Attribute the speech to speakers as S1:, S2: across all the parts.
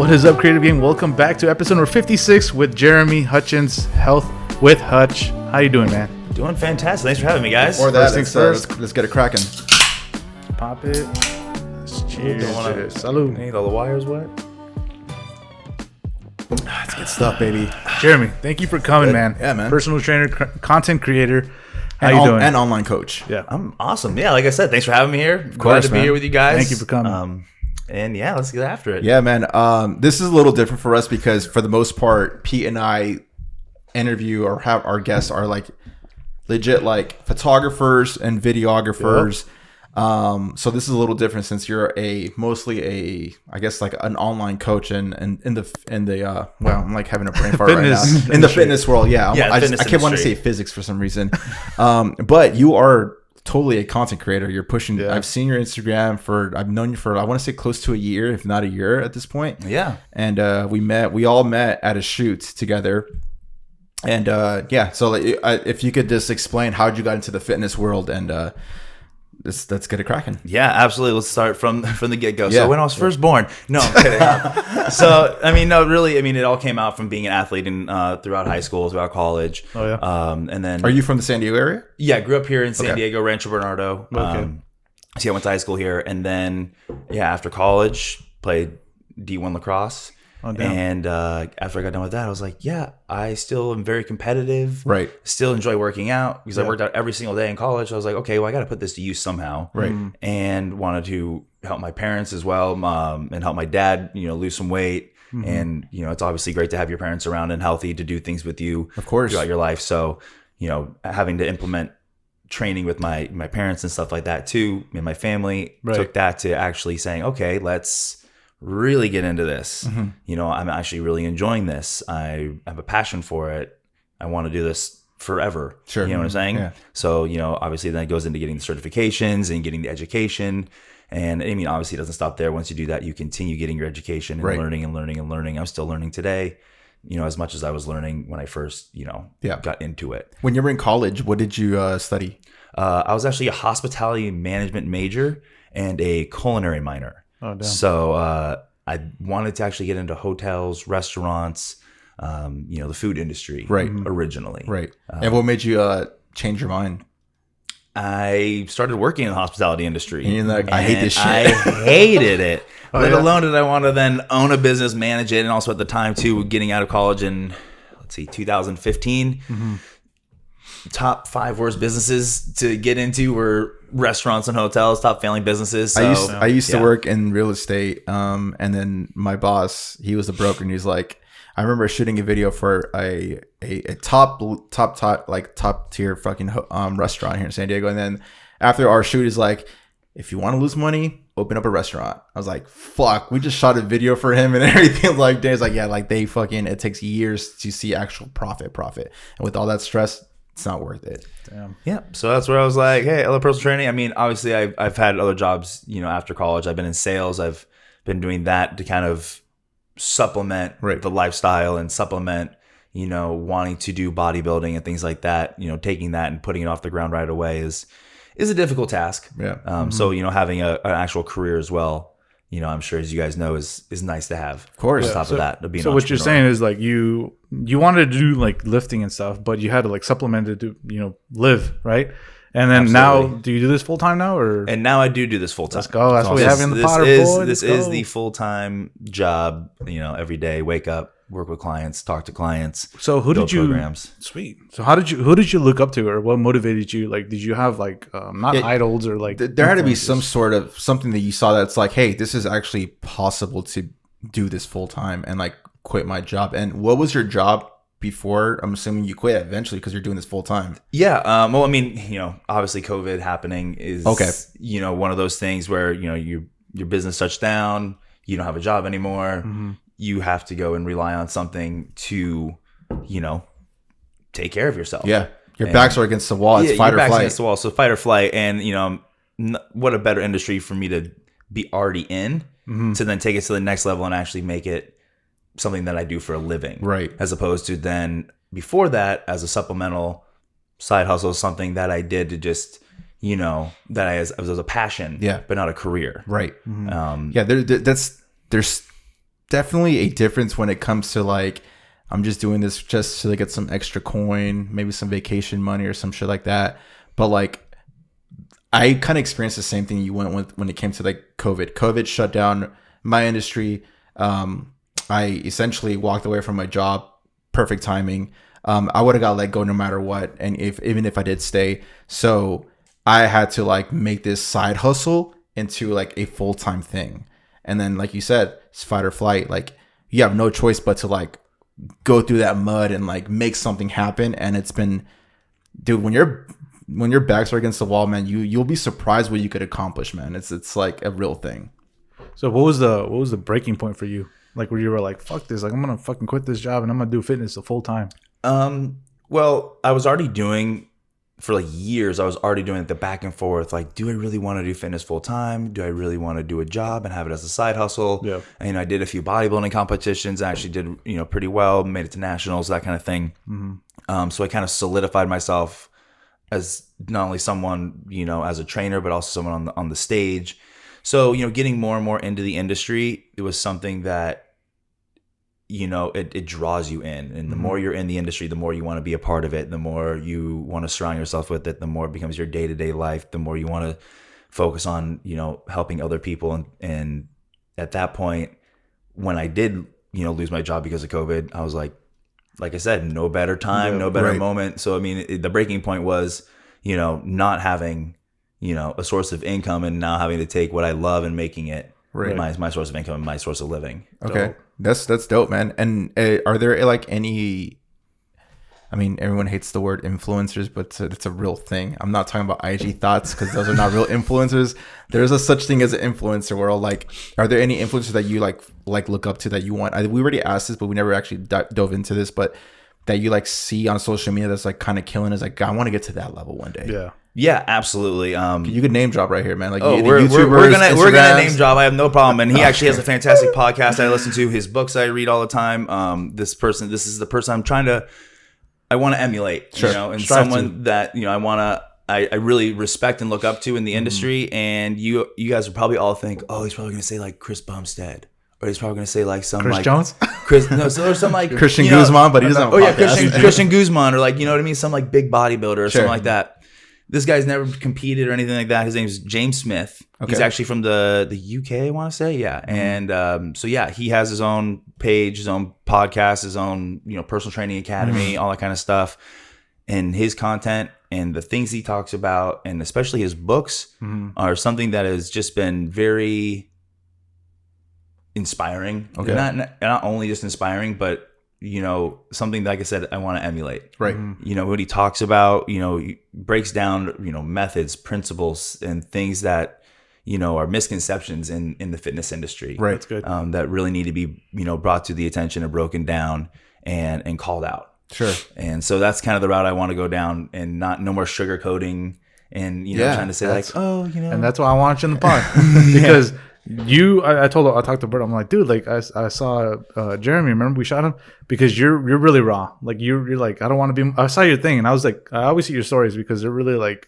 S1: What is up, Creative Gang? Welcome back to episode number 56 with Jeremy Hutchins, Health with Hutch. How you doing, man?
S2: Doing fantastic. Thanks for having me, guys.
S3: Or that, let's get it cracking.
S1: Pop it. Cheers.
S2: Salud. Need all the wires wet?
S3: That's good stuff, baby.
S1: Jeremy, thank you for coming, man.
S3: Yeah, man.
S1: Personal trainer, content creator. How you doing?
S3: And online coach.
S1: Yeah.
S2: I'm awesome. Yeah, like I said, thanks for having me here.
S3: Of
S2: Glad
S3: course,
S2: to be
S3: man.
S2: here with you guys.
S1: Thank you for coming.
S2: And yeah, let's get after it.
S3: Yeah, man. This is a little different for us because for the most part, Pete and I interview or have our guests are like legit like photographers and videographers. Yep. So this is a little different since you're mostly I guess like an online coach and in the well, I'm like having a brain fart right now. In the fitness world, yeah. I can't want to say physics for some reason. But you are totally a content creator. You're pushing. Yeah. I've seen your Instagram I've known you for I want to say close to a year, if not a year at this point. Yeah. And we all met at a shoot together. And so if you could just explain how you got into the fitness world and let's get it cracking.
S2: Yeah, absolutely. Let's start from the get-go. Yeah. So when I was first born, no, I'm kidding. So, it all came out from being an athlete throughout high school, throughout college. Oh, yeah. And then...
S3: Are you from the San Diego area?
S2: Yeah, I grew up here in San Diego, Rancho Bernardo. Okay. So I went to high school here. And then, after college, played D1 lacrosse. Oh, and after I got done with that, I was like, I still am very competitive. Right. Still enjoy working out because I worked out every single day in college. I was like, okay, well, I got to put this to use somehow. Right. And wanted to help my parents as well, and help my dad, lose some weight. Mm-hmm. And, it's obviously great to have your parents around and healthy to do things with you, of course, throughout your life. So, having to implement training with my parents and stuff like that too, and my family took that to actually saying, okay, let's really get into this. Mm-hmm. I'm actually really enjoying this. I have a passion for it. I want to do this forever. Sure. You know what I'm saying? Yeah. So, obviously then it goes into getting the certifications and getting the education. And obviously it doesn't stop there. Once you do that, you continue getting your education and learning and learning and learning. I'm still learning today, as much as I was learning when I first, got into it.
S3: When you were in college, what did you study?
S2: I was actually a hospitality management major and a culinary minor. Oh, damn. So I wanted to actually get into hotels, restaurants, the food industry originally. Right.
S3: And what made you change your mind?
S2: I started working in the hospitality industry. And you're like, I hate this shit. I hated it. Let alone did I want to then own a business, manage it. And also at the time, too, getting out of college in, 2015. Mm-hmm. Top 5 worst businesses to get into were restaurants and hotels, top failing businesses. So,
S3: I used to work in real estate, and then my boss, he was a broker, and he's like, I remember shooting a video for a top tier fucking restaurant here in San Diego, and then after our shoot, he's like, if you want to lose money, open up a restaurant. I was like, fuck, we just shot a video for him and everything. Like, Dave's like, it takes years to see actual profit, and with all that stress, it's not worth it.
S2: Damn. Yeah. So that's where I was like, hey, I love personal training. Obviously I've had other jobs, after college. I've been in sales. I've been doing that to kind of supplement the lifestyle and supplement, wanting to do bodybuilding and things like that. Taking that and putting it off the ground right away is a difficult task. Yeah. So, having an actual career as well, I'm sure, as you guys know, is nice to have. Of course. On top of that, to be an
S1: so what you're saying is like you wanted to do like lifting and stuff, but you had to like supplement it to live, right? And then now, do you do this full time now, or?
S2: And now I do this full time.
S1: Let's go. That's what we have in the Potter boy.
S2: This is the full time job. Every day, wake up, work with clients, talk to clients.
S1: So who did you? Programs. Sweet. So who did you look up to, or what motivated you? Like, did you have like idols or like?
S3: There had to be some sort of something that you saw that's like, hey, this is actually possible to do this full time and like quit my job. And what was your job before? I'm assuming you quit eventually because you're doing this full time.
S2: Yeah. Well, obviously COVID happening is one of those things where your business shuts down. You don't have a job anymore. Mm-hmm. You have to go and rely on something to, take care of yourself.
S3: Yeah. Your backs are against the wall. It's fight or flight.
S2: Against the wall. So fight or flight. And, what a better industry for me to be already in to then take it to the next level and actually make it something that I do for a living. Right. As opposed to then before that as a supplemental side hustle, something that I did to just, that I was a passion, but not a career.
S3: Right. Mm-hmm. There's definitely a difference when it comes to like, I'm just doing this just to get some extra coin, maybe some vacation money or some shit like that. But like, I kind of experienced the same thing you went with when it came to like COVID. COVID shut down my industry. I essentially walked away from my job. Perfect timing. I would have got let go no matter what, and even if I did stay. So I had to like make this side hustle into like a full-time thing. And then, like you said, it's fight or flight. Like, you have no choice but to like go through that mud and like make something happen. And it's been, dude, when your backs are against the wall, man, you'll be surprised what you could accomplish, man. It's like a real thing.
S1: So what was the breaking point for you? Like, where you were like, fuck this, like I'm gonna fucking quit this job and I'm gonna do fitness the full time.
S2: Well, I was already doing, for like years, I was already doing the back and forth. Like, do I really want to do fitness full time? Do I really want to do a job and have it as a side hustle?
S1: Yeah.
S2: And I did a few bodybuilding competitions. I actually did, pretty well, made it to nationals, that kind of thing. Mm-hmm. So I kind of solidified myself as not only someone, as a trainer, but also someone on the stage. So, getting more and more into the industry, it was something that, it draws you in. And the more you're in the industry, the more you want to be a part of it. The more you want to surround yourself with it, the more it becomes your day-to-day life. The more you want to focus on, helping other people. And at that point, when I did, lose my job because of COVID, I was like I said, no better time, no better moment. So, I mean, the breaking point was, not having, a source of income and now having to take what I love and making it my source of income and my source of living.
S3: Okay. That's dope, man. And are there like any, I mean, everyone hates the word influencers, but it's a real thing. I'm not talking about IG thoughts because those are not real influencers. There's a such thing as an influencer world. Like, are there any influencers that you like look up to that you want? We already asked this, but we never actually dove into this, but that you like see on social media that's like kind of killing is like, I want to get to that level one day.
S2: Yeah, absolutely.
S3: You could name drop right here, man. Like,
S2: we're gonna name drop. I have no problem. And he actually has a fantastic podcast I listen to. His books I read all the time. This is the person I want to emulate.
S3: Sure.
S2: And someone that I really respect and look up to in the industry. And you guys would probably all think, oh, he's probably gonna say like Chris Bumstead. Or he's probably going to say like some
S1: Chris
S2: like
S1: Jones,
S2: or some like
S3: Christian Guzman, but he doesn't have a podcast.
S2: Christian Guzman, or like, you know what I mean, some like big bodybuilder or something like that. This guy's never competed or anything like that. His name's James Smith. Okay. He's actually from the UK, I want to say, yeah. And so yeah, he has his own page, his own podcast, his own personal training academy, all that kind of stuff. And his content and the things he talks about, and especially his books, are something that has just been very inspiring. Okay. Not only just inspiring, but something like I said, I want to emulate.
S3: Right.
S2: What he talks about, he breaks down, methods, principles, and things that, are misconceptions in the fitness industry.
S3: Right.
S1: That's good.
S2: That really need to be, brought to the attention and broken down and called out.
S3: Sure.
S2: And so that's kind of the route I want to go down, and no more sugarcoating and, trying to say like, oh,
S1: And that's why I want you in the pod. Because I talked to Bert. I'm like, dude, like I saw Jeremy. Remember we shot him because you're really raw. Like you're like, I don't want to be. I saw your thing and I was like, I always see your stories because they're really like,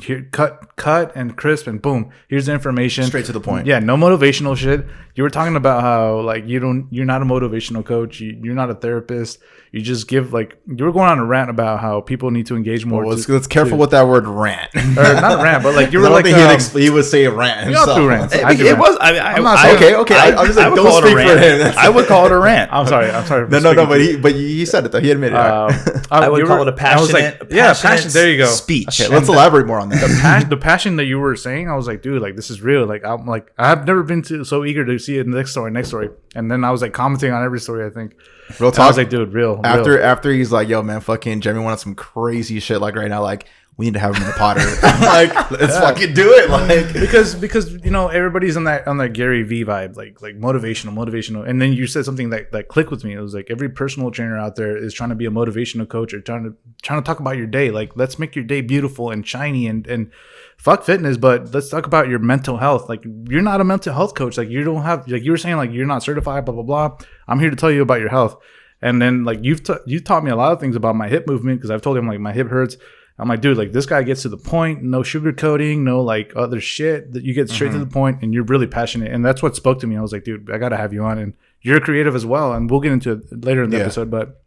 S1: here, cut and crisp and boom. Here's the information,
S3: straight to the point.
S1: Yeah, no motivational shit. You were talking about how like you're not a motivational coach. You're not a therapist. You just give like you were going on a rant about how people need to engage more.
S3: Well, let's careful with that word rant.
S1: Or not rant, but like you were like
S3: he would say rant.
S1: We all do rants.
S2: It was. I'm not
S3: okay. I'm just like, don't speak for him.
S2: I would call it a rant.
S1: I'm sorry.
S3: No. But he said it though. He admitted it.
S2: I would call it a passionate.
S1: Passion. There you go.
S2: Speech.
S3: Okay, let's elaborate more on that.
S1: The passion that you were saying, I was like, dude, like this is real. Like I'm like I've never been so eager to see it next story. And then I was like commenting on every story, I think.
S3: Real talk.
S1: And I was like, dude, real.
S3: After he's like, yo, man, fucking Jeremy wanted some crazy shit like right now. Like, we need to have him in the Potter. Like, let's fucking do it. Like,
S1: because everybody's on that Gary V vibe, like motivational. And then you said something that clicked with me. It was like every personal trainer out there is trying to be a motivational coach or trying to talk about your day. Like, let's make your day beautiful and shiny and fuck fitness, but let's talk about your mental health. Like, you're not a mental health coach. Like, you don't have, like you were saying, like you're not certified, blah blah blah. I'm here to tell you about your health. And then like you taught me a lot of things about my hip movement because I've told him like my hip hurts. I'm like, dude, like this guy gets to the point, no sugarcoating, no like other shit, that you get straight to the point and you're really passionate. And that's what spoke to me. I was like, dude, I got to have you on. And you're creative as well, and we'll get into it later in the episode. But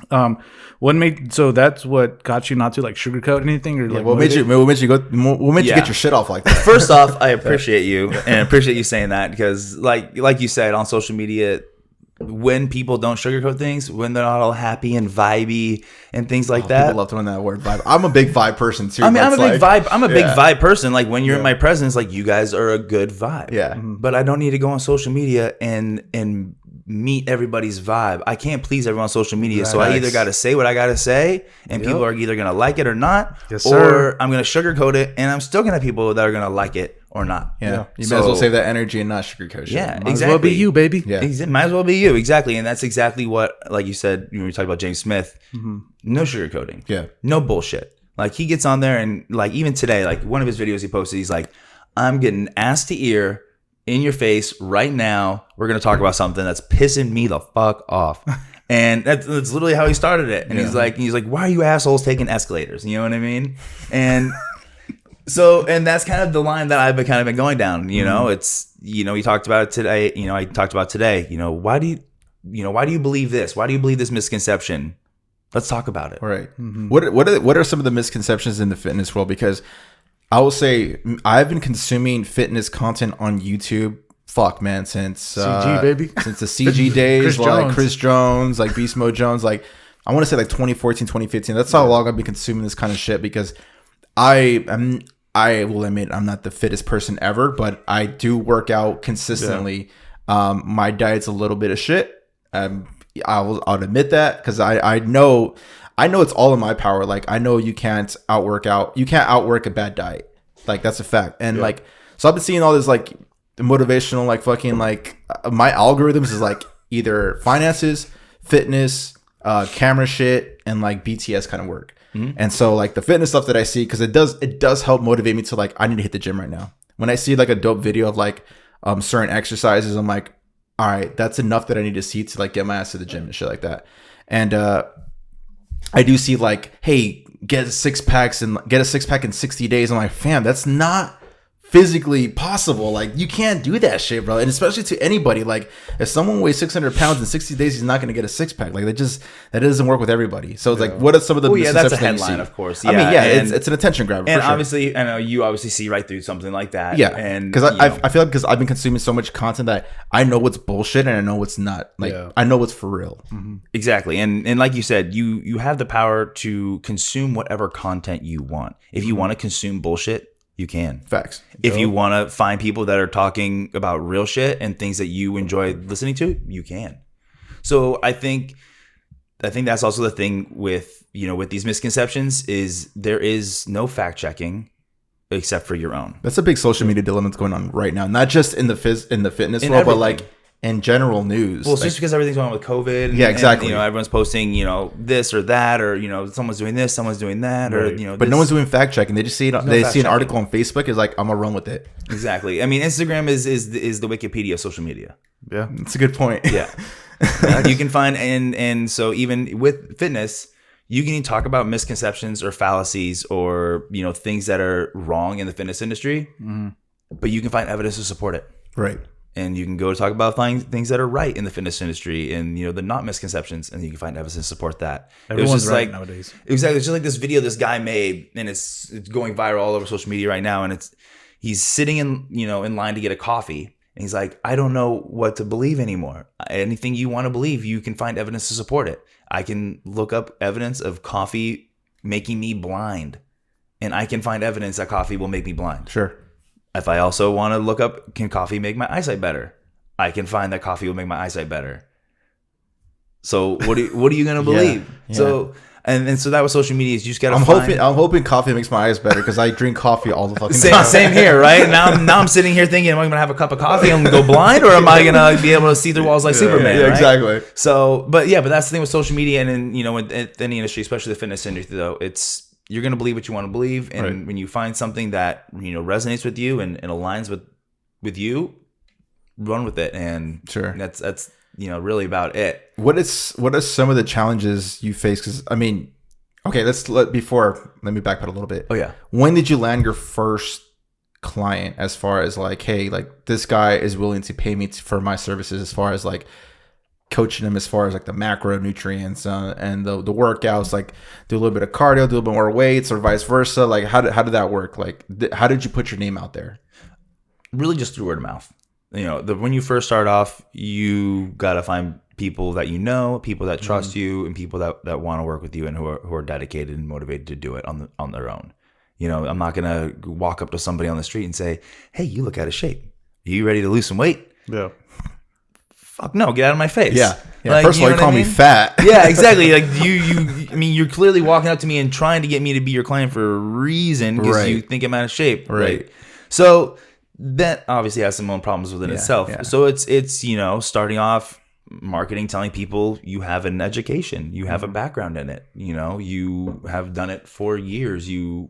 S1: that's what got you not to like sugarcoat anything, or like
S3: what made you get your shit off like that?
S2: First off, I appreciate you and appreciate you saying that, because like you said, on social media, when people don't sugarcoat things, when they're not all happy and vibey and things like that.
S3: People love throwing that word vibe. I'm a big vibe person too.
S2: I mean, I'm a big vibe person. Like when you're in my presence, like you guys are a good vibe.
S3: Yeah.
S2: But I don't need to go on social media and meet everybody's vibe. I can't please everyone on social media. Right. So I either got to say what I got to say, and people are either going to like it or not, or I'm going to sugarcoat it, and I'm still going to have people that are going to like it or not.
S3: Yeah. You might as well save that energy and not sugarcoat shit.
S2: Yeah,
S1: might as well be you, baby.
S2: Yeah. Might as well be you. Exactly. And that's exactly what, like you said, when we talked about James Smith, no sugarcoating.
S3: Yeah.
S2: No bullshit. Like he gets on there and like even today, like one of his videos he posted, he's like, I'm getting ass to ear in your face right now. We're going to talk about something that's pissing me the fuck off. And that's literally how he started it. And he's like, why are you assholes taking escalators? You know what I mean? And so, and that's kind of the line that I've been going down, you know, it's, you know, we talked about it today, you know, I talked about today, you know, why do you believe this? Why do you believe this misconception? Let's talk about it.
S3: Right. Mm-hmm. What are some of the misconceptions in the fitness world? Because I will say I've been consuming fitness content on YouTube. Fuck, man, since
S1: CG baby,
S3: since the CG days, Chris Jones, like Beast Mode Jones, like I want to say like 2014, 2015. That's how long I've been consuming this kind of shit, because I will admit I'm not the fittest person ever, but I do work out consistently. Yeah. My diet's a little bit of shit. I'll admit that, because I know it's all in my power. Like I know you can't outwork a bad diet. Like that's a fact. And like, so I've been seeing all this like motivational, like fucking like my algorithms is like either finances, fitness, camera shit, and like BTS kind of work. Mm-hmm. And so like the fitness stuff that I see, because it does help motivate me to like, I need to hit the gym right now. When I see like a dope video of like certain exercises, I'm like, all right, that's enough that I need to see to like get my ass to the gym and shit like that. And I do see like, hey, get a six pack in 60 days. I'm like, fam, that's not physically possible. Like you can't do that shit, bro. And especially to anybody, like if someone weighs 600 pounds in 60 days, he's not going to get a six pack. Like that doesn't work with everybody. So it's like, what are some of the misconceptions?
S2: That's a headline, of course.
S3: I mean, it's an attention grabber.
S2: And obviously, I know you obviously see right through something like that.
S3: Yeah, and because I feel like, because I've been consuming so much content that I know what's bullshit and I know what's not. Like I know what's for real.
S2: Mm-hmm. Exactly, and like you said, you have the power to consume whatever content you want. If you want to consume bullshit, you can.
S3: Facts.
S2: If you want to find people that are talking about real shit and things that you enjoy listening to, you can. So I think that's also the thing with, you know, with these misconceptions is there is no fact checking except for your own.
S3: That's a big social media dilemma that's going on right now. Not just in the fitness world, but like in general news.
S2: Well, it's just because everything's going on with COVID.
S3: Yeah, exactly.
S2: And, you know, everyone's posting, you know, this or that, or, you know, someone's doing this, someone's doing that, or, you know.
S3: But no one's doing fact checking. They just see it. They see an article on Facebook. Is like, I'm gonna run with it.
S2: Exactly. I mean, Instagram is the Wikipedia of social media.
S3: Yeah, that's a good point.
S2: Yeah. You can find and so even with fitness, you can talk about misconceptions or fallacies or, you know, things that are wrong in the fitness industry, but you can find evidence to support it.
S3: Right.
S2: And you can go talk about things that are right in the fitness industry and, you know, the not misconceptions, and you can find evidence to support that.
S1: Everyone's right nowadays.
S2: Exactly. It's just like this video this guy made, and it's going viral all over social media right now. And he's sitting in line to get a coffee. And he's like, I don't know what to believe anymore. Anything you want to believe, you can find evidence to support it. I can look up evidence of coffee making me blind, and I can find evidence that coffee will make me blind.
S3: Sure.
S2: If I also want to look up, can coffee make my eyesight better? I can find that coffee will make my eyesight better. So what are you going to believe?
S3: Yeah.
S2: So and so that was social media. Is you just got to.
S3: I'm hoping coffee makes my eyes better, because I drink coffee all the fucking
S2: time. Same here, right? Now I'm sitting here thinking, am I going to have a cup of coffee and go blind, or am I going to be able to see through walls like Superman?
S3: Yeah,
S2: right?
S3: Exactly.
S2: So, but that's the thing with social media, and in, you know, in any industry, especially the fitness industry, though, it's. You're going to believe what you want to believe. And when you find something that, you know, resonates with you and aligns with you, run with it. And
S3: sure,
S2: that's, you know, really about it.
S3: What are some of the challenges you face? Because, I mean, okay, let me backpedal a little bit.
S2: Oh, yeah.
S3: When did you land your first client, as far as like, hey, like this guy is willing to pay me for my services, as far as like coaching them as far as like the macronutrients and the workouts, like do a little bit of cardio, do a little bit more weights, or vice versa? Like how did that work? Like how did you put your name out there?
S2: Really just through word of mouth. When you first start off, you got to find people that people that trust you, and people that want to work with you and who are dedicated and motivated to do it on their own. I'm not going to walk up to somebody on the street and say, hey, you look out of shape. Are you ready to lose some weight?
S1: Yeah.
S2: Fuck no, get out of my face.
S3: Yeah. First of all, you call me fat.
S2: Yeah, exactly. Like you're clearly walking up to me and trying to get me to be your client for a reason because you think I'm out of shape.
S3: Right.
S2: So that obviously has some own problems within itself. Yeah. So it's starting off marketing, telling people you have an education, you have a background in it, you have done it for years, you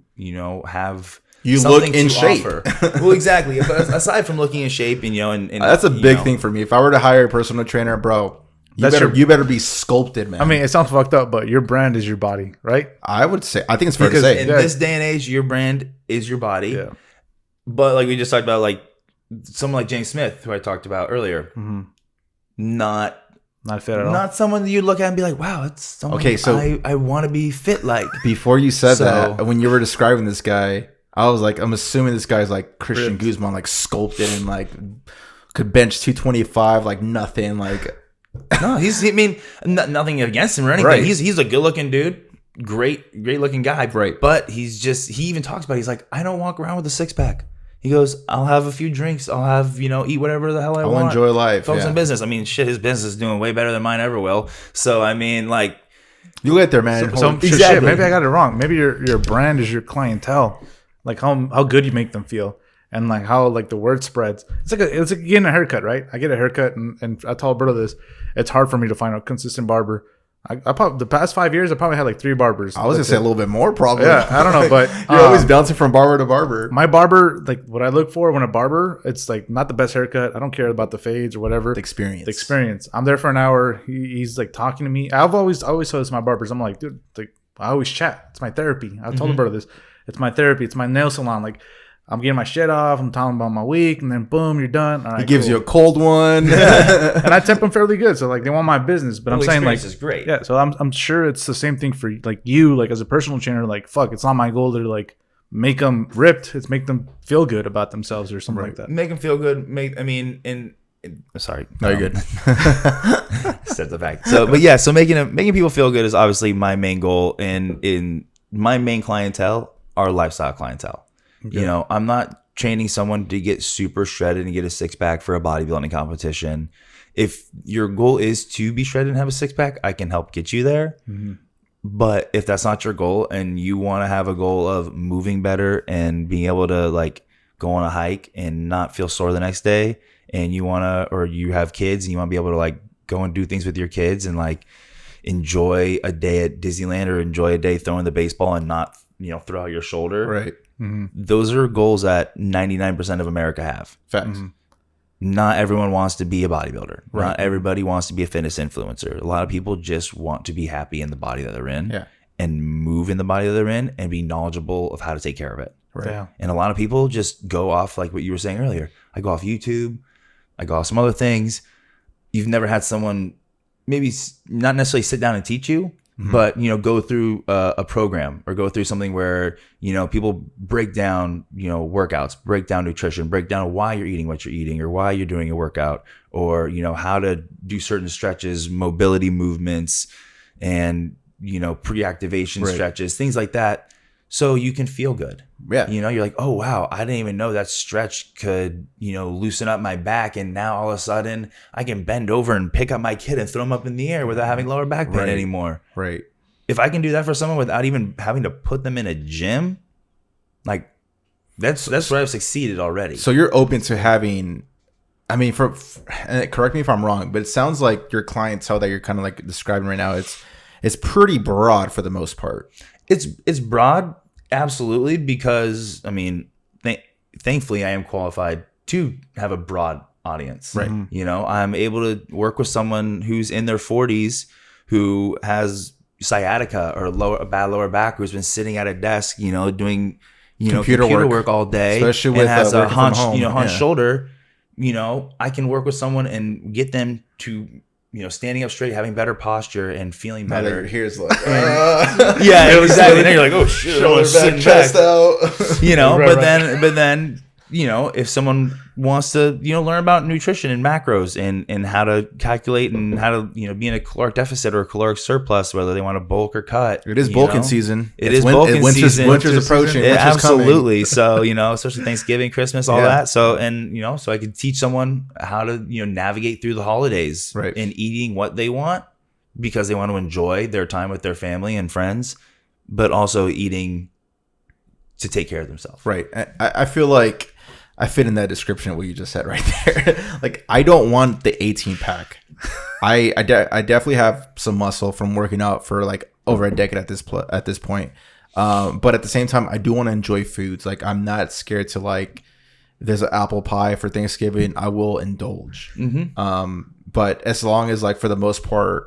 S2: have
S3: look in shape.
S2: Well, exactly. But aside from looking in shape, and
S3: that's a big thing for me. If I were to hire a personal trainer, bro, you better be sculpted, man.
S1: I mean, it sounds fucked up, but your brand is your body, right?
S3: I think it's fair to say.
S2: In this day and age, your brand is your body.
S1: Yeah.
S2: But like we just talked about, like someone like James Smith, who I talked about earlier, not
S1: fit at all.
S2: Not someone that you look at and be like, wow, that's someone I want to be fit like.
S3: Before you said that, when you were describing this guy, I was like, I'm assuming this guy's like Christian Guzman, like sculpted and like could bench 225 like nothing. Like
S2: no, nothing against him or anything. Right. He's a good looking dude. Great looking guy.
S3: Right.
S2: But he even talks about it. He's like, I don't walk around with a 6-pack. He goes, I'll have a few drinks. I'll have, eat whatever the hell I want.
S3: I'll enjoy life.
S2: Focus on business. I mean, shit, his business is doing way better than mine ever will. So, I mean, like.
S3: You get there, man.
S1: Exactly. Shit, maybe I got it wrong. Maybe your brand is your clientele. Like how good you make them feel. And like how like the word spreads. It's like getting a haircut, right? I get a haircut and I told Alberto this. It's hard for me to find a consistent barber. I probably the past 5 years I probably had like 3 barbers.
S3: I was gonna say a little bit more probably.
S1: Yeah, I don't know, but
S3: you're always bouncing from barber to barber.
S1: My barber, like what I look for when a barber, it's like not the best haircut. I don't care about the fades or whatever.
S3: The experience.
S1: I'm there for an hour. He's like talking to me. I've always told this to my barbers. I'm like, dude, like I always chat. It's my therapy. I told Alberto this. It's my therapy. It's my nail salon. Like I'm getting my shit off. I'm talking about my week, and then boom, you're done. All right,
S3: he gives you a cold one,
S1: and I tip them fairly good. So like they want my business, but I'm saying like
S2: is great.
S1: Yeah, so I'm sure it's the same thing for like you, like as a personal trainer. Like fuck, it's not my goal to like make them ripped. It's make them feel good about themselves or something like that.
S2: Make them feel good. Sorry,
S3: no, you're good.
S2: Set the fact. So, but yeah, so making people feel good is obviously my main goal, and in my main clientele are lifestyle clientele. Yeah. I'm not training someone to get super shredded and get a 6-pack for a bodybuilding competition. If your goal is to be shredded and have a 6-pack, I can help get you there. Mm-hmm. But if that's not your goal and you want to have a goal of moving better and being able to like go on a hike and not feel sore the next day, and you have kids and you want to be able to like go and do things with your kids and like enjoy a day at Disneyland or enjoy a day throwing the baseball and not, throw out your shoulder.
S3: Right.
S1: Mm-hmm.
S2: Those are goals that 99% of America have.
S3: Facts.
S1: Mm-hmm.
S2: Not everyone wants to be a bodybuilder.
S3: Right.
S2: Not everybody wants to be a fitness influencer. A lot of people just want to be happy in the body that they're in and move in the body that they're in and be knowledgeable of how to take care of it.
S3: Right.
S1: Yeah.
S2: And a lot of people just go off like what you were saying earlier. I go off YouTube. I go off some other things. You've never had someone maybe not necessarily sit down and teach you, but go through a program or go through something where people break down workouts, break down nutrition, break down why you're eating what you're eating or why you're doing a workout, or how to do certain stretches, mobility movements, and pre-activation stretches, things like that, so you can feel good.
S3: Yeah.
S2: You're like, oh wow, I didn't even know that stretch could loosen up my back, and now all of a sudden I can bend over and pick up my kid and throw him up in the air without having lower back pain anymore.
S3: Right.
S2: If I can do that for someone without even having to put them in a gym, like that's where I've succeeded already.
S3: So you're open to having, I mean, and correct me if I'm wrong, but it sounds like your clientele that you're kind of like describing right now, it's pretty broad for the most part.
S2: It's broad. Absolutely, because I mean, thankfully, I am qualified to have a broad audience.
S3: Right.
S2: I'm able to work with someone who's in their 40s who has sciatica or a bad lower back, who's been sitting at a desk, doing computer work all day,
S3: especially with
S2: and has a
S3: hunch,
S2: hunched shoulder. I can work with someone and get them to standing up straight, having better posture, and feeling better.
S3: Here's like,
S2: yeah, exactly. Then you're like, oh shit,
S3: shoulder back, chest out.
S2: But then, if someone wants to, learn about nutrition and macros and how to calculate and how to, be in a caloric deficit or a caloric surplus, whether they want to bulk or cut.
S3: It is bulking season.
S2: It's bulking season.
S3: Winter's approaching.
S2: Winter's absolutely. So, especially Thanksgiving, Christmas, all that. So, so I could teach someone how to, navigate through the holidays and eating what they want because they want to enjoy their time with their family and friends, but also eating to take care of themselves.
S3: Right. I feel like I fit in that description of what you just said right there. Like, I don't want the 18 pack. I definitely have some muscle from working out for like over a decade at this point. But at the same time, I do want to enjoy foods. Like, I'm not scared to like, there's an apple pie for Thanksgiving, I will indulge. But as long as like for the most part,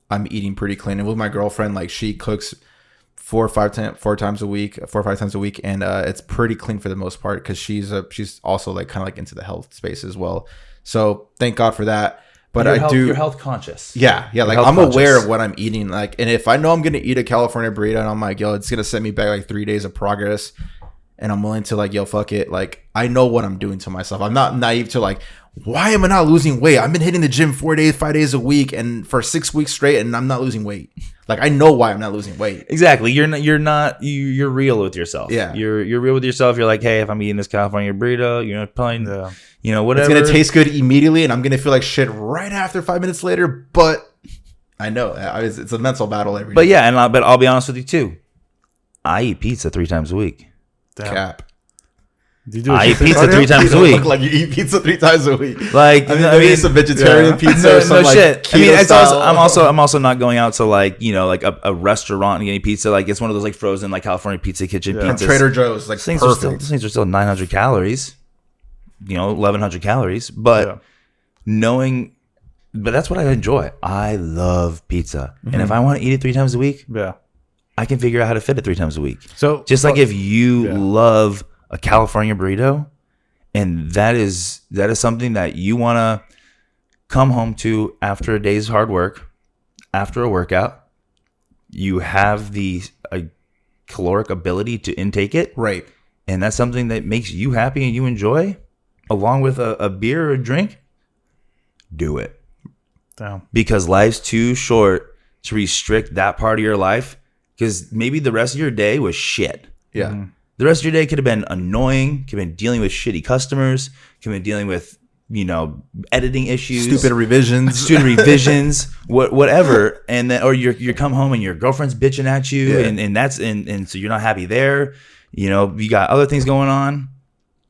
S3: I'm eating pretty clean. And with my girlfriend, like she cooks 4 or 5 times a week, and it's pretty clean for the most part because she's also like kind of like into the health space as well. So thank God for that. But you're health conscious. Yeah. Like I'm aware of what I'm eating. Like, and if I know I'm gonna eat a California burrito and I'm like, yo, it's gonna set me back like 3 days of progress, and I'm willing to like, yo, fuck it. Like, I know what I'm doing to myself. I'm not naive to like, why am I not losing weight? I've been hitting the gym 5 days a week and for 6 weeks straight, and I'm not losing weight. Like, I know why I'm not losing weight.
S2: Exactly. You're real with yourself.
S3: Yeah.
S2: You're real with yourself. You're like, hey, if I'm eating this California burrito, playing, whatever.
S3: It's gonna taste good immediately, and I'm gonna feel like shit right after 5 minutes later. But I know it's a mental battle every day.
S2: But yeah, but I'll be honest with you too. I eat pizza 3 times a week.
S3: Damn. Cap.
S2: I eat pizza 3 times a week.
S3: Look like you eat pizza 3 times a week.
S2: Like,
S3: maybe it's a vegetarian pizza or something. No shit. Keto
S2: it's
S3: style.
S2: I'm also not going out to like like a restaurant and getting pizza. Like, it's one of those like frozen like California Pizza Kitchen pizzas.
S3: From Trader Joe's. Like,
S2: these
S3: perfect.
S2: Things are still 900 calories. 1,100 calories. But but that's what I enjoy. I love pizza, and if I want to eat it 3 times a week, I can figure out how to fit it 3 times a week. So just like if you love a California burrito, and that is something that you want to come home to after a day's hard work, after a workout, you have the caloric ability to intake it,
S3: right?
S2: And that's something that makes you happy and you enjoy, along with a beer or a drink. Do it.
S1: Damn. Because
S2: life's too short to restrict that part of your life, because maybe the rest of your day was shit.
S3: Yeah. Mm-hmm.
S2: The rest of your day could have been annoying, could have been dealing with shitty customers, could have been dealing with, editing issues,
S3: stupid revisions,
S2: whatever. And then, or you come home and your girlfriend's bitching at you, and so you're not happy there. You got other things going on.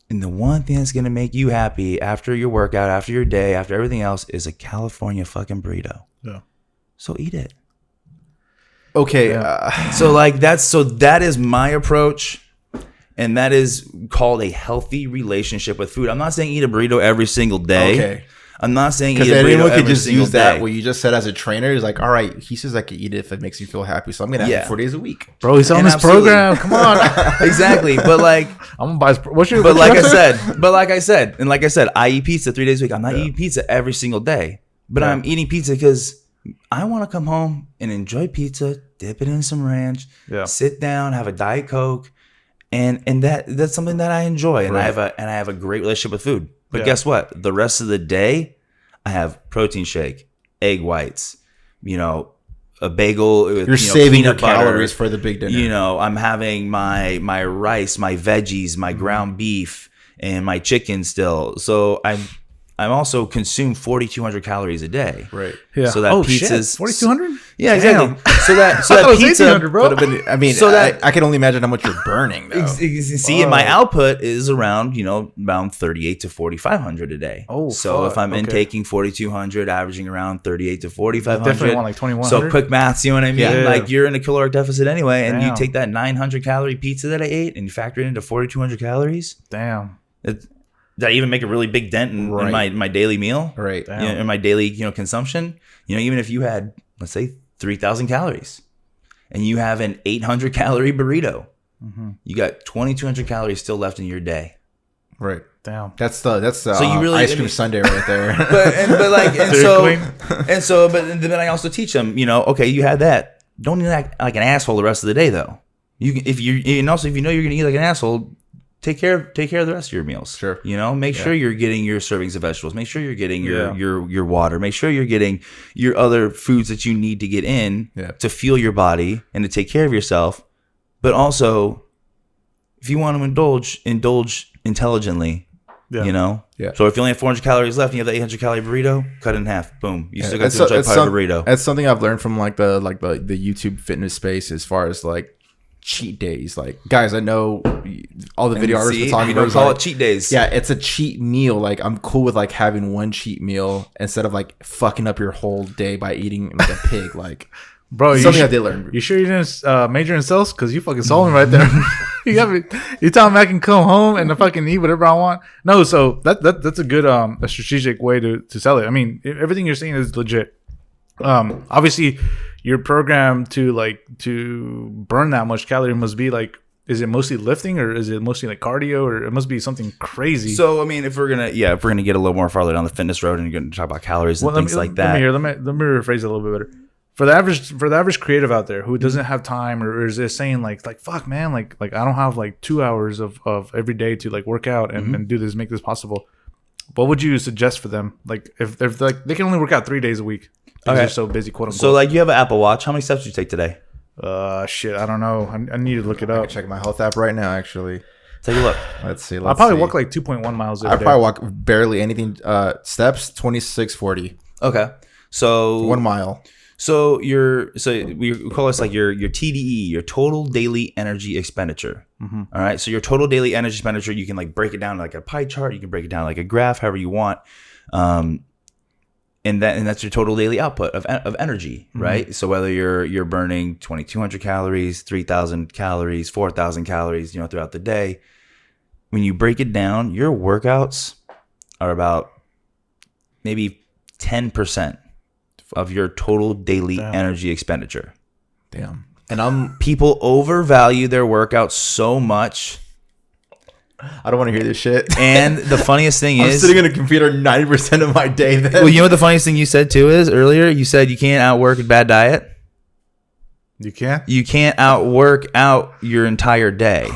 S2: And the one thing that's going to make you happy after your workout, after your day, after everything else is a California fucking burrito. Yeah. So eat it.
S3: Okay.
S2: Yeah. That is my approach. And that is called a healthy relationship with food. I'm not saying eat a burrito every single day. Okay. I'm not saying eat a burrito every single day. Because anyone could just use that,
S3: what you just said as a trainer. He's like, all right, he says I can eat it if it makes me feel happy. So I'm going to have it 4 days a week.
S1: Bro, he's on this program. Come on.
S2: Exactly. But like,
S1: I'm going to buy his
S2: like I said, I eat pizza 3 days a week. I'm not eating pizza every single day. But I'm eating pizza because I want to come home and enjoy pizza, dip it in some ranch, sit down, have a Diet Coke. And that's something that I enjoy, and I have a great relationship with food. But guess what? The rest of the day, I have protein shake, egg whites, a bagel. With,
S3: You're saving your calories for the big dinner.
S2: I'm having my rice, my veggies, my ground beef, and my chicken still. So I'm also consume 4,200 calories a day.
S3: Right.
S1: Yeah.
S2: So that pizza's
S1: 4,200.
S2: Yeah, exactly. So that pizza,
S3: bro. I mean, so I can only imagine how much you're burning, though.
S2: See, and my output is around 38 to 4,500 a day.
S1: Oh,
S2: so if I'm intaking 4,200, averaging around 38 to 4,500,
S1: definitely want like 2,100.
S2: So quick maths, you know what I mean? Yeah. Like, you're in a caloric deficit anyway, and you take that 900 calorie pizza that I ate and you factor it into 4,200 calories.
S1: Damn.
S2: Did I even make a really big dent in my daily meal?
S3: Right.
S2: In my daily consumption? Even if you had, let's say, 3,000 calories and you have an 800 calorie burrito, you got 2,200 calories still left in your day.
S3: Right.
S1: Damn.
S3: That's the
S2: So you really-
S3: ice cream sundae right there.
S2: But then I also teach them, okay, you had that. Don't eat like an asshole the rest of the day though. If you know you're gonna eat like an asshole, take care of the rest of your meals.
S3: Sure.
S2: Make sure you're getting your servings of vegetables. Make sure you're getting your water. Make sure you're getting your other foods that you need to get in to fuel your body and to take care of yourself. But also, if you want to indulge intelligently. Yeah.
S3: Yeah.
S2: So if you only have 400 calories left and you have that 800 calorie burrito, cut it in half. Boom. You still got to enjoy part of the burrito.
S3: That's something I've learned from like the YouTube fitness space as far as like cheat days. Like, guys, I know all the videographers, photographers,
S2: don't call it cheat days.
S3: Yeah, it's a cheat meal. Like, I'm cool with like having one cheat meal instead of like fucking up your whole day by eating like a pig. Like,
S1: bro,
S3: something I did learn.
S1: You sure you didn't major in sales? Because you fucking sold me right there. You telling me I can come home and fucking eat whatever I want? No, so that's a good a strategic way to sell it. I mean, everything you're saying is legit. Obviously, your program to burn that much calorie must be like, is it mostly lifting or is it mostly like cardio, or it must be something crazy?
S2: So I mean, if we're gonna get a little more farther down the fitness road and you're gonna talk about calories and things like that.
S1: Let me rephrase it a little bit better. For the average creative out there who doesn't have time or is just saying like fuck man, like I don't have like 2 hours of every day to like work out and do this, make this possible. What would you suggest for them? Like if like they can only work out 3 days a week because they're so busy, quote unquote.
S2: So like you have an Apple Watch. How many steps did you take today?
S1: Shit, I don't know. I need to look it up.
S3: I can check my health app right now. Actually,
S2: take a look.
S3: Let's see.
S1: I probably walk like 2.1 miles every day.
S3: I probably walk barely anything. Steps 2640.
S2: Okay, so
S3: 1 mile.
S2: So we call this like your TDE, your total daily energy expenditure.
S1: Mm-hmm.
S2: All right. So your total daily energy expenditure, you can like break it down like a pie chart. You can break it down like a graph, however you want. And that's your total daily output of energy, right? So whether you're burning 2,200 calories, 3,000 calories, 4,000 calories, throughout the day, when you break it down, your workouts are about maybe 10% of your total daily energy expenditure.
S3: Damn. And
S2: people overvalue their workouts so much.
S3: I don't want to hear this shit.
S2: And the funniest thing is,
S3: I'm sitting on a computer 90% of my day. Then.
S2: Well, you know what the funniest thing you said too is earlier? You said you can't outwork a bad diet.
S1: You can't?
S2: You can't outwork out your entire day.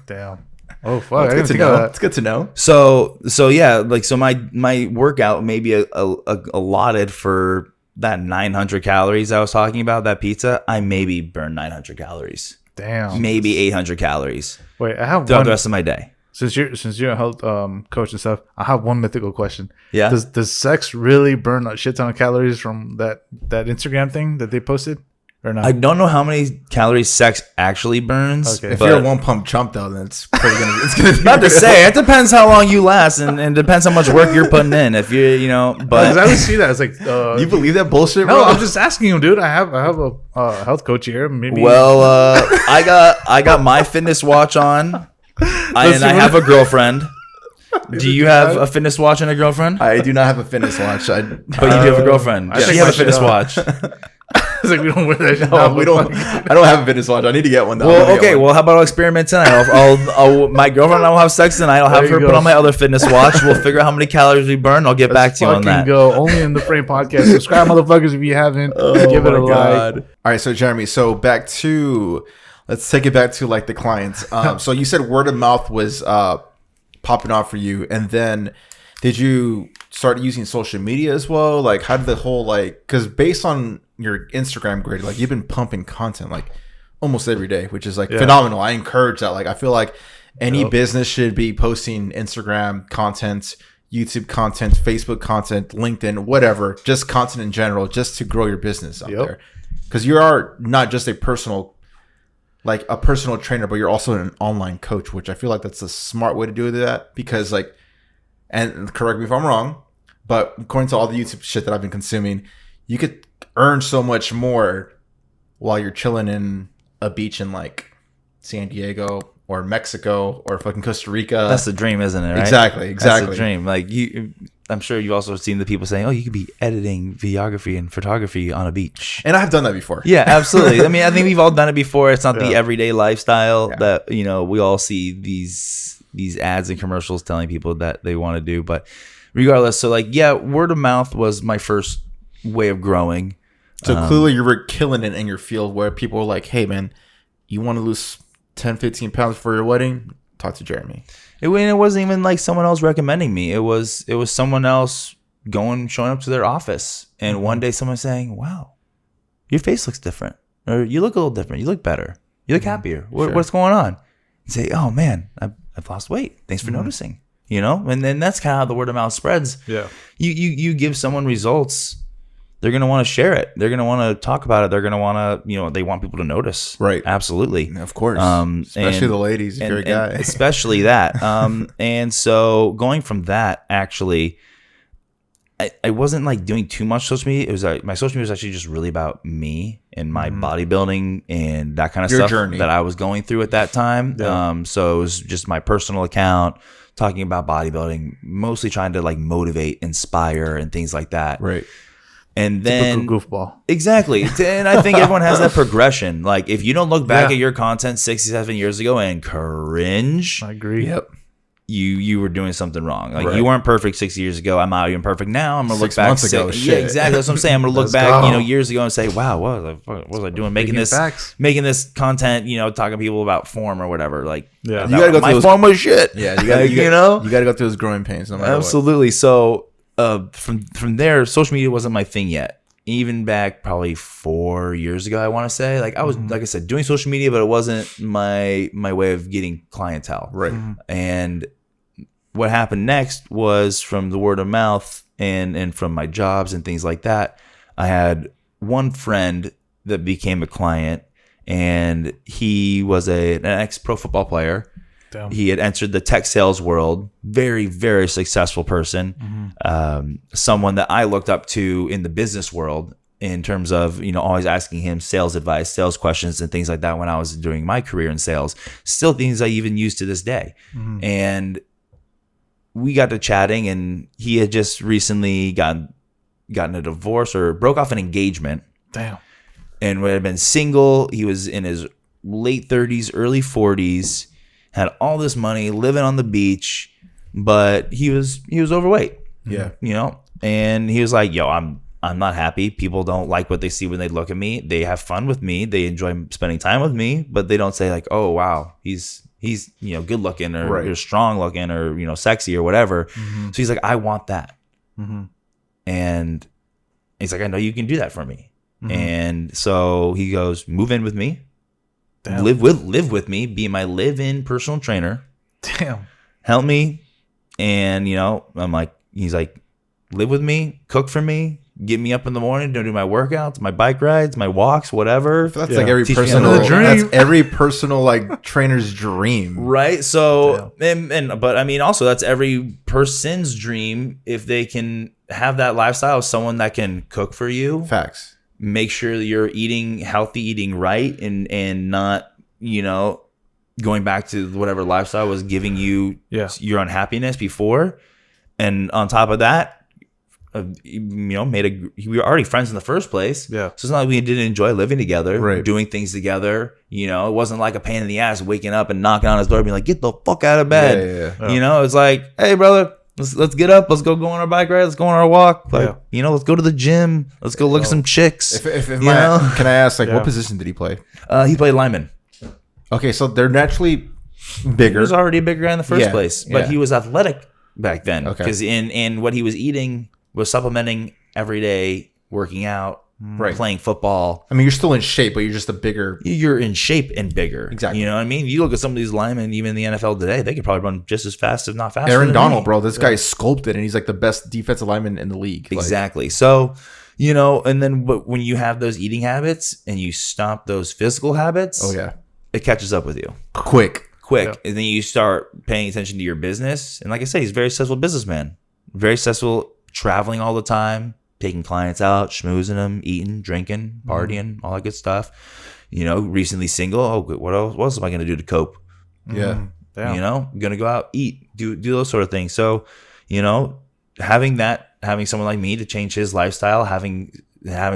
S1: Damn. Oh fuck!
S3: It's good to know.
S2: So yeah, like so my workout may be allotted for that 900 calories I was talking about, that pizza. I maybe burn 900 calories.
S1: Damn.
S2: Maybe 800 calories.
S1: Wait, I have
S2: throughout the rest of my day.
S1: Since you're a health coach and stuff, I have one mythical question.
S2: Yeah.
S1: Does sex really burn a shit ton of calories from that Instagram thing that they posted? Or not?
S2: I don't know how many calories sex actually burns.
S3: Okay. If you're a one pump chump though, then it's pretty gonna be
S2: not to say it depends how long you last and depends how much work you're putting in. If but
S1: I always see that. It's like
S3: you believe that bullshit, bro?
S1: No, I'm just asking you, dude. I have a health coach here. Maybe.
S2: Well, I got my fitness watch on, and I have a girlfriend. Do you have a fitness watch and a girlfriend?
S3: I do not have a fitness watch. But
S2: you do have a girlfriend. She have a fitness watch.
S1: It's like we don't wear that shit.
S3: No, we don't. I don't have a fitness watch. I need to get one though.
S2: Well, okay. Well, how about I'll experiment tonight? I'll my girlfriend and I will have sex tonight. I'll have her put on my other fitness watch. We'll figure out how many calories we burn. I'll get back to you on that.
S1: Go only in the frame podcast. Subscribe, motherfuckers, if you haven't. Give it a like.
S3: All right, so Jeremy. So let's take it back to like the clients. So you said word of mouth was popping off for you, and then did you start using social media as well? Like, how did the whole because based on your Instagram grid, like you've been pumping content like almost every day, which is like phenomenal. I encourage that. Like, I feel like any business should be posting Instagram content, YouTube content, Facebook content, LinkedIn, whatever, just content in general, just to grow your business out there. Because you are not just a personal trainer, but you're also an online coach, which I feel like that's a smart way to do that. Because and correct me if I'm wrong, but according to all the YouTube shit that I've been consuming, you could earn so much more while you're chilling in a beach in like San Diego or Mexico or fucking Costa Rica.
S2: That's the dream, isn't it? Right?
S3: Exactly.
S2: That's the dream. Like I'm sure you've also seen the people saying, "Oh, you could be editing videography and photography on a beach."
S3: And I've done that before.
S2: Yeah, absolutely. I mean, I think we've all done it before. It's not the everyday lifestyle that we all see these ads and commercials telling people that they want to do. But regardless, so like, word of mouth was my first way of growing.
S3: So clearly you were killing it in your field where people were like, hey man, you want to lose 10, 15 pounds for your wedding? Talk to Jeremy.
S2: It wasn't even like someone else recommending me. It was someone else showing up to their office. And one day someone saying, wow, your face looks different. Or you look a little different. You look better. You look happier. What's going on? And say, oh man, I've lost weight. Thanks for noticing. And then that's kind of how the word of mouth spreads.
S1: Yeah.
S2: You give someone results, they're going to want to share it. They're going to want to talk about it. They're going to want to, they want people to notice.
S3: Right.
S2: Absolutely.
S3: Of course. Especially the ladies, if you're a guy.
S2: Especially that. And so going from that, actually, I wasn't like doing too much social media. It was my social media was actually just really about me and my bodybuilding and that kind of stuff
S3: journey
S2: that I was going through at that time.
S1: Yeah.
S2: So it was just my personal account talking about bodybuilding, mostly trying to like motivate, inspire, and things like that.
S3: Right.
S2: And then
S1: goofball.
S2: Exactly. And I think everyone has that progression. Like if you don't look back at your content 6-7 years ago and cringe,
S1: I agree.
S3: Yep.
S2: You were doing something wrong. Like you weren't perfect 6 years ago. I'm not even perfect now. I'm gonna look back.
S3: 6 months ago.
S2: Yeah, exactly. That's what I'm saying. I'm gonna look back, years ago and say, wow, what was I doing making this content? Talking to people about form or whatever. Like,
S3: you gotta go through
S2: form was shit.
S3: Yeah, you gotta go through those growing pains. No matter
S2: Absolutely. What. So from there, social media wasn't my thing yet. Even back probably 4 years ago, I want to say, like I was, like I said, doing social media, but it wasn't my way of getting clientele.
S3: Right.
S2: And what happened next was from the word of mouth and from my jobs and things like that. I had one friend that became a client, and he was an ex-pro football player. Damn. He had entered the tech sales world. Very, very successful person. Someone that I looked up to in the business world in terms of, always asking him sales advice, sales questions, and things like that when I was doing my career in sales. Still things I even use to this day. And we got to chatting, and he had just recently gotten a divorce or broke off an engagement.
S1: Damn.
S2: And had been single. He was in his late 30s, early 40s. Had all this money, living on the beach, but he was overweight.
S3: Yeah.
S2: And he was like, yo, I'm not happy. People don't like what they see when they look at me. They have fun with me. They enjoy spending time with me, but they don't say like, oh wow, he's good looking or strong looking or sexy or whatever. So he's like, I want that. And he's like, I know you can do that for me. And so he goes, move in with me. Damn. Live with me, be my live-in personal trainer.
S1: Damn.
S2: Help me. And I'm like, he's like, live with me, cook for me, get me up in the morning, do my workouts, my bike rides, my walks, whatever.
S3: That's like every personal dream. That's every personal like trainer's dream.
S2: Right. So but I mean also that's every person's dream if they can have that lifestyle of someone that can cook for you.
S3: Facts.
S2: Make sure that you're eating healthy, eating right, and not, going back to whatever lifestyle was giving you your unhappiness before. And on top of that, we were already friends in the first place. Yeah. So it's not like we didn't enjoy living together, doing things together. It wasn't like a pain in the ass waking up and knocking on his door, being like, get the fuck out of bed. Yeah. It's like, hey, brother. Let's get up. Let's go on our bike ride. Let's go on our walk. Like, let's go to the gym. Let's go look at some chicks.
S3: Can I ask, what position did he play?
S2: He played lineman.
S3: Okay, so they're naturally bigger.
S2: He was already a bigger guy in the first place, but he was athletic back then. Okay, because in what he was eating was supplementing every day, working out, playing football.
S3: I mean, you're still in shape, but you're just a bigger.
S2: You're in shape and bigger.
S3: Exactly.
S2: You know what I mean? You look at some of these linemen, even in the NFL today, they could probably run just as fast, if not faster.
S3: Aaron Donald, bro, this guy's sculpted, and he's like the best defensive lineman in the league.
S2: Exactly. So, and then when you have those eating habits and you stop those physical habits, it catches up with you
S3: quick.
S2: And then you start paying attention to your business. And like I say, he's a very successful businessman, very successful, traveling all the time. Taking clients out, schmoozing them, eating, drinking, partying, all that good stuff. Recently single. Oh, what else am I going to do to cope?
S3: Yeah.
S2: Going to go out, eat, do those sort of things. So, having someone like me to change his lifestyle, having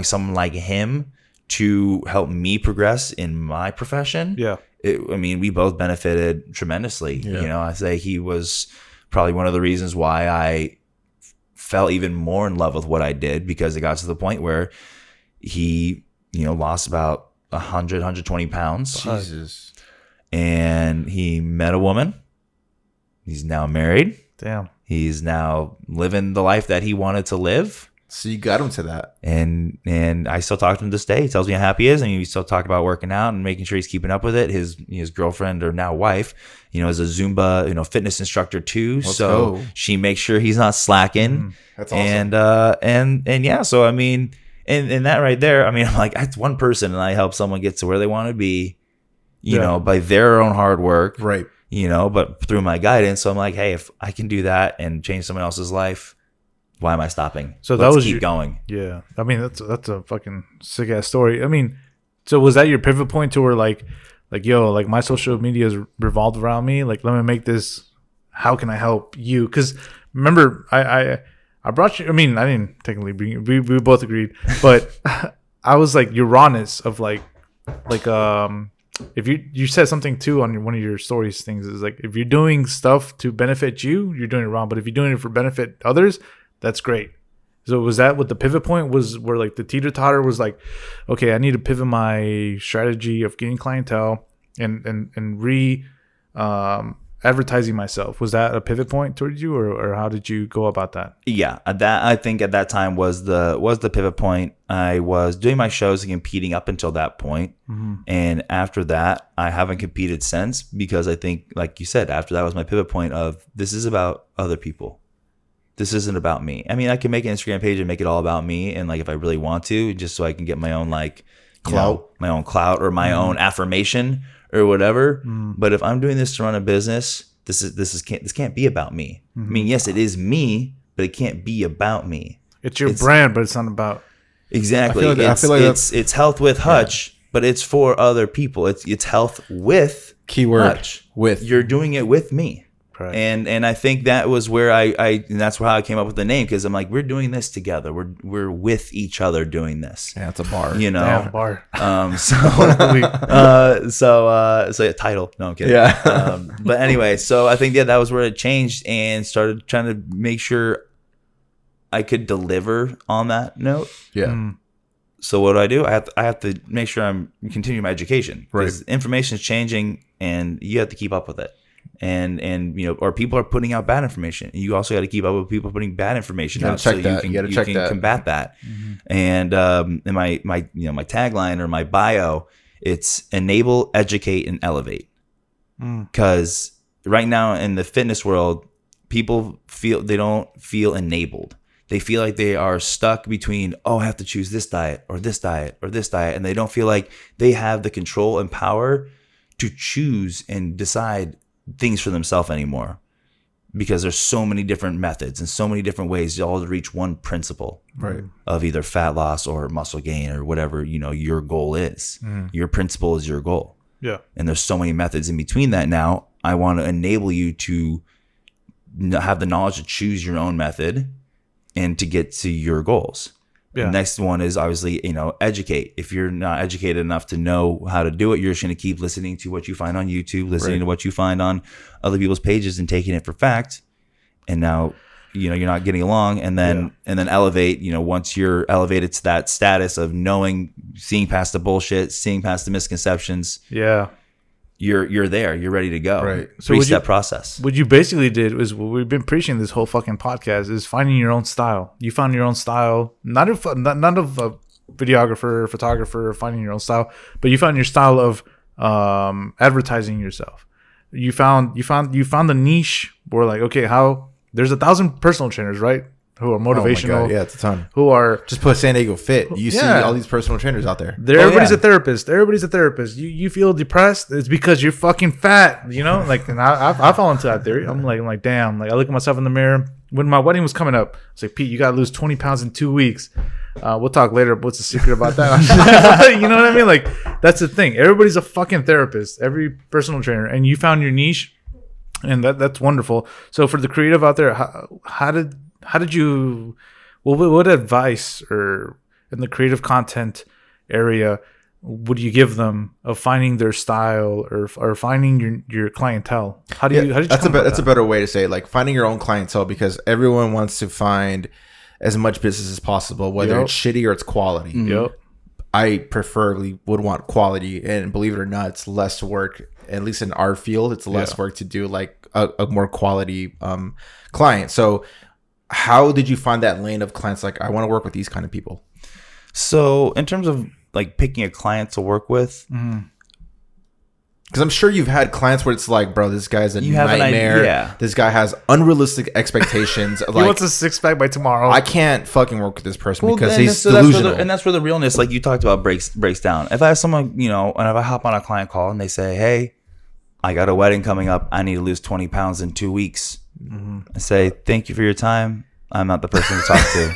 S2: someone like him to help me progress in my profession.
S1: Yeah.
S2: We both benefited tremendously.
S3: Yeah.
S2: I say he was probably one of the reasons why I fell even more in love with what I did, because it got to the point where he, lost about 120 pounds.
S3: Jesus.
S2: And he met a woman. He's now married.
S1: Damn.
S2: He's now living the life that he wanted to live.
S3: So you got him to that.
S2: And I still talk to him this day. He tells me how happy he is, and we still talk about working out and making sure he's keeping up with it. His girlfriend, or now wife, is a Zumba, fitness instructor too.
S3: Let's
S2: so
S3: go.
S2: she makes sure he's not slacking.
S3: That's awesome.
S2: And yeah, so and that right there, I'm like, that's one person, and I help someone get to where they want to be, by their own hard work.
S3: Right.
S2: But through my guidance. So I'm like, hey, if I can do that and change someone else's life, why am I stopping?
S1: So
S2: Let's
S1: that was
S2: keep going.
S1: Yeah. That's a fucking sick ass story. So was that your pivot point to where like, yo, like my social media is revolved around me. Like, let me make this. How can I help you? Because remember, I brought you. I didn't technically bring you. We both agreed, but I was like your rawness of like if you said something too on one of your stories things is like, if you're doing stuff to benefit you, you're doing it wrong. But if you're doing it for benefit others, that's great. So was that what the pivot point was, where like the teeter-totter was like, okay, I need to pivot my strategy of getting clientele and advertising myself? Was that a pivot point towards you, or how did you go about that?
S2: Yeah, that I think at that time was the pivot point. I was doing my shows and competing up until that point. And after that, I haven't competed since, because I think, like you said, after that was my pivot point of, this is about other people. This isn't about me. I can make an Instagram page and make it all about me, and like if I really want to, just so I can get my own clout, my own clout, or my own affirmation or whatever. But if I'm doing this to run a business, this can't be about me. Yes, it is me, but it can't be about me.
S1: It's your brand, but it's not about.
S2: Exactly.
S3: I feel like
S2: it's health with Hutch, but it's for other people. It's health with
S3: keyword
S2: Hutch.
S3: With.
S2: You're doing it with me.
S1: Right.
S2: And I think that was where and that's how I came up with the name, because I'm like, we're doing this together. We're with each other doing this.
S3: Yeah, it's a bar.
S1: Damn, bar.
S2: So title. No, I'm kidding.
S3: Yeah.
S2: But anyway, so I think that was where it changed, and started trying to make sure I could deliver on that note.
S3: Yeah.
S2: So what do? I have to make sure I'm continuing my education, because information is changing, and you have to keep up with it. And or people are putting out bad information. You also got to keep up with people putting bad information out, so you can combat that. And in my tagline or my bio, it's enable, educate, and elevate. Because right now in the fitness world, people don't feel enabled. They feel like they are stuck between, I have to choose this diet or this diet or this diet, and they don't feel like they have the control and power to choose and decide things for themselves anymore, because there's so many different methods and so many different ways all to reach one principle of either fat loss or muscle gain or whatever your goal is. Your principle is your goal.
S1: Yeah. And
S2: there's so many methods in between that. Now I want to enable you to have the knowledge to choose your own method and to get to your goals. Yeah. The next one is obviously, educate. If you're not educated enough to know how to do it, you're just going to keep listening to what you find on YouTube, listening to what you find on other people's pages and taking it for fact. And now, you're not getting along. And then elevate, once you're elevated to that status of knowing, seeing past the bullshit, seeing past the misconceptions.
S1: Yeah.
S2: You're there. You're ready to go.
S3: Right.
S2: So three-step process.
S1: What you basically did is what we've been preaching this whole fucking podcast is finding your own style. You found your own style, not of a videographer, photographer, finding your own style, but you found your style of advertising yourself. You found the niche where like, okay, how there's 1,000 personal trainers, right? Who are motivational.
S3: Oh my God, yeah, it's a ton.
S1: Who are
S3: just put San Diego Fit. You see all these personal trainers out there.
S1: Everybody's a therapist. Everybody's a therapist. You feel depressed, it's because you're fucking fat. Like, and I fall into that theory. I'm like, damn. Like, I look at myself in the mirror when my wedding was coming up. I was like, Pete, you gotta lose 20 pounds in 2 weeks. We'll talk later. What's the secret about that? You know what I mean? Like, that's the thing. Everybody's a fucking therapist. Every personal trainer, and you found your niche, and that's wonderful. So for the creative out there, how did how did you? What advice or in the creative content area would you give them of finding their style or finding your clientele? How did you?
S3: That's a better way to say it, like finding your own clientele, because everyone wants to find as much business as possible, whether it's shitty or it's quality.
S1: Yep.
S3: I preferably would want quality, and believe it or not, it's less work. At least in our field, it's less work to do like a more quality client. So, how did you find that lane of clients? Like, I want to work with these kind of people.
S2: So, in terms of like picking a client to work with,
S3: because I'm sure you've had clients where it's like, bro, this guy's a nightmare. This guy has unrealistic expectations.
S1: He wants a 6-pack by tomorrow.
S3: I can't fucking work with this person because he's delusional.
S2: That's where the realness, like you talked about, breaks down. If I have someone, and if I hop on a client call and they say, hey, I got a wedding coming up, I need to lose 20 pounds in 2 weeks. I say, thank you for your time. I'm not the person to talk to.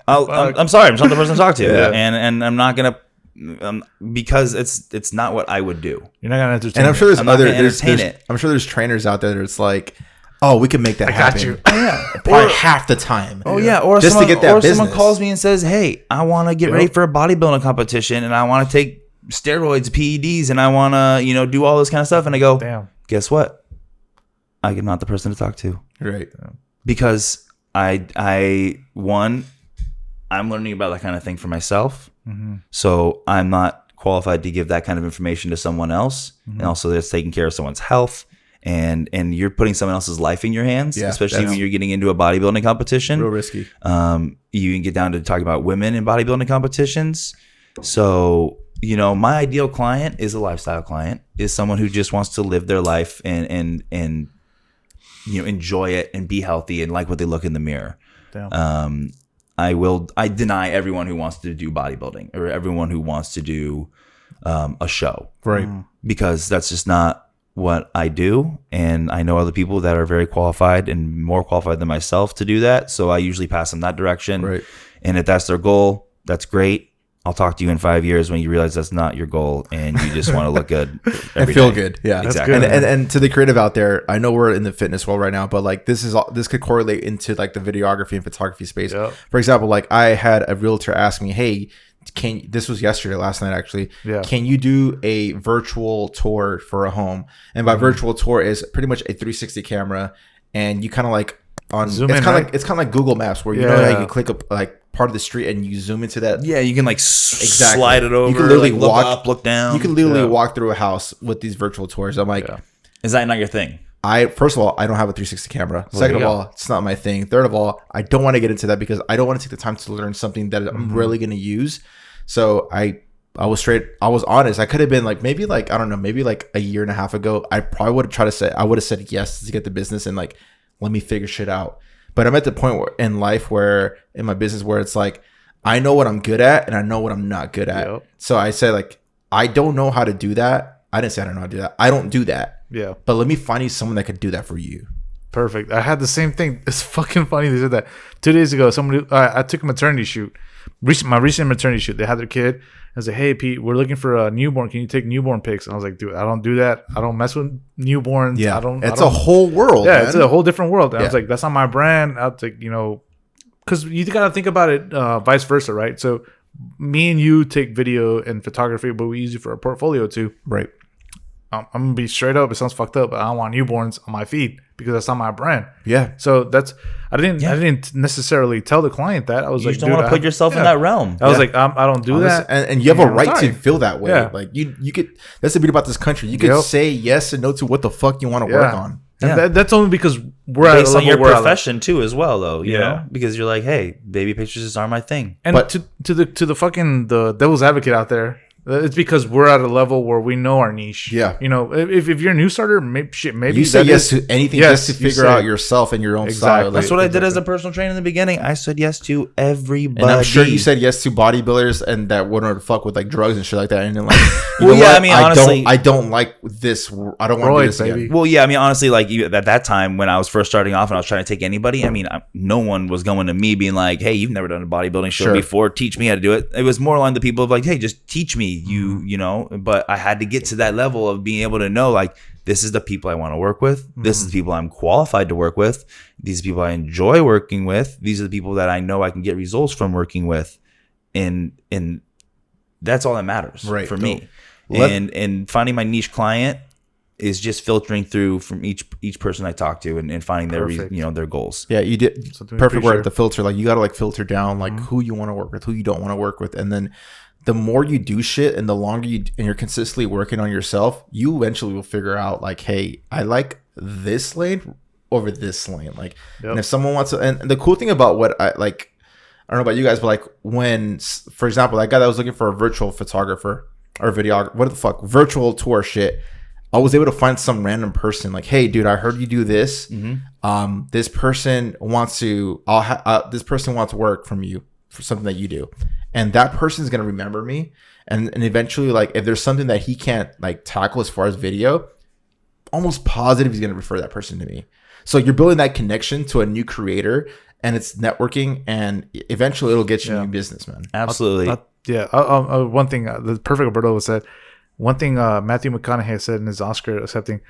S2: I'm sorry, I'm just not the person to talk to. And I'm not going to, because it's not what I would do.
S1: You're not gonna entertain.
S3: And I'm sure I'm sure there's trainers out there that's like, oh, we can make that happen.
S1: Got you.
S3: Probably half the time.
S2: Or just to get that business. Someone calls me and says, hey, I want to get ready for a bodybuilding competition, and I want to take steroids, PEDs, and I want to do all this kind of stuff. And I go,
S1: damn,
S2: guess what? I'm not the person to talk to.
S3: Right.
S2: Because I'm learning about that kind of thing for myself. So I'm not qualified to give that kind of information to someone else. And also that's taking care of someone's health, and you're putting someone else's life in your hands, especially when you're getting into a bodybuilding competition.
S3: Real risky.
S2: You can get down to talking about women in bodybuilding competitions. So, my ideal client is a lifestyle client, is someone who just wants to live their life and enjoy it and be healthy and like what they look in the mirror.
S1: Damn.
S2: I deny everyone who wants to do bodybuilding or everyone who wants to do a show.
S3: Right.
S2: Because that's just not what I do. And I know other people that are very qualified and more qualified than myself to do that. So I usually pass them that direction.
S3: Right.
S2: And if that's their goal, that's great. I'll talk to you in 5 years when you realize that's not your goal and you just want to look good
S3: and feel good. Yeah,
S2: exactly.
S1: Good,
S3: and to the creative out there, I know we're in the fitness world right now, but like this could correlate into like the videography and photography space. Yep. For example, like I had a realtor ask me, "Hey, this was last night actually.
S1: Yeah.
S3: Can you do a virtual tour for a home?" And by virtual tour is pretty much a 360 camera, and you kind of like
S1: zoom
S3: it's
S1: in,
S3: kind of
S1: right?
S3: like it's kind of like Google Maps where you know how you can click up like part of the street and you zoom into that.
S2: Yeah, you can like slide it over.
S3: You can literally
S2: look
S3: walk
S2: up, look down.
S3: You can literally walk through a house with these virtual tours. I'm like,
S2: is that not your thing?
S3: First of all, I don't have a 360 camera. Second of all, it's not my thing. Third of all, I don't want to get into that because I don't want to take the time to learn something that I'm really going to use. So I was honest. I could have been like, maybe like a year and a half ago, I probably would have said yes to get the business and like, let me figure shit out. But I'm at the point in my business where it's like, I know what I'm good at and I know what I'm not good at. Yep. So I say like, I don't know how to do that. I didn't say I don't know how to do that. I don't do that.
S1: Yeah.
S3: But let me find you someone that could do that for you.
S1: Perfect. I had the same thing. It's fucking funny they said that 2 days ago. Somebody, I took a maternity shoot, my recent maternity shoot. They had their kid. I was like, "Hey Pete, we're looking for a newborn. Can you take newborn pics?" And I was like, "Dude, I don't do that. I don't mess with newborns.
S3: Yeah,
S1: it's
S3: a whole world.
S1: Yeah,
S3: man.
S1: It's a whole different world." And I was like, "That's not my brand." I was like, because you got to think about it, vice versa, right? So me and you take video and photography, but we use it for a portfolio too,
S3: right?
S1: I'm gonna be straight up. It sounds fucked up, but I don't want newborns on my feed because that's not my brand.
S3: Yeah.
S1: So I didn't necessarily tell the client that. I was like,
S2: you don't want to put yourself in that realm.
S1: I was like, I don't do that.
S3: And you have a right to feel that way.
S1: Yeah.
S3: Like you could. That's the beauty about this country. You could say yes and no to what the fuck you want to work on.
S1: And that's only because we're
S2: based
S1: at a level
S2: on your profession too, as well, though. You know, because you're like, hey, baby pictures just aren't my thing.
S1: And but to the fucking the devil's advocate out there. It's because we're at a level where we know our niche.
S3: Yeah.
S1: If you're a new starter, maybe
S3: you say yes to anything just to figure out yourself and your own style.
S2: That's what I did as a personal trainer in the beginning. I said yes to everybody.
S3: And I'm sure you said yes to bodybuilders and that wouldn't fuck with like drugs and shit like that. And then like,
S2: honestly,
S3: I don't like this. I don't want to do this
S1: baby.
S3: again.
S2: Well, yeah, I mean, honestly, like at that time when I was first starting off and I was trying to take anybody, I mean, no one was going to me being like, hey, you've never done a bodybuilding show before. Teach me how to do it. It was more along the people of like, hey, just teach me, you know. But I had to get to that level of being able to know, like, this is the people I want to work with. This is the people I'm qualified to work with. These are the people I enjoy working with. These are the people that I know I can get results from working with. And that's all that matters for me. And finding my niche client is just filtering through from each person I talk to and finding their goals.
S3: Yeah, you did perfect word. The filter, like you got to like filter down like who you want to work with, who you don't want to work with, and then the more you do shit and the longer you're consistently working on yourself, you eventually will figure out like, hey, I like this lane over this lane. Like, and if someone wants to, and the cool thing about what I like, I don't know about you guys, but like when, for example, that guy that was looking for a virtual photographer or videographer, virtual tour shit, I was able to find some random person like, hey, dude, I heard you do this. This person wants to, this person wants work from you for something that you do. And that person is going to remember me. And eventually, like, if there's something that he can't, like, tackle as far as video, almost positive he's going to refer that person to me. So you're building that connection to a new creator, and it's networking, and eventually it'll get you new business, man.
S2: Absolutely.
S1: One thing, the perfect Alberto said, one thing Matthew McConaughey said in his Oscar accepting,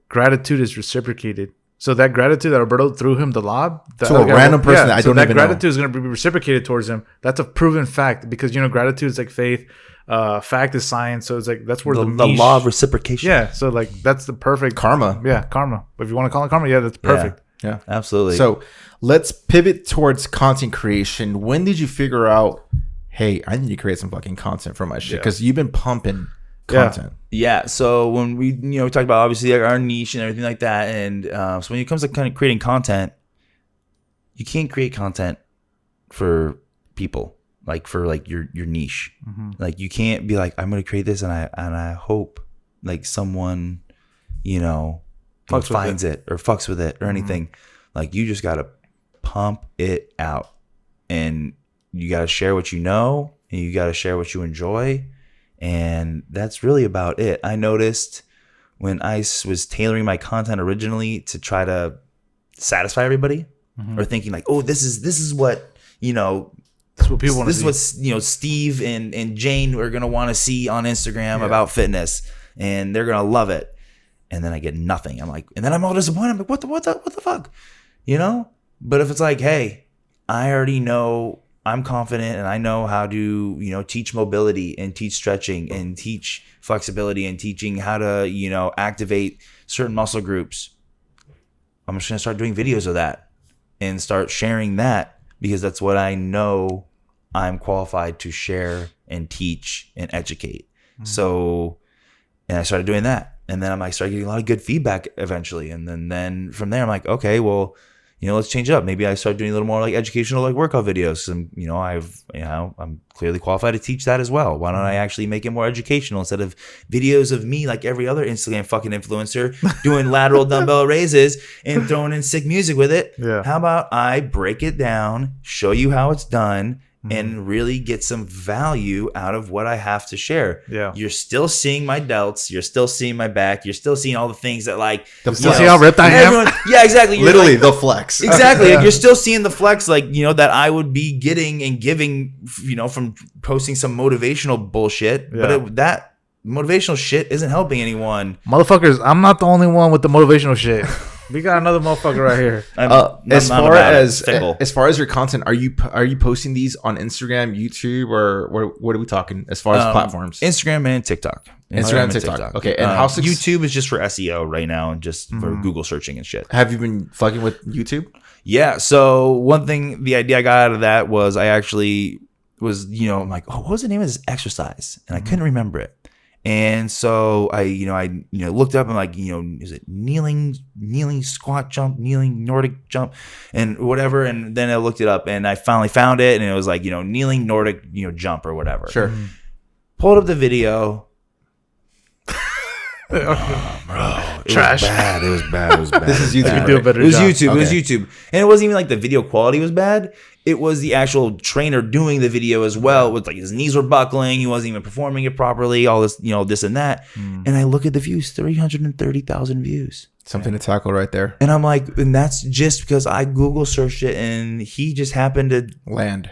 S1: gratitude is reciprocated. So that gratitude that Alberto threw him the lob
S3: to a random person that I don't even know. That
S1: gratitude is going to be reciprocated towards him. That's a proven fact because gratitude is like faith, fact is science. So it's like that's where the
S2: law of reciprocation.
S1: Yeah, so like that's the perfect
S3: karma.
S1: Yeah, karma. If you want to call it karma, that's perfect.
S3: Yeah,
S2: absolutely.
S3: So let's pivot towards content creation. When did you figure out, hey, I need to create some fucking content for my shit? Because you've been pumping content.
S2: Yeah. So when we talked about obviously our niche and everything like that, and so when it comes to kind of creating content, you can't create content for people like for like your niche. Like you can't be like, I'm going to create this and I hope like someone finds it or fucks with it or anything. Like you just got to pump it out, and you got to share what you know, and you got to share what you enjoy. And that's really about it. I noticed when I was tailoring my content originally to try to satisfy everybody, or thinking like, oh, this is what
S1: that's what people want to see.
S2: This is what Steve and Jane are gonna want to see on Instagram about fitness, and they're gonna love it. And then I get nothing. I'm like, and then I'm all disappointed. I'm like, what the fuck, But if it's like, hey, I already know. I'm confident and I know how to, teach mobility and teach stretching and teach flexibility and teaching how to, activate certain muscle groups. I'm just going to start doing videos of that and start sharing that because that's what I know I'm qualified to share and teach and educate. So, and I started doing that. And then I started getting a lot of good feedback eventually. And then from there, I'm like, okay, well, let's change it up. Maybe I start doing a little more like educational, like workout videos. And, I'm clearly qualified to teach that as well. Why don't I actually make it more educational instead of videos of me like every other Instagram fucking influencer doing lateral dumbbell raises and throwing in sick music with it? Yeah. How about I break it down, show you how it's done, and really get some value out of what I have to share. Yeah. You're still seeing my delts. You're still seeing my back. You're still seeing all the things that like...
S1: See how ripped I am?
S2: Yeah, exactly. You're
S3: literally the flex.
S2: Exactly. Yeah. You're still seeing the flex like, that I would be getting and giving, from posting some motivational bullshit. Yeah. But that motivational shit isn't helping anyone.
S1: Motherfuckers, I'm not the only one with the motivational shit. We got another motherfucker right here.
S3: As far as your content, are you posting these on Instagram, YouTube, or what are we talking as far as platforms?
S2: Instagram and TikTok.
S3: Instagram and TikTok. Okay, and
S2: YouTube is just for SEO right now and just for Google searching and shit.
S3: Have you been fucking with YouTube?
S2: Yeah. So one thing, the idea I got out of that was I actually was, I'm like, oh, what was the name of this exercise? And I couldn't remember it. And so I looked up and like, is it kneeling squat jump, kneeling Nordic jump and whatever. And then I looked it up and I finally found it. And it was like, kneeling Nordic, jump or whatever.
S3: Sure.
S2: Pulled up the video.
S3: Bro,
S1: trash.
S3: It was bad.
S1: This is YouTube.
S2: Do a better job. YouTube. Okay. It was YouTube. And it wasn't even like the video quality was bad. It was the actual trainer doing the video as well. With like his knees were buckling. He wasn't even performing it properly. All this, this and that. And I look at the views, 330,000 views.
S3: Something to tackle right there.
S2: And I'm like, and that's just because I Google searched it, and he just happened to
S3: land,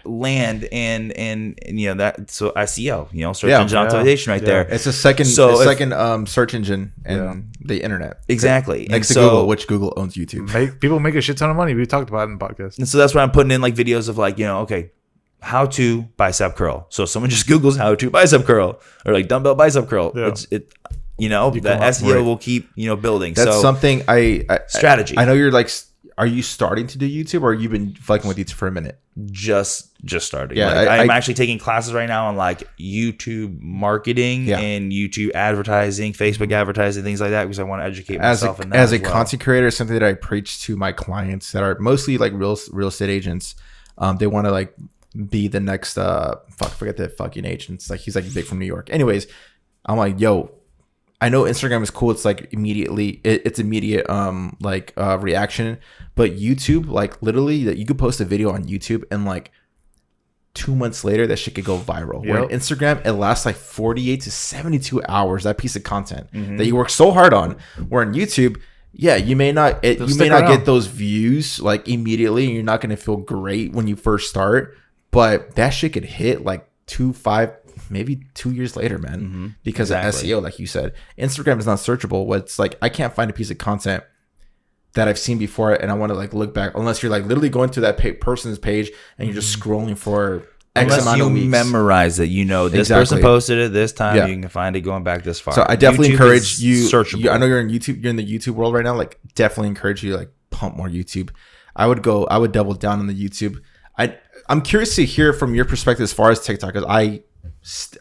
S2: and that. So SEO, search engine optimization, right there.
S3: It's a second search engine in the internet.
S2: Exactly.
S3: Next to Google, which Google owns YouTube.
S1: People make a shit ton of money. We talked about it in the podcast.
S2: And so that's why I'm putting in like videos of like, okay, how to bicep curl. So if someone just Googles how to bicep curl or like dumbbell bicep curl, that SEO will keep building.
S3: That's something
S2: strategy.
S3: I know you're like, are you starting to do YouTube, or you've been fucking with YouTube for a minute?
S2: Just starting.
S3: Yeah,
S2: I'm actually taking classes right now on like YouTube marketing and YouTube advertising, Facebook advertising, things like that, because I want to educate myself in that
S3: as a content creator. Something that I preach to my clients that are mostly like real estate agents. They want to like be the next forget the fucking agents. Like he's like big from New York. Anyways, I'm like, yo, I know Instagram is cool. It's like it's immediate reaction. But YouTube, like literally, that you could post a video on YouTube and like 2 months later that shit could go viral. Where on Instagram, it lasts like 48 to 72 hours, that piece of content that you work so hard on. Where on YouTube, you may not get those views like immediately, and you're not going to feel great when you first start. But that shit could hit like 5, maybe 2 years later, man, because of SEO, like you said. Instagram is not searchable. What's like, I can't find a piece of content that I've seen before, and I want to like look back, unless you're like literally going to that person's page and you're just scrolling for X amount of weeks.
S2: You memorize it, this person posted it this time. You can find it going back this far.
S3: So I definitely encourage you.
S2: Searchable.
S3: I know you're in YouTube. You're in the YouTube world right now. Like, definitely encourage you to like pump more YouTube. I would double down on the YouTube. I'm curious to hear from your perspective as far as TikTok, because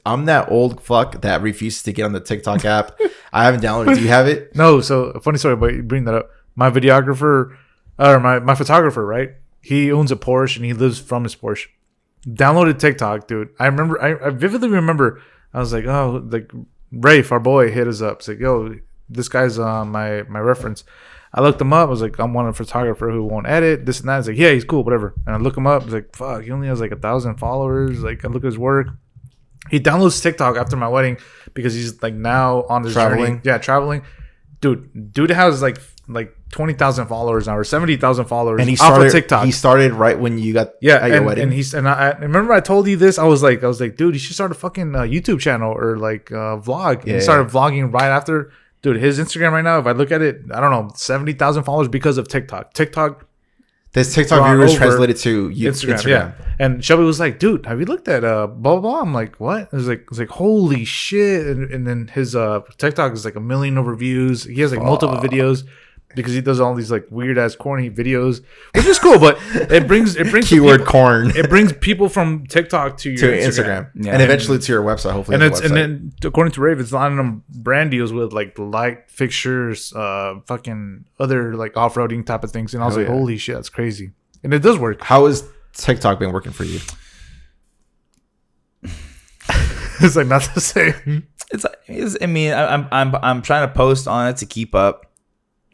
S3: I'm that old fuck that refuses to get on the TikTok app. I haven't downloaded it. Do you have it?
S1: No. So a funny story, but you bring that up. My videographer, or my photographer, right? He owns a Porsche and he lives from his Porsche. Downloaded TikTok, dude. I vividly remember. I was like, oh, like Rafe, our boy, hit us up. It's like, yo, this guy's my reference. I looked him up. I was like, I'm one photographer who won't edit, this and that. It's like, yeah, he's cool, whatever. And I look him up. I was like, fuck, he only has like 1,000 followers. Like, I look at his work. He downloads TikTok after my wedding because he's like now on his journey. Yeah, traveling. Dude has like 20,000 followers now, or 70,000 followers,
S3: and he
S1: started off of TikTok.
S3: He started right when you got at your wedding.
S1: And I remember I told you this. I was like, dude, you should start a fucking YouTube channel or like vlog. And he started vlogging right after. Dude, his Instagram right now, if I look at it, I don't know, 70,000 followers because of TikTok.
S3: This TikTok viewers translated to Instagram.
S1: Yeah. And Shelby was like, dude, have you looked at blah, blah, blah? I'm like, what? It was like, holy shit. And then his TikTok is like 1 million overviews. He has like multiple videos because he does all these like weird ass corny videos, which is cool, but it brings
S3: keyword corn.
S1: It brings people from TikTok to your Instagram.
S3: Yeah. And eventually to your website, hopefully.
S1: And then according to Rave, it's lining them brand deals with like light fixtures, fucking other like off-roading type of things. And I was like, holy shit, that's crazy. And it does work.
S3: How has TikTok been working for you?
S1: It's like not the same.
S2: I'm trying to post on it to keep up.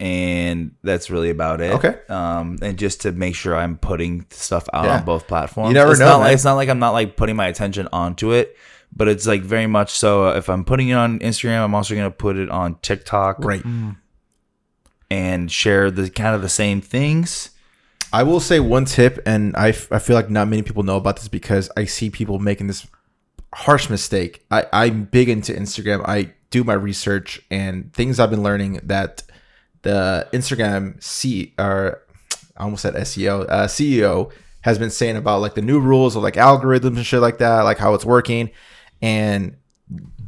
S2: And that's really about it.
S3: Okay.
S2: And just to make sure I'm putting stuff out on both platforms.
S3: You never know.
S2: It's not like I'm not like putting my attention onto it, but it's like very much so. If I'm putting it on Instagram, I'm also going to put it on TikTok,
S3: right?
S2: And share the kind of the same things.
S3: I will say one tip, and I feel like not many people know about this because I see people making this harsh mistake. I'm big into Instagram. I do my research and things I've been learning that the Instagram CEO has been saying about like the new rules of like algorithms and shit like that, like how it's working. And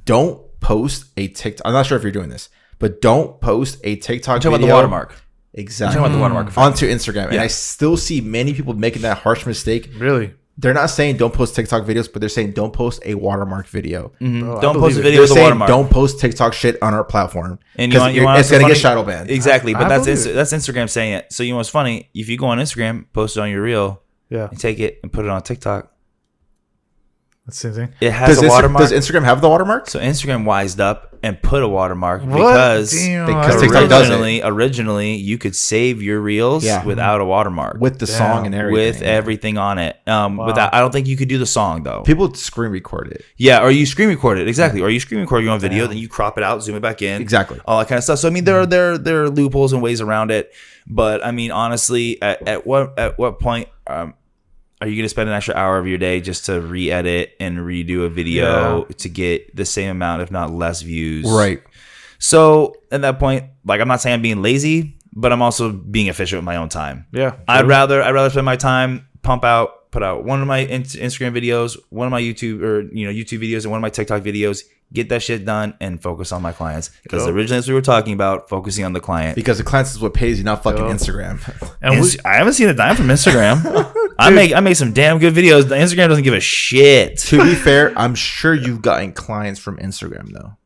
S3: don't post a TikTok. I'm not sure if you're doing this, but don't post a TikTok video.
S2: About the watermark.
S3: Exactly.
S2: About the watermark
S3: onto Instagram. And I still see many people making that harsh mistake.
S1: Really?
S3: They're not saying don't post TikTok videos, but they're saying don't post a watermark video.
S2: Mm-hmm. Don't post a video with a watermark.
S3: Don't post TikTok shit on our platform.
S2: And
S3: it's going to get shadow banned.
S2: Exactly. But that's Instagram saying it. So you know what's funny? If you go on Instagram, post it on your reel, and take it and put it on TikTok,
S1: That's the same thing.
S2: It has a watermark.
S3: Does Instagram have the watermark?
S2: So Instagram wised up and put a watermark because
S3: TikTok does it.
S2: Originally you could save your reels without a watermark
S3: with the song and everything,
S2: with everything on it. Without, I don't think you could do the song though.
S3: People screen record it.
S2: Yeah, or you screen record it exactly, or you screen record your own video, then you crop it out, zoom it back in,
S3: exactly,
S2: all that kind of stuff. So I mean, there are loopholes and ways around it, but I mean, honestly, at what point are you going to spend an extra hour of your day just to re-edit and redo a video to get the same amount, if not less views?
S3: Right.
S2: So at that point, like, I'm not saying I'm being lazy, but I'm also being efficient with my own time.
S1: Yeah.
S2: I'd rather spend my time, put out one of my Instagram videos, one of my YouTube videos, and one of my TikTok videos, get that shit done and focus on my clients. Because originally, as we were talking about, focusing on the client.
S3: Because the clients is what pays you, not fucking Instagram.
S2: And I haven't seen a dime from Instagram. I make some damn good videos. Instagram doesn't give a shit.
S3: To be fair, I'm sure you've gotten clients from Instagram though.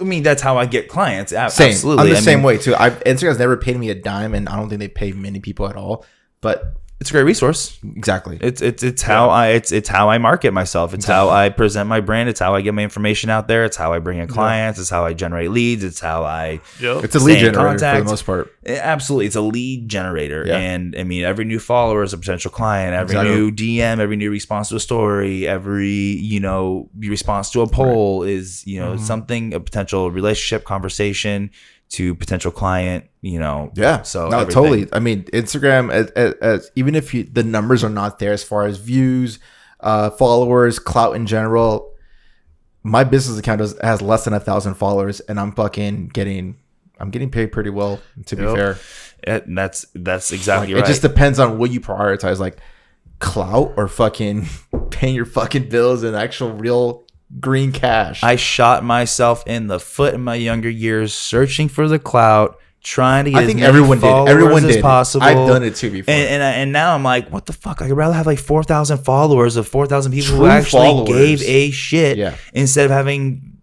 S2: I mean, that's how I get clients.
S3: Same.
S2: Absolutely.
S3: I'm the same way too. Instagram's never paid me a dime, and I don't think they pay many people at all. But
S2: it's a great resource.
S3: Exactly.
S2: It's how I market myself. It's how I present my brand. It's how I get my information out there. It's how I bring in clients. It's how I generate leads. It's how I
S3: it's a lead generator for the most part.
S2: Absolutely, it's a lead generator. And I mean, every new follower is a potential client. Every new DM, every new response to a story, every response to a poll is something, a potential relationship conversation to potential client, So
S3: no, totally. I mean, Instagram, as even if the numbers are not there as far as views, followers, clout in general, my business account has less than 1,000 followers, and I'm getting paid pretty well. To be fair,
S2: that's exactly right.
S3: It just depends on what you prioritize, like clout or fucking paying your fucking bills and actual real green cash.
S2: I shot myself in the foot in my younger years, searching for the clout, trying to get as many followers as possible.
S3: I've done it too before.
S2: And now I'm like, what the fuck? I'd rather have like 4,000 followers of 4,000 people who actually gave a shit instead of having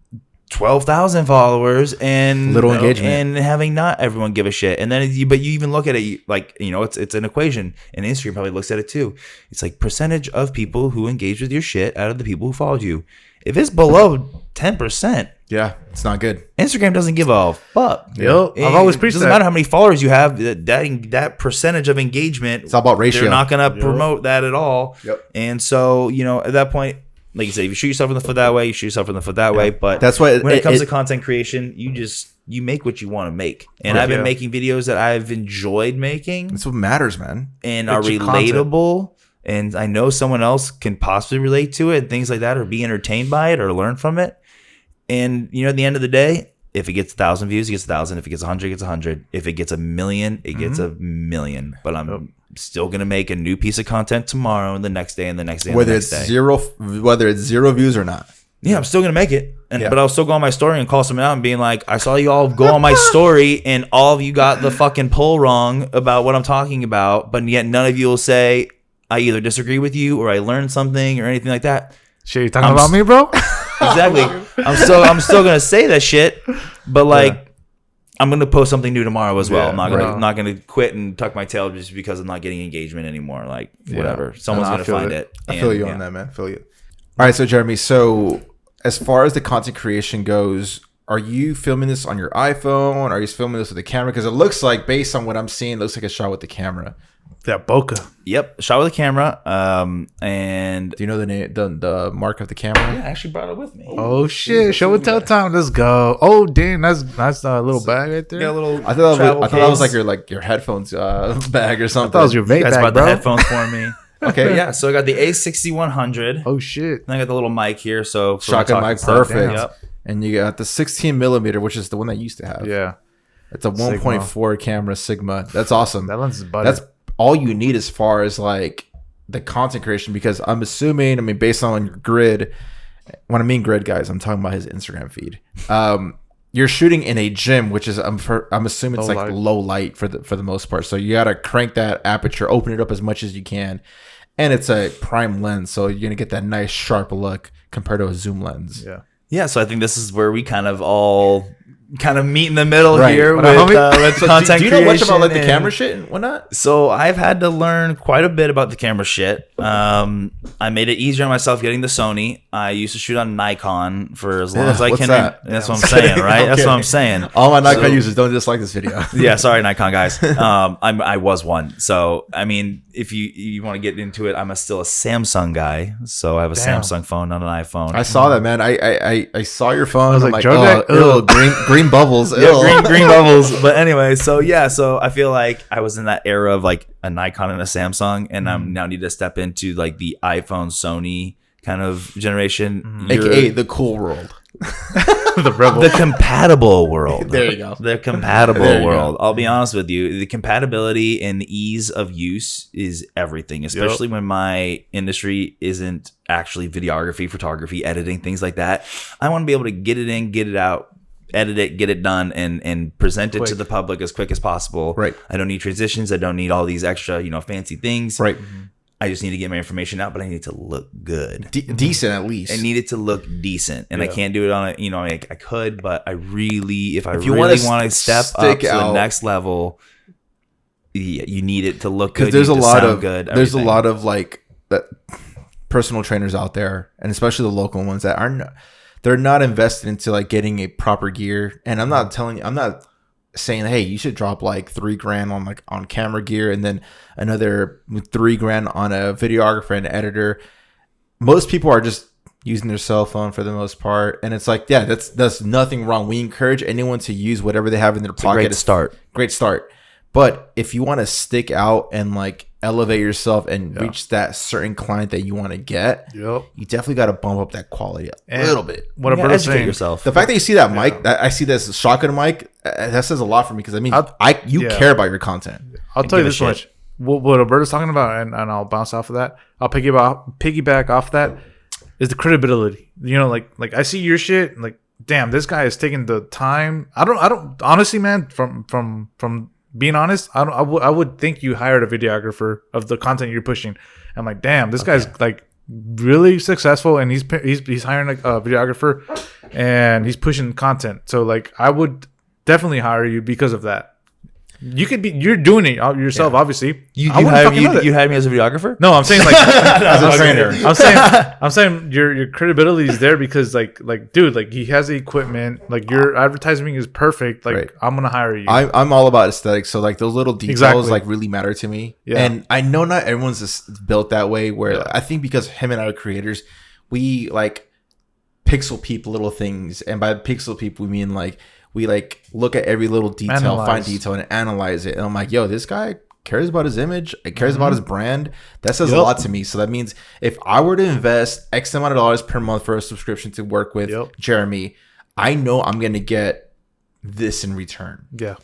S2: 12,000 followers and
S3: little engagement
S2: and having not everyone give a shit. And then, but you even look at it like, it's an equation, and Instagram probably looks at it too. It's like percentage of people who engage with your shit out of the people who followed you. If it's below 10%,
S3: it's not good.
S2: Instagram doesn't give a fuck.
S1: I've always preached that.
S2: Doesn't matter how many followers you have. That percentage of engagement,
S3: it's all about ratio.
S2: They're not going to promote that at all. And so, at that point, like you said, if you shoot yourself in the foot that way, you shoot yourself in the foot that way. But
S3: that's why
S2: when it comes to content creation, you make what you want to make. And I've been making videos that I've enjoyed making.
S3: That's what matters, man.
S2: And are relatable. And I know someone else can possibly relate to it and things like that, or be entertained by it or learn from it. And, at the end of the day, if it gets 1,000 views, it gets 1,000. If it gets 100, it gets 100. If it gets 1 million, it gets 1 million. But I'm still going to make a new piece of content tomorrow and the next day and the next day.
S3: Whether it's zero views or not.
S2: Yeah, I'm still going to make it. But I'll still go on my story and call someone out and being like, I saw you all go on my story and all of you got the fucking poll wrong about what I'm talking about. But yet none of you will say, I either disagree with you or I learned something or anything like that.
S1: Shit, you talking about me, bro?
S2: Exactly. I'm still gonna say that shit, but like I'm gonna post something new tomorrow as well. I'm not gonna quit and tuck my tail just because I'm not getting engagement anymore. Like whatever, someone's gonna find it.
S3: I feel you on that, man. I feel you. All right, so Jeremy, as far as the content creation goes, are you filming this on your iPhone? Are you filming this with a camera? Because it looks like, based on what I'm seeing, it looks like a shot with the camera.
S1: That bokeh.
S2: Yep, shot with a camera. And
S3: do you know the name, the mark of the camera?
S2: Yeah, I actually brought it with me.
S1: Oh shit! Show and tell time. Let's go. Oh damn, that's a little bag right there.
S2: Yeah, a little.
S3: I thought that was like your headphones bag or something.
S1: I thought it was your vape bag,
S2: brought
S1: bro.
S2: The headphones for me. Okay, yeah. So I got the A6100.
S1: Oh shit!
S2: And I got the little mic here. So
S3: shotgun mic, perfect. Yep. And you got the 16 millimeter, which is the one that you used to have.
S1: Yeah.
S3: It's a 1.4 camera Sigma. That's awesome.
S1: That lens is butter.
S3: That's all you need as far as like the content creation, because I'm assuming, based on your grid, when I mean grid, guys, I'm talking about his Instagram feed. You're shooting in a gym, which is I'm assuming it's like low light for the most part. So you got to crank that aperture, open it up as much as you can, and it's a prime lens, so you're gonna get that nice sharp look compared to a zoom lens.
S2: Yeah. So I think this is where we kind of all kind of meet in the middle
S3: Right.
S2: here
S3: But,
S2: with
S3: so
S2: content
S3: do you know much
S2: creation
S3: about like the
S2: and-
S3: camera shit and whatnot?
S2: So I've had to learn quite a bit about the camera shit. I made it easier on myself getting the Sony. I used to shoot on Nikon for as long as I
S3: what's
S2: can.
S3: that?
S2: That's what I'm saying, right? That's what I'm saying.
S3: All my Nikon users don't dislike this video.
S2: Yeah, sorry, Nikon guys. I was one. So I mean, if you want to get into it, I'm still a Samsung guy. So I have a Samsung phone, not an iPhone.
S3: I saw that, man. I saw your phone. I was like,
S1: Joe
S3: oh, green bubbles.
S2: Yeah, green bubbles. But anyway, so I feel like I was in that era of like a Nikon and a Samsung, and I'm now need to step into like the iPhone, Sony kind of generation,
S3: AKA the cool world.
S1: The rebel.
S2: the compatible world.
S3: There you go.
S2: The compatible
S3: There you
S2: world. I'll be honest with you. The compatibility and ease of use is everything, especially when my industry isn't actually videography, photography, editing, things like that. I want to be able to get it in, get it out, edit it, get it done, and present it to the public as quick as possible.
S3: Right.
S2: I don't need transitions. I don't need all these extra, fancy things.
S3: Right.
S2: I just need to get my information out, but I need it to look good.
S3: Decent at least.
S2: I need it to look decent, and I can't do it on a, I could, but I really, if
S3: you
S2: really want to step up to
S3: out-
S2: the next level, you need it to look good.
S3: Because there's
S2: you
S3: a
S2: need to
S3: lot
S2: sound
S3: of
S2: good.
S3: there's a
S2: everything.
S3: lot of like that personal trainers out there, and especially the local ones that they're not invested into like getting a proper gear. And I'm not saying, hey, you should drop like $3,000 on camera gear and then another $3,000 on a videographer and editor. Most people are just using their cell phone for the most part, and it's like, yeah, that's nothing wrong. We encourage anyone to use whatever they have in their pocket. Great start. But if you want to stick out and like elevate yourself and reach that certain client that you want to get, you definitely got to bump up that quality a little bit.
S1: What about saying
S2: yourself?
S3: The fact that you see that mic, I see this shotgun mic, that says a lot for me, because I mean, you care about your content.
S1: I'll tell you this much. What Alberto's talking about, and I'll bounce off of that. I'll piggyback off that, is the credibility. Like I see your shit, like, damn, this guy is taking the time. I don't honestly, man, from being honest, I would think you hired a videographer of the content you're pushing. I'm like, damn, this guy's like really successful, and he's hiring a videographer, and he's pushing content. So like, I would definitely hire you because of that. You're doing it yourself, obviously.
S2: You hired me as a videographer?
S1: No, I'm saying like
S3: As a trainer.
S1: I'm saying your credibility is there because like dude, like he has the equipment, like your advertising is perfect. Like
S3: Right.
S1: I'm gonna hire you.
S3: I'm all about aesthetics, so like those little details like really matter to me.
S1: Yeah.
S3: And I know not everyone's just built that way. Where I think because him and other creators, we like pixel peep little things, and by pixel peep we mean like we like look at every little detail, find detail, and analyze it. And I'm like, yo, this guy cares about his image, it cares about his brand. That says a lot to me. So that means if I were to invest X amount of dollars per month for a subscription to work with Jeremy, I know I'm gonna get this in return.
S1: Yeah.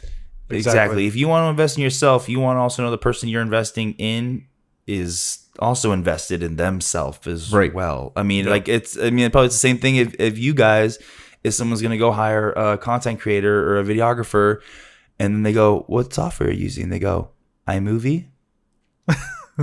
S2: Exactly. If you want to invest in yourself, you want to also know the person you're investing in is also invested in themselves as well. I mean, like probably it's the same thing if you guys, if someone's going to go hire a content creator or a videographer, and then they go, what software are you using? They go, iMovie.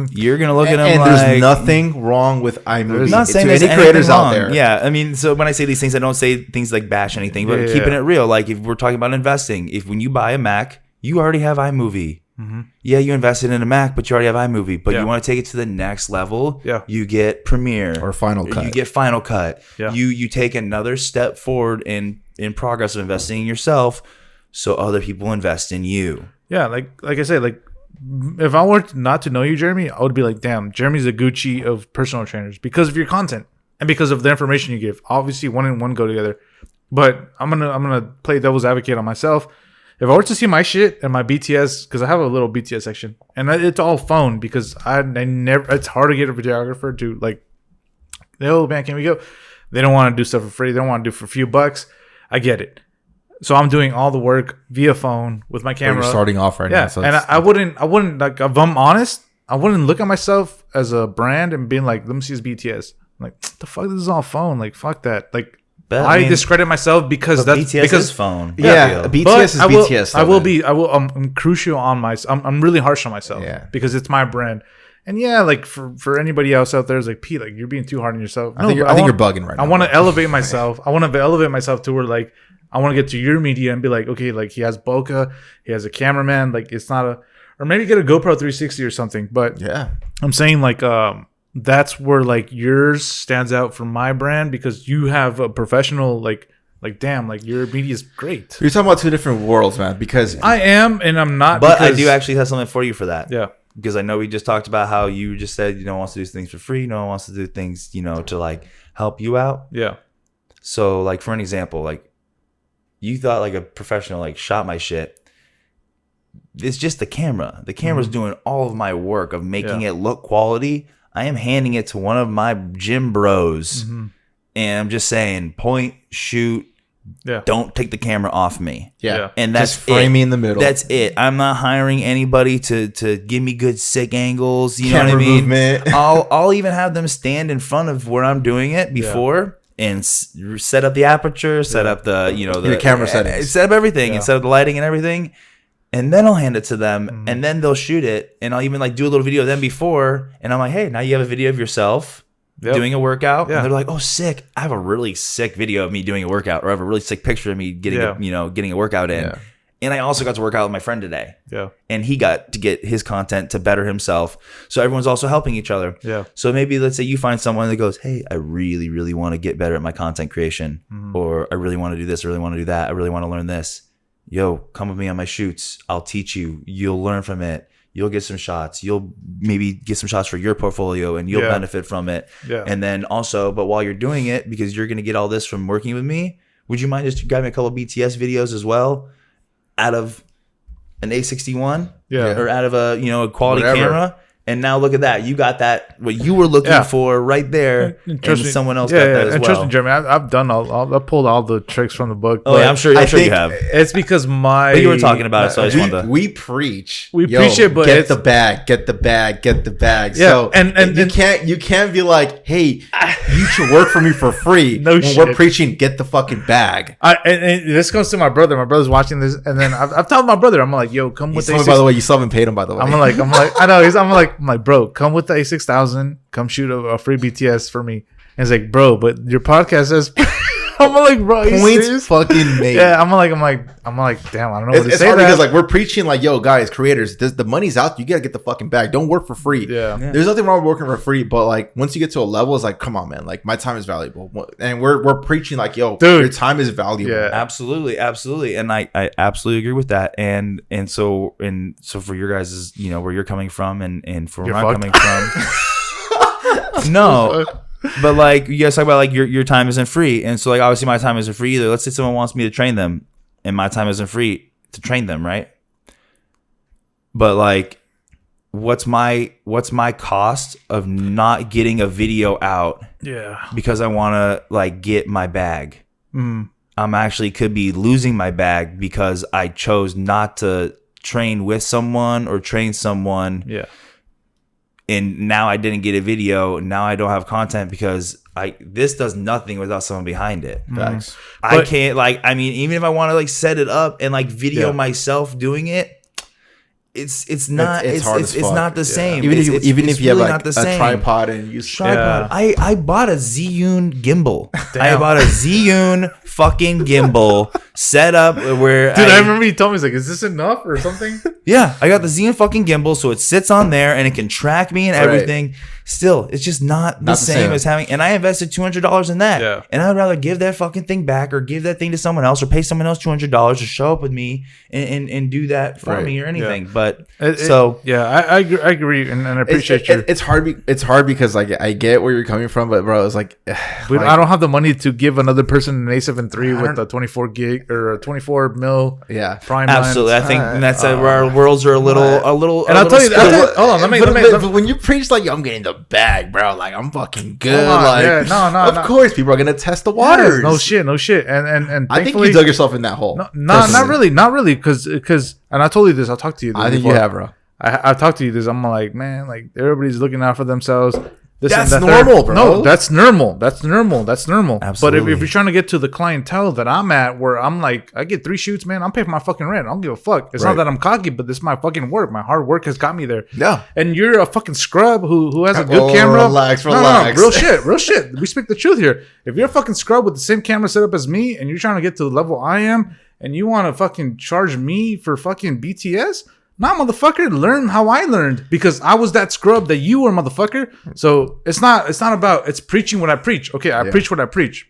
S2: You're going to look at them
S3: and
S2: like...
S3: there's nothing wrong with iMovie.
S2: I'm not saying
S3: to
S2: there's
S3: any
S2: anything
S3: creators
S2: wrong.
S3: out there.
S2: Yeah, I mean, so when I say these things, I don't say things like bash anything, but keeping it real. Like if we're talking about investing, when you buy a Mac, you already have iMovie. Mm-hmm. Yeah, you invested in a Mac, but you already have iMovie. But you want to take it to the next level. Yeah, you get Premiere
S3: or Final Cut.
S2: You get Final Cut.
S1: Yeah.
S2: You take another step forward in progress of investing in yourself, so other people invest in you.
S1: Yeah, like I said, like if I were not to know you, Jeremy, I would be like, damn, Jeremy's the Gucci of personal trainers because of your content and because of the information you give. Obviously, one and one go together. But I'm gonna play devil's advocate on myself. If I were to see my shit and my BTS, because I have a little BTS section, and it's all phone because I never. It's hard to get a videographer to like, oh man, can we go? They don't want to do stuff for free. They don't want to do it for a few bucks. I get it. So I'm doing all the work via phone with my camera.
S3: You're starting off right now. So
S1: and I wouldn't like, if I'm honest, I wouldn't look at myself as a brand and being like, let me see his BTS. I'm like, what the fuck? This is all phone. Like, fuck that. Like, I discredit myself because that's
S2: BTS
S1: because
S2: is phone.
S3: Yeah, BTS is BTS.
S1: I'm crucial on myself. I'm really harsh on myself.
S3: Yeah.
S1: Because it's my brand. And yeah, like for anybody else out there, is like, Pete, like you're being too hard on yourself.
S3: I think you're bugging right now.
S1: I want to elevate myself. I want to elevate myself to where like I want to get to your media and be like, okay, like he has bokeh, he has a cameraman, like it's not a, or maybe get a GoPro 360 or something. But
S3: yeah,
S1: I'm saying like that's where like yours stands out from my brand because you have a professional like damn, like your media is great.
S3: You're talking about two different worlds, man. Because
S1: I am and I'm not.
S2: But I do actually have something for you for that.
S1: Yeah.
S2: Because I know we just talked about how you just said no one wants to do things for free. No one wants to do things, to like help you out.
S1: Yeah.
S2: So like for an example, like you thought like a professional like shot my shit. It's just the camera. The camera's doing all of my work of making it look quality. I am handing it to one of my gym bros, and I'm just saying, point, shoot. Yeah. Don't take the camera off me.
S3: Yeah.
S2: And that's
S3: just frame me in the middle.
S2: That's it. I'm not hiring anybody to give me good sick angles. You
S3: camera
S2: know what I mean?
S3: Movement.
S2: I'll even have them stand in front of where I'm doing it before and set up the aperture, set up the
S3: your camera settings,
S2: set up everything, and set up the lighting and everything. And then I'll hand it to them, and then they'll shoot it, and I'll even like do a little video of them before, and I'm like, hey, now you have a video of yourself doing a workout, and they're like, oh, sick! I have a really sick video of me doing a workout, or I have a really sick picture of me getting a workout in. And I also got to work out with my friend today. Yeah, and he got to get his content to better himself, so everyone's also helping each other. Yeah. So maybe let's say you find someone that goes, hey, I really, really want to get better at my content creation, or I really want to do this, I really want to do that, I really want to learn this. Yo, come with me on my shoots. I'll teach you. You'll learn from it. You'll get some shots. You'll maybe get some shots for your portfolio and you'll benefit from it. Yeah. And then also, but while you're doing it, because you're going to get all this from working with me, would you mind just grabbing a couple of BTS videos as well out of an A61? Yeah. Or out of a quality camera? And now look at that. You got that, what you were looking for right there. And someone else got that as well.
S1: Trust me, Jeremy, I've done I've pulled all the tricks from the book.
S2: Oh, yeah, I'm sure you have.
S1: It's because
S2: but you were talking about it, so I just wanted to.
S3: We preach.
S1: We preach it, but
S3: get the bag. Yeah. So, and you can't be like, hey, you should work for me for free. No shit. We're preaching, get the fucking bag.
S1: And this comes to my brother. My brother's watching this, and then I've told my brother, I'm like, yo, come with
S3: the A6. By the way, you still haven't paid him, by the way.
S1: I'm like, I know. I'm like, bro, come with the A6000. Come shoot a free BTS for me. And it's like, bro, but your podcast says. I'm like, bro,
S3: points fucking made.
S1: Yeah, I'm like, damn, I don't know what to say.
S3: It's hard because like we're preaching like, yo, guys, creators, the money's out. You gotta get the fucking bag. Don't work for free. Yeah. There's nothing wrong with working for free, but like once you get to a level, it's like, come on, man. Like my time is valuable, and we're preaching like, yo, dude, your time is valuable.
S2: Yeah, absolutely, and I absolutely agree with that. And so for your guys' where you're coming from, and for where I'm coming from, no. But like you guys talk about like your time isn't free, and so like obviously my time isn't free either. Let's say someone wants me to train them, and my time isn't free to train them, right? But like, what's my cost of not getting a video out? Yeah, because I want to like get my bag. I'm actually could be losing my bag because I chose not to train with someone or train someone. Yeah. And now I didn't get a video. Now I don't have content because this does nothing without someone behind it.
S3: Facts.
S2: I can't even if I want to like set it up and like video myself doing it, it's not not the same.
S3: Even if you really have like a tripod and use
S2: tripod. I bought a Zhiyun gimbal. I bought a Zhiyun fucking gimbal set up where
S1: I remember you told me, he's like, is this enough or something?
S2: Yeah, I got the Zhiyun fucking gimbal, so it sits on there and it can track me and everything. Still, it's just not the same as having. And I invested $200 in that. Yeah. And I'd rather give that fucking thing back or give that thing to someone else or pay someone else $200 to show up with me and do that for me or anything. Yeah. But
S1: I agree and I appreciate you.
S3: It's hard because like I get where you're coming from, but bro, it's like,
S1: I don't have the money to give another person an A7 III with a 24 gig or a 24 mil.
S3: Yeah,
S1: prime.
S2: Absolutely, lines. I think that's where our worlds are a little.
S1: And I'll tell you, hold on, let me.
S3: When you preach like, yo, I'm getting the bag, bro, like I'm fucking good. Like, of course, people are gonna test the waters.
S1: No shit. And
S3: I think you dug yourself in that hole.
S1: No, not really, because. And I told you this. I'll talk to you.
S3: I think you have, bro.
S1: I talked to you this. I'm like, man, like everybody's looking out for themselves.
S3: That's normal, bro.
S1: No, that's normal. That's normal.
S2: Absolutely.
S1: But if you're trying to get to the clientele that I'm at, where I'm like, I get 3 shoots, man, I'm paying for my fucking rent. I don't give a fuck. It's not that I'm cocky, but this is my fucking work. My hard work has got me there.
S3: Yeah.
S1: And you're a fucking scrub who has a good camera.
S3: Relax.
S1: No, real shit. We speak the truth here. If you're a fucking scrub with the same camera setup as me, and you're trying to get to the level I am, and you want to fucking charge me for fucking BTS. Nah, motherfucker, learn how I learned, because I was that scrub that you were, motherfucker. So it's not about, it's preaching what I preach. Okay, I preach what I preach.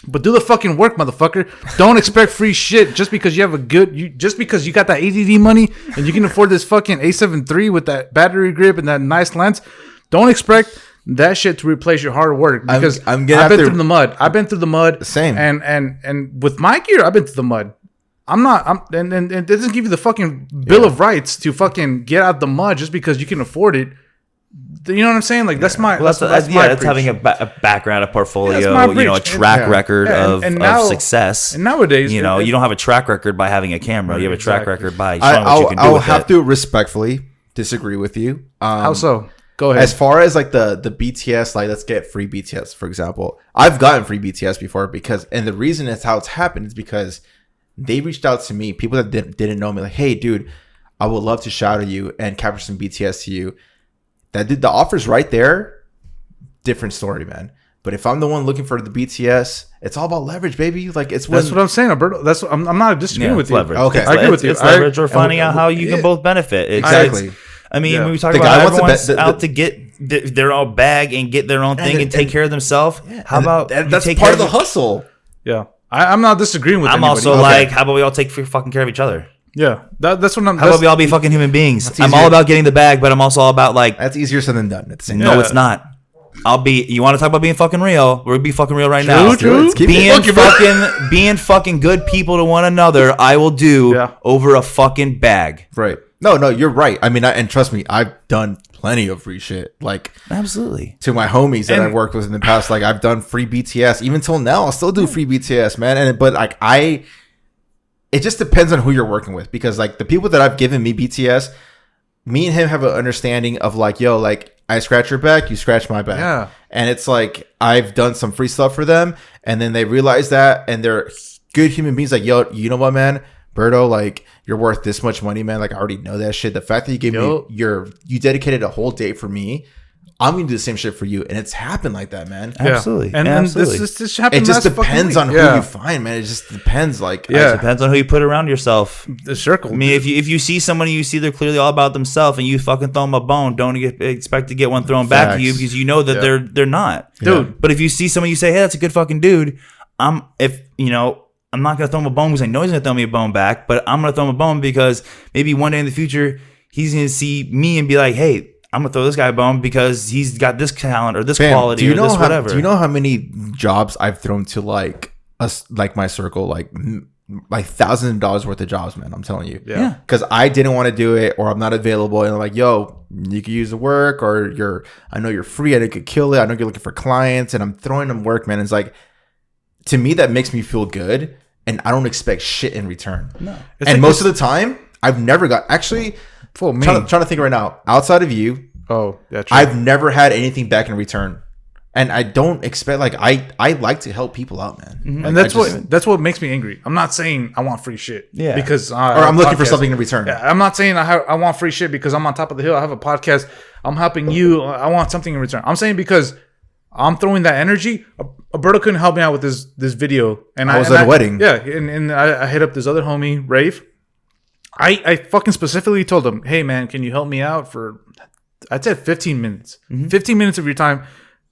S1: But do the fucking work, motherfucker. Don't expect free shit just because you have just because you got that ADD money and you can afford this fucking A7 III with that battery grip and that nice lens. Don't expect that shit to replace your hard work, because I've been through the mud.
S3: Same.
S1: And with my gear, I've been through the mud. And it doesn't give you the fucking bill of rights to fucking get out the mud just because you can afford it. You know what I'm saying? Like, that's my, that's
S2: having a background, a portfolio, a track record of success.
S1: And nowadays,
S2: you don't have a track record by having a camera. You have a track record by showing what you can do
S3: I'll
S2: with
S3: have to respectfully disagree with you.
S1: How so? Go ahead.
S3: As far as like the BTS, like, let's get free BTS, for example. I've gotten free BTS before, and the reason that's how it's happened is because they reached out to me, people that didn't know me, like, hey, dude, I would love to shout at you and capture some BTS to you. The offer's right there. Different story, man. But if I'm the one looking for the BTS, it's all about leverage, baby. Like, that's what I'm
S1: saying, Alberto. I'm not disagreeing with you.
S2: Leverage.
S3: Okay,
S2: I agree with you. It's leverage. We're finding out how you can both benefit.
S3: Exactly.
S2: I mean, when we talk about everyone's out to get their own bag and get their own thing and take care of themselves. How about
S3: that's part of the hustle?
S1: Yeah. I'm not disagreeing with anybody.
S2: I'm also like, how about we all take fucking care of each other?
S1: Yeah, that's what I'm.
S2: How about we all be fucking human beings? I'm all about getting the bag, but I'm also all about, like,
S3: that's easier said than done. At the same
S2: time. No, it's not. You want to talk about being fucking real? We'll be fucking real right now.
S1: True.
S2: Being fucking good people to one another, I will do over a fucking bag.
S3: Right. No, you're right. I mean, and trust me, I've done plenty of free shit. Like,
S2: absolutely.
S3: To my homies that I've worked with in the past, like, I've done free BTS. Even till now, I'll still do free BTS, man. But like, it just depends on who you're working with, because like the people that I've given me BTS, me and him have an understanding of like, yo, like, I scratch your back, you scratch my back.
S1: Yeah.
S3: And it's like, I've done some free stuff for them, and then they realize that, and they're good human beings. Like, yo, you know what, man? Berto, like, you're worth this much money, man. Like, I already know that shit. The fact that you gave me you dedicated a whole day for me, I'm gonna do the same shit for you. And it's happened like that, man.
S1: Yeah.
S2: Absolutely.
S1: And this happened.
S3: It just depends on who you find, man. It just depends. Like,
S2: it depends on who you put around yourself.
S1: The circle.
S2: I mean, if you see somebody you see they're clearly all about themselves, and you fucking throw them a bone, don't expect to get one thrown back to you, because you know that they're not, dude. But if you see somebody, you say, hey, that's a good fucking dude. I'm not gonna throw him a bone because I know he's gonna throw me a bone back, but I'm gonna throw him a bone because maybe one day in the future he's gonna see me and be like, hey, I'm gonna throw this guy a bone because he's got this talent or this quality or this whatever.
S3: Do you know how many jobs I've thrown to like us, like my circle, like thousands of dollars worth of jobs, man? I'm telling you, because I didn't want to do it, or I'm not available, and I'm like, yo, you could use the work, or I know you're free, and I could kill it. I know you're looking for clients, and I'm throwing them work, man. It's like, to me, that makes me feel good, and I don't expect shit in return. No, and like most of the time, I've never got actually.
S1: For me,
S3: trying to think right now, outside of you, I've never had anything back in return, and I don't expect. Like, I like to help people out, man.
S1: Mm-hmm. And that's what makes me angry. I'm not saying I want free shit, because
S3: or I'm looking for something in return.
S1: Yeah, I'm not saying I want free shit because I'm on top of the hill. I have a podcast. I'm helping you. I want something in return. I'm saying because I'm throwing that energy. Alberto couldn't help me out with this video, and
S3: I was at a wedding.
S1: Yeah, and I hit up this other homie, Rafe. I fucking specifically told him, hey, man, can you help me out for, I'd say 15 minutes. Mm-hmm. 15 minutes of your time,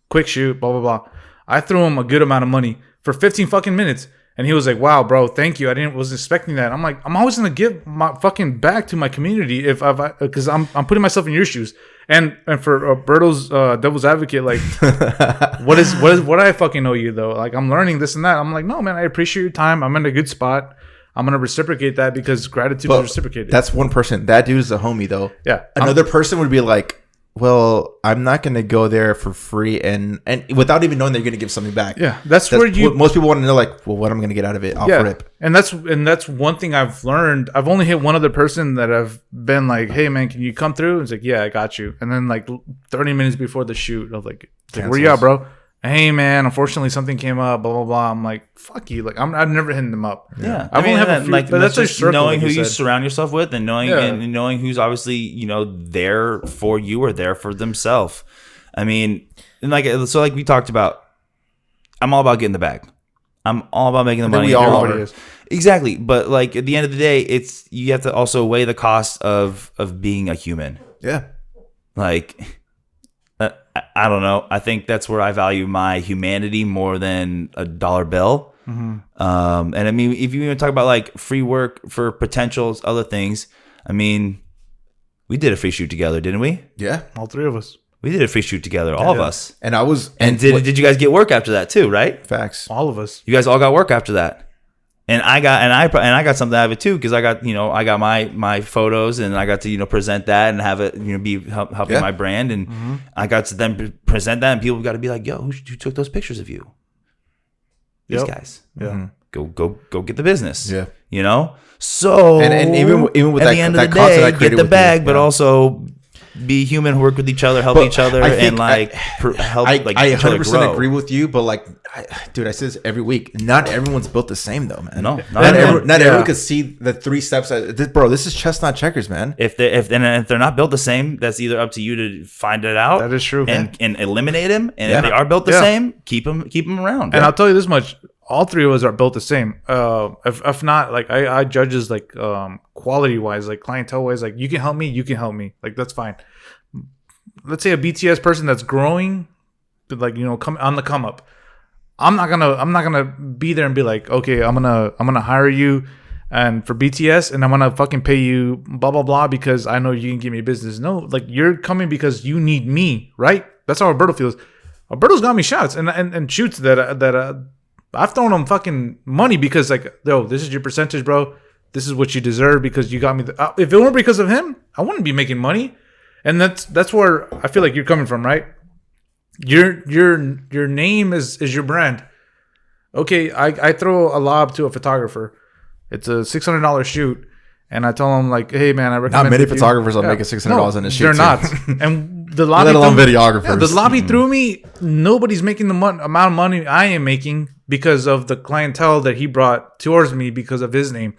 S1: quick shoot, blah, blah, blah. I threw him a good amount of money for 15 fucking minutes. And he was like, wow, bro, thank you. Wasn't expecting that. I'm like, I'm always going to give my fucking back to my community because I'm putting myself in your shoes. And for Berto's devil's advocate, like, what do I fucking owe you, though? Like, I'm learning this and that. I'm like, no, man, I appreciate your time. I'm in a good spot. I'm going to reciprocate that because gratitude is reciprocated.
S3: That's one person. That dude's a homie, though.
S1: Yeah.
S3: Another person would be like, well, I'm not going to go there for free and without even knowing they're going to give something back.
S1: Yeah, that's where
S3: most people want to know, like, well, what am I going to get out of it off rip?
S1: And that's one thing I've learned. I've only hit one other person that I've been like, hey man, can you come through? It's like, yeah, I got you. And then like 30 minutes before the shoot, I was like where you at, bro? Hey man, unfortunately something came up, blah blah blah. I'm like, fuck you. Like I've never hit them up.
S2: Yeah,
S1: I mean, have a few,
S2: like,
S1: but that's
S2: just
S1: circle,
S2: knowing
S1: like
S2: who you surround yourself with, and knowing who's obviously there for you or there for themselves. I mean, and like we talked about, I'm all about getting the bag. I'm all about making the money.
S3: We all are.
S2: Exactly, but like at the end of the day, you have to also weigh the cost of being a human.
S3: Yeah,
S2: like. I don't know. I think that's where I value my humanity more than a dollar bill. Mm-hmm. And I mean, if you even talk about like free work for potentials, other things, I mean, we did a free shoot together, didn't we?
S3: Yeah,
S1: all three of us.
S2: We did a free shoot together, all of us.
S3: And I was.
S2: And did you guys get work after that too? Right?
S3: Facts.
S1: All of us.
S2: You guys all got work after that. And I got something out of it too, because I got my photos, and I got to present that and have it be helping my brand, and I got to then present that, and people got to be like, yo, who took those pictures of you? These guys.
S1: Yeah.
S2: Go get the business.
S3: Yeah.
S2: So
S3: and even with
S2: at the end of the day, get the bag, but also be human, work with each other, help each other, and help.
S3: I
S2: each other
S3: 100%
S2: grow.
S3: agree with you, but like, dude, I say this every week. Not everyone's built the same, though, man.
S2: No,
S3: not everyone could see the 3 steps. Bro, this is chestnut checkers, man.
S2: If they're not built the same, that's either up to you to find it out.
S1: That is true,
S2: and eliminate them. And if they are built the same, keep them around.
S1: And I'll tell you this much: all three of us are built the same. If not, like I judge as like quality wise, like clientele wise, like you can help me, like that's fine. Let's say a BTS person that's growing, like come on the come up. I'm not gonna be there and be like, okay, I'm gonna hire you, and for BTS, and I'm gonna fucking pay you blah blah blah because I know you can give me business. No, like you're coming because you need me, right? That's how Alberto feels. Alberto's got me shots and shoots that I've thrown him fucking money because like, yo, this is your percentage, bro. This is what you deserve because you got me. If it weren't because of him, I wouldn't be making money. And that's where I feel like you're coming from, right? Your name is your brand. Okay, I throw a lob to a photographer. It's a $600 shoot, and I tell him like, hey man, I recommend.
S3: Not many photographers are making $600 in a shoot.
S1: They're not. And the lobby,
S3: let alone videographers.
S1: Yeah, the lobby through me. Nobody's making the amount of money I am making because of the clientele that he brought towards me because of his name.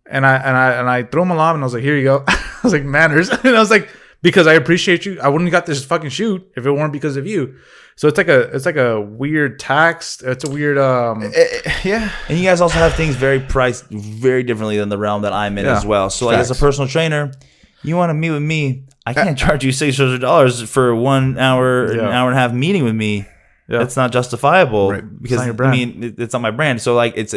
S1: And I throw him a lob, and I was like, here you go. I was like, manners, and I was like, because I appreciate you. I wouldn't have got this fucking shoot if it weren't because of you. So it's like a weird tax. It's a weird
S3: yeah.
S2: And you guys also have things very priced very differently than the realm that I'm in as well. So like as a personal trainer, you want to meet with me, I can't charge you $600 for 1 hour, an hour and a half meeting with me. Yeah. That's not justifiable because I mean it's not my brand. So like it's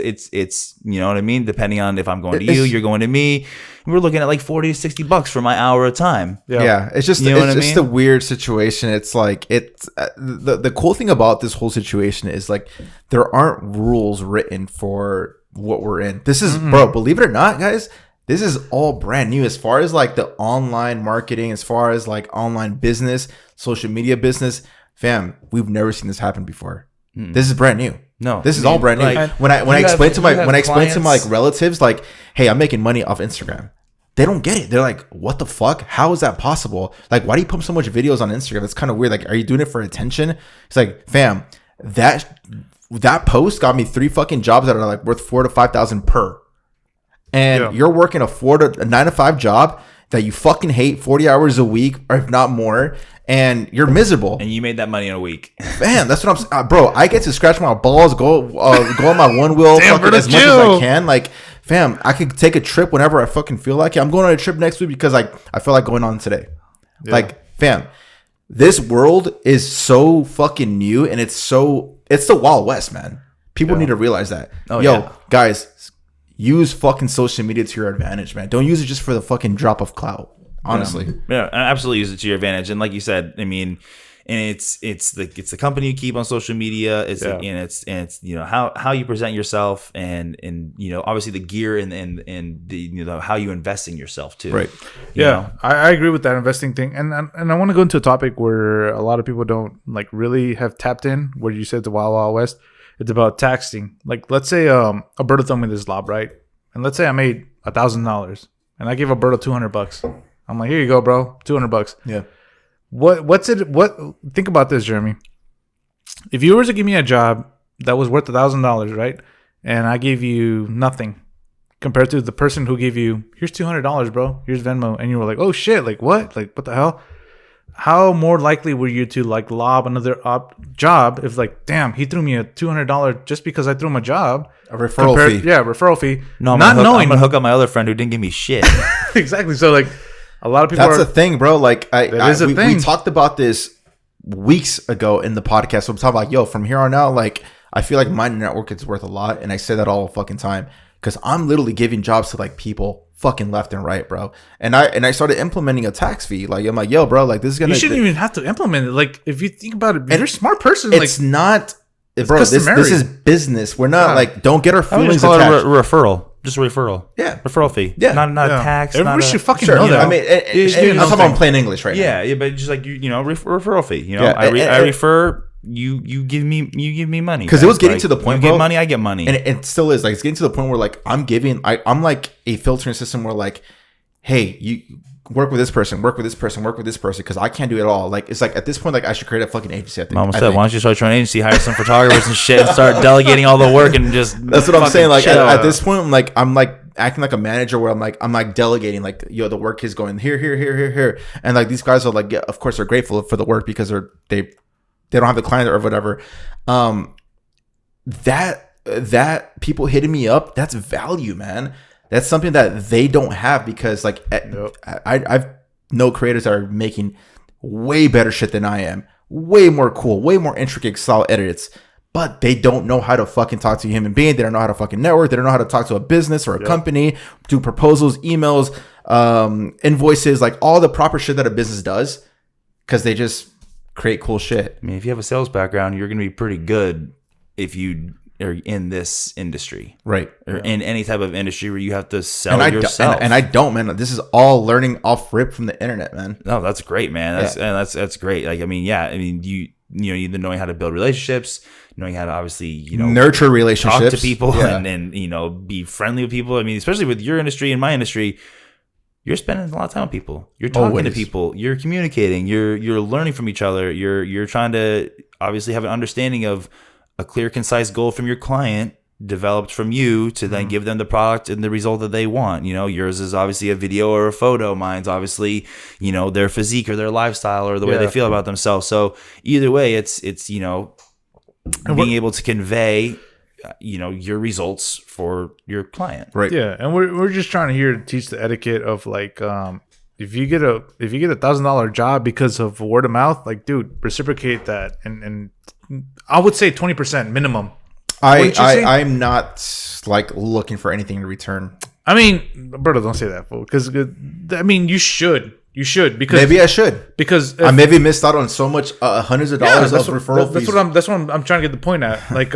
S2: you know what I mean. Depending on if I'm going to you, you're going to me. We're looking at like $40 to $60 for my hour of time.
S3: Yeah, it's just it's just a weird situation. It's like the cool thing about this whole situation is like there aren't rules written for what we're in. This is bro, believe it or not, guys. This is all brand new as far as like the online marketing, as far as like online business, social media business. Fam, we've never seen this happen before. This is brand new.
S2: No,
S3: this is all brand new. Like, when I explain to my like relatives, like, hey, I'm making money off Instagram. They don't get it. They're like, what the fuck? How is that possible? Like, why do you pump so much videos on Instagram? That's kind of weird. Like, are you doing it for attention? It's like, fam, that post got me 3 fucking jobs that are like worth $4,000 to $5,000 per. And you're working a 9 to 5 job that you fucking hate 40 hours a week, or if not more. And you're miserable.
S2: And you made that money in a week.
S3: Man, that's what I'm bro, I get to scratch my balls, go on my one wheel fucking as much as I can. Like, fam, I could take a trip whenever I fucking feel like it. I'm going on a trip next week because like I feel like going on today. Yeah. Like, fam, this world is so fucking new and it's the Wild West, man. People need to realize that. Guys, use fucking social media to your advantage, man. Don't use it just for the fucking drop of clout. honestly.
S2: Yeah, absolutely use it to your advantage. And like you said, I mean, and it's the company you keep on social media. It's how you present yourself and obviously the gear and the how you invest in yourself too.
S3: Right.
S1: I agree with that investing thing. And I want to go into a topic where a lot of people don't like really have tapped in. Where you said the Wild Wild West. It's about taxing. Like let's say Alberto told me this lob, right? And let's say I made $1,000 and I gave Alberto $200. I'm like, here you go, bro, $200.
S3: Yeah.
S1: What think about this, Jeremy. If you were to give me a job that was worth $1,000, right? And I gave you nothing compared to the person who gave you, here's $200, bro. Here's Venmo. And you were like, oh shit, like what? Like what the hell? How more likely were you to like lob another job if like, damn, he threw me a $200 just because I threw him a job?
S3: A referral fee.
S1: Yeah, referral fee.
S2: No, I'm gonna hook up my other friend who didn't give me shit.
S1: Exactly. So like, a lot of people.
S3: That's a thing, bro. Like
S1: thing.
S3: We talked about this weeks ago in the podcast. So I'm talking about, yo, from here on out, like I feel like my network is worth a lot, and I say that all the fucking time because I'm literally giving jobs to like people fucking left and right, bro. And I started implementing a tax fee. Like I'm like, yo, bro, like this is gonna.
S1: You shouldn't even have to implement it. Like if you think about it, if you're a smart person.
S3: It's
S1: like,
S3: not, bro. This is business. We're not like don't get our feelings
S2: call
S3: attached.
S2: it a referral. Just a referral.
S3: Yeah.
S2: Referral fee.
S3: Yeah.
S2: Not a tax.
S1: Everybody should fucking
S3: Sure,
S1: know that.
S3: I mean, I'm talking about plain English right now.
S2: Yeah, but just like referral fee.
S3: Yeah,
S2: I refer. You give me money
S3: because it was getting to the point.
S2: You get money, I get money,
S3: and it still is. Like it's getting to the point where like I'm like a filtering system where like, hey, you work with this person, work with this person, work with this person because I can't do it all. Like it's like at this point, like I should create a fucking agency. I think.
S2: Mama said, why don't you start your own agency, hire some photographers and shit, and start delegating all the work and just.
S3: That's what I'm saying. Like at this point, I'm like acting like a manager where I'm like delegating. Like yo, the work is going here, and like these guys are like, yeah, of course they're grateful for the work because they don't have the client or whatever. That people hitting me up, that's value, man. That's something that they don't have because like I've know creators that are making way better shit than I am, way more cool, way more intricate style edits, but they don't know how to fucking talk to a human being. They don't know how to fucking network. They don't know how to talk to a business or a company, do proposals, emails, invoices, like all the proper shit that a business does because they just create cool shit.
S2: I mean, if you have a sales background, you're going to be pretty good if you are in this industry,
S3: right?
S2: Or in any type of industry where you have to sell yourself.
S3: And I don't, man. This is all learning off rip from the internet, man.
S2: No, that's great, man. That's great. Like, I mean, you either knowing how to build relationships, knowing how to obviously,
S3: nurture relationships,
S2: talk to people, and be friendly with people. I mean, especially with your industry and my industry. You're spending a lot of time with people. You're talking to people. You're communicating. You're learning from each other. You're trying to obviously have an understanding of a clear, concise goal from your client developed from you to then give them the product and the result that they want. Yours is obviously a video or a photo. Mine's obviously, their physique or their lifestyle or the way they feel about themselves. So either way, it's being able to convey your results for your client,
S3: right?
S1: Yeah, and we're just trying to teach the etiquette of like if you get a $1,000 job because of word of mouth, like dude, reciprocate that, and I would say 20% minimum.
S3: I'm not like looking for anything in return.
S1: I mean, brother, don't say that, fool. Because I mean, you should because
S3: maybe I should
S1: because
S3: I maybe missed out on so much hundreds of dollars of referral fees.
S1: That's what I'm trying to get the point at. Like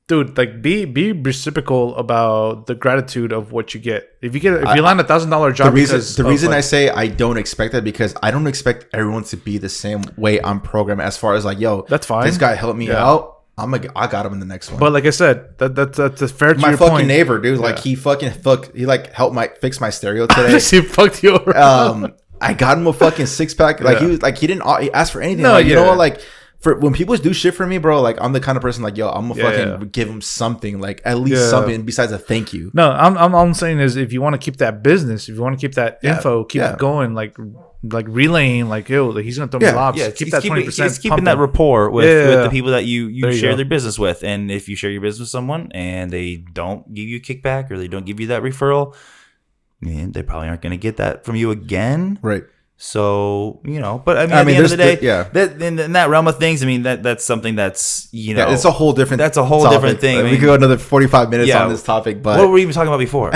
S1: dude, like be reciprocal about the gratitude of what you get. If you land $1,000 job,
S3: the reason I say I don't expect that because I don't expect everyone to be the same way I'm programmed. As far as like, yo, that's fine. This guy helped me out. I got him in the next one.
S1: But like I said, that's a fair. To
S3: my
S1: your
S3: fucking
S1: point.
S3: neighbor, dude. Like he like helped fix my stereo today.
S1: He fucked you over.
S3: I got him a fucking 6-pack. Like he didn't ask for anything.
S1: No,
S3: like, you know what? Like. For when people do shit for me, bro, like I'm the kind of person like, yo, I'm gonna fucking give them something, like at least something besides a thank you.
S1: No, I'm saying is if you want to keep that business, if you want to keep that info, keep it going, like relaying, like yo, he's gonna throw me lobs.
S2: Yeah,
S1: keep that 20%.
S2: It's keeping that rapport with the people that you share their business with, and if you share your business with someone and they don't give you a kickback or they don't give you that referral, man, they probably aren't gonna get that from you again,
S3: right?
S2: So, but I mean, at the end of the day, in that realm of things, I mean, that's something that's,
S3: it's a whole different
S2: different thing.
S3: We could go another 45 minutes on this topic, but
S2: what were we even talking about before?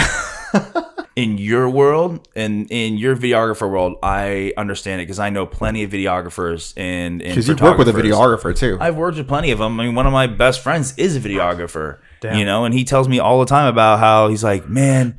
S2: in your world and in your videographer world, I understand it because I know plenty of videographers and
S3: because you work with a videographer too.
S2: I've worked with plenty of them. I mean, one of my best friends is a videographer.
S1: Damn.
S2: You know, and he tells me all the time about how he's like, man,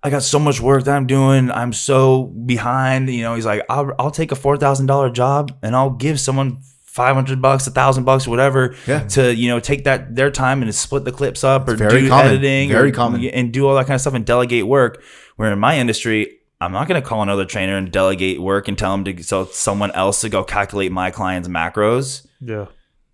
S2: I got so much work that I'm doing. I'm so behind. You know, he's like, I'll take a $4,000 job and I'll give someone $500, $1,000, whatever, to, you know, take their time and split the clips up or do editing,
S3: very common,
S2: and do all that kind of stuff and delegate work. Where in my industry, I'm not going to call another trainer and delegate work and tell him to tell someone else to go calculate my client's macros.
S1: Yeah.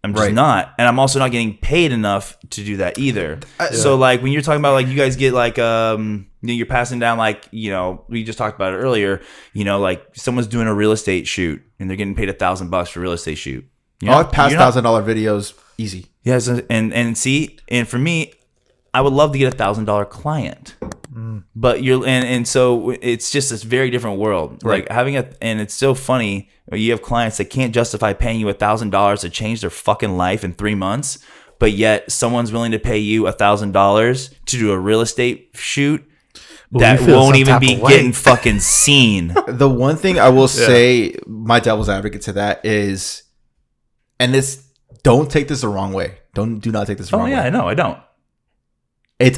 S2: I'm just not. And I'm also not getting paid enough to do that either. So like when you're talking about like you guys get like, you're passing down like, you know, we just talked about it earlier, you know, like someone's doing a real estate shoot and they're getting paid $1,000 for a real estate shoot. You know,
S3: I've passed $1,000 videos easy.
S2: Yes. And for me, I would love to get $1,000 client, but so it's just this very different world.
S3: Right.
S2: Like having and it's so funny. You have clients that can't justify paying you $1,000 to change their fucking life in 3 months, but yet someone's willing to pay you $1,000 to do a real estate shoot that won't even be getting fucking seen.
S3: The one thing I will say, my devil's advocate to that is, and this, don't take this the wrong way. Do not take this the wrong way.
S2: Oh yeah, I know, I don't.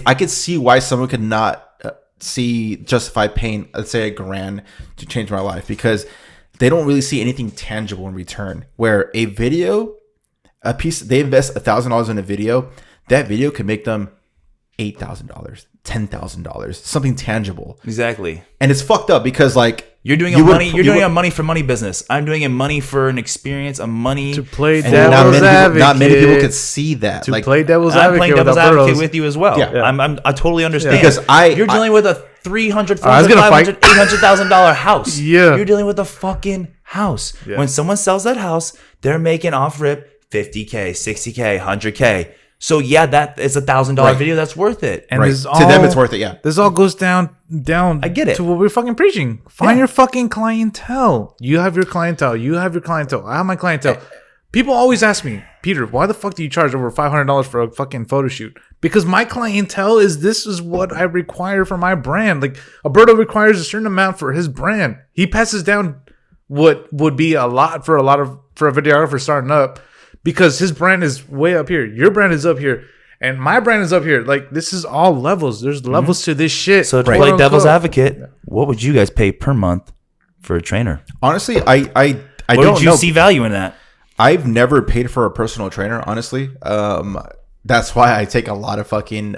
S3: I could see why someone could not justify paying, let's say, $1,000 to change my life, because they don't really see anything tangible in return. Where a video, they invest $1,000 in a video, that video could make them $8,000, $10,000, something tangible.
S2: Exactly.
S3: And it's fucked up because like
S2: you're doing a money for money business. I'm doing a money for an experience, a money
S1: to play devil's advocate.
S3: Not many people could see that.
S1: To play devil's advocate.
S2: I'm playing devil's advocate with you as well.
S3: Yeah.
S2: I totally understand.
S3: Because
S2: you're dealing with a $300,000, $400,000, $500,000, $800,000 house.
S1: Yeah.
S2: You're dealing with a fucking house. Yeah. When someone sells that house, they're making off rip $50K, $60K, $100K. So yeah, that is $1,000 video. That's worth it.
S1: And
S3: to them, it's worth it. Yeah.
S1: This all goes down.
S2: I get it.
S1: To what we're fucking preaching. Find your fucking clientele. You have your clientele. You have your clientele. I have my clientele. People always ask me, Peter, why the fuck do you charge over $500 for a fucking photo shoot? Because my clientele this is what I require for my brand. Like Alberto requires a certain amount for his brand. He passes down what would be a lot for a videographer starting up. Because his brand is way up here. Your brand is up here. And my brand is up here. Like, this is all levels. There's levels to this shit.
S2: So to play devil's advocate, what would you guys pay per month for a trainer?
S3: Honestly, I don't know.
S2: Where did you see value in that?
S3: I've never paid for a personal trainer, honestly. That's why I take a lot of fucking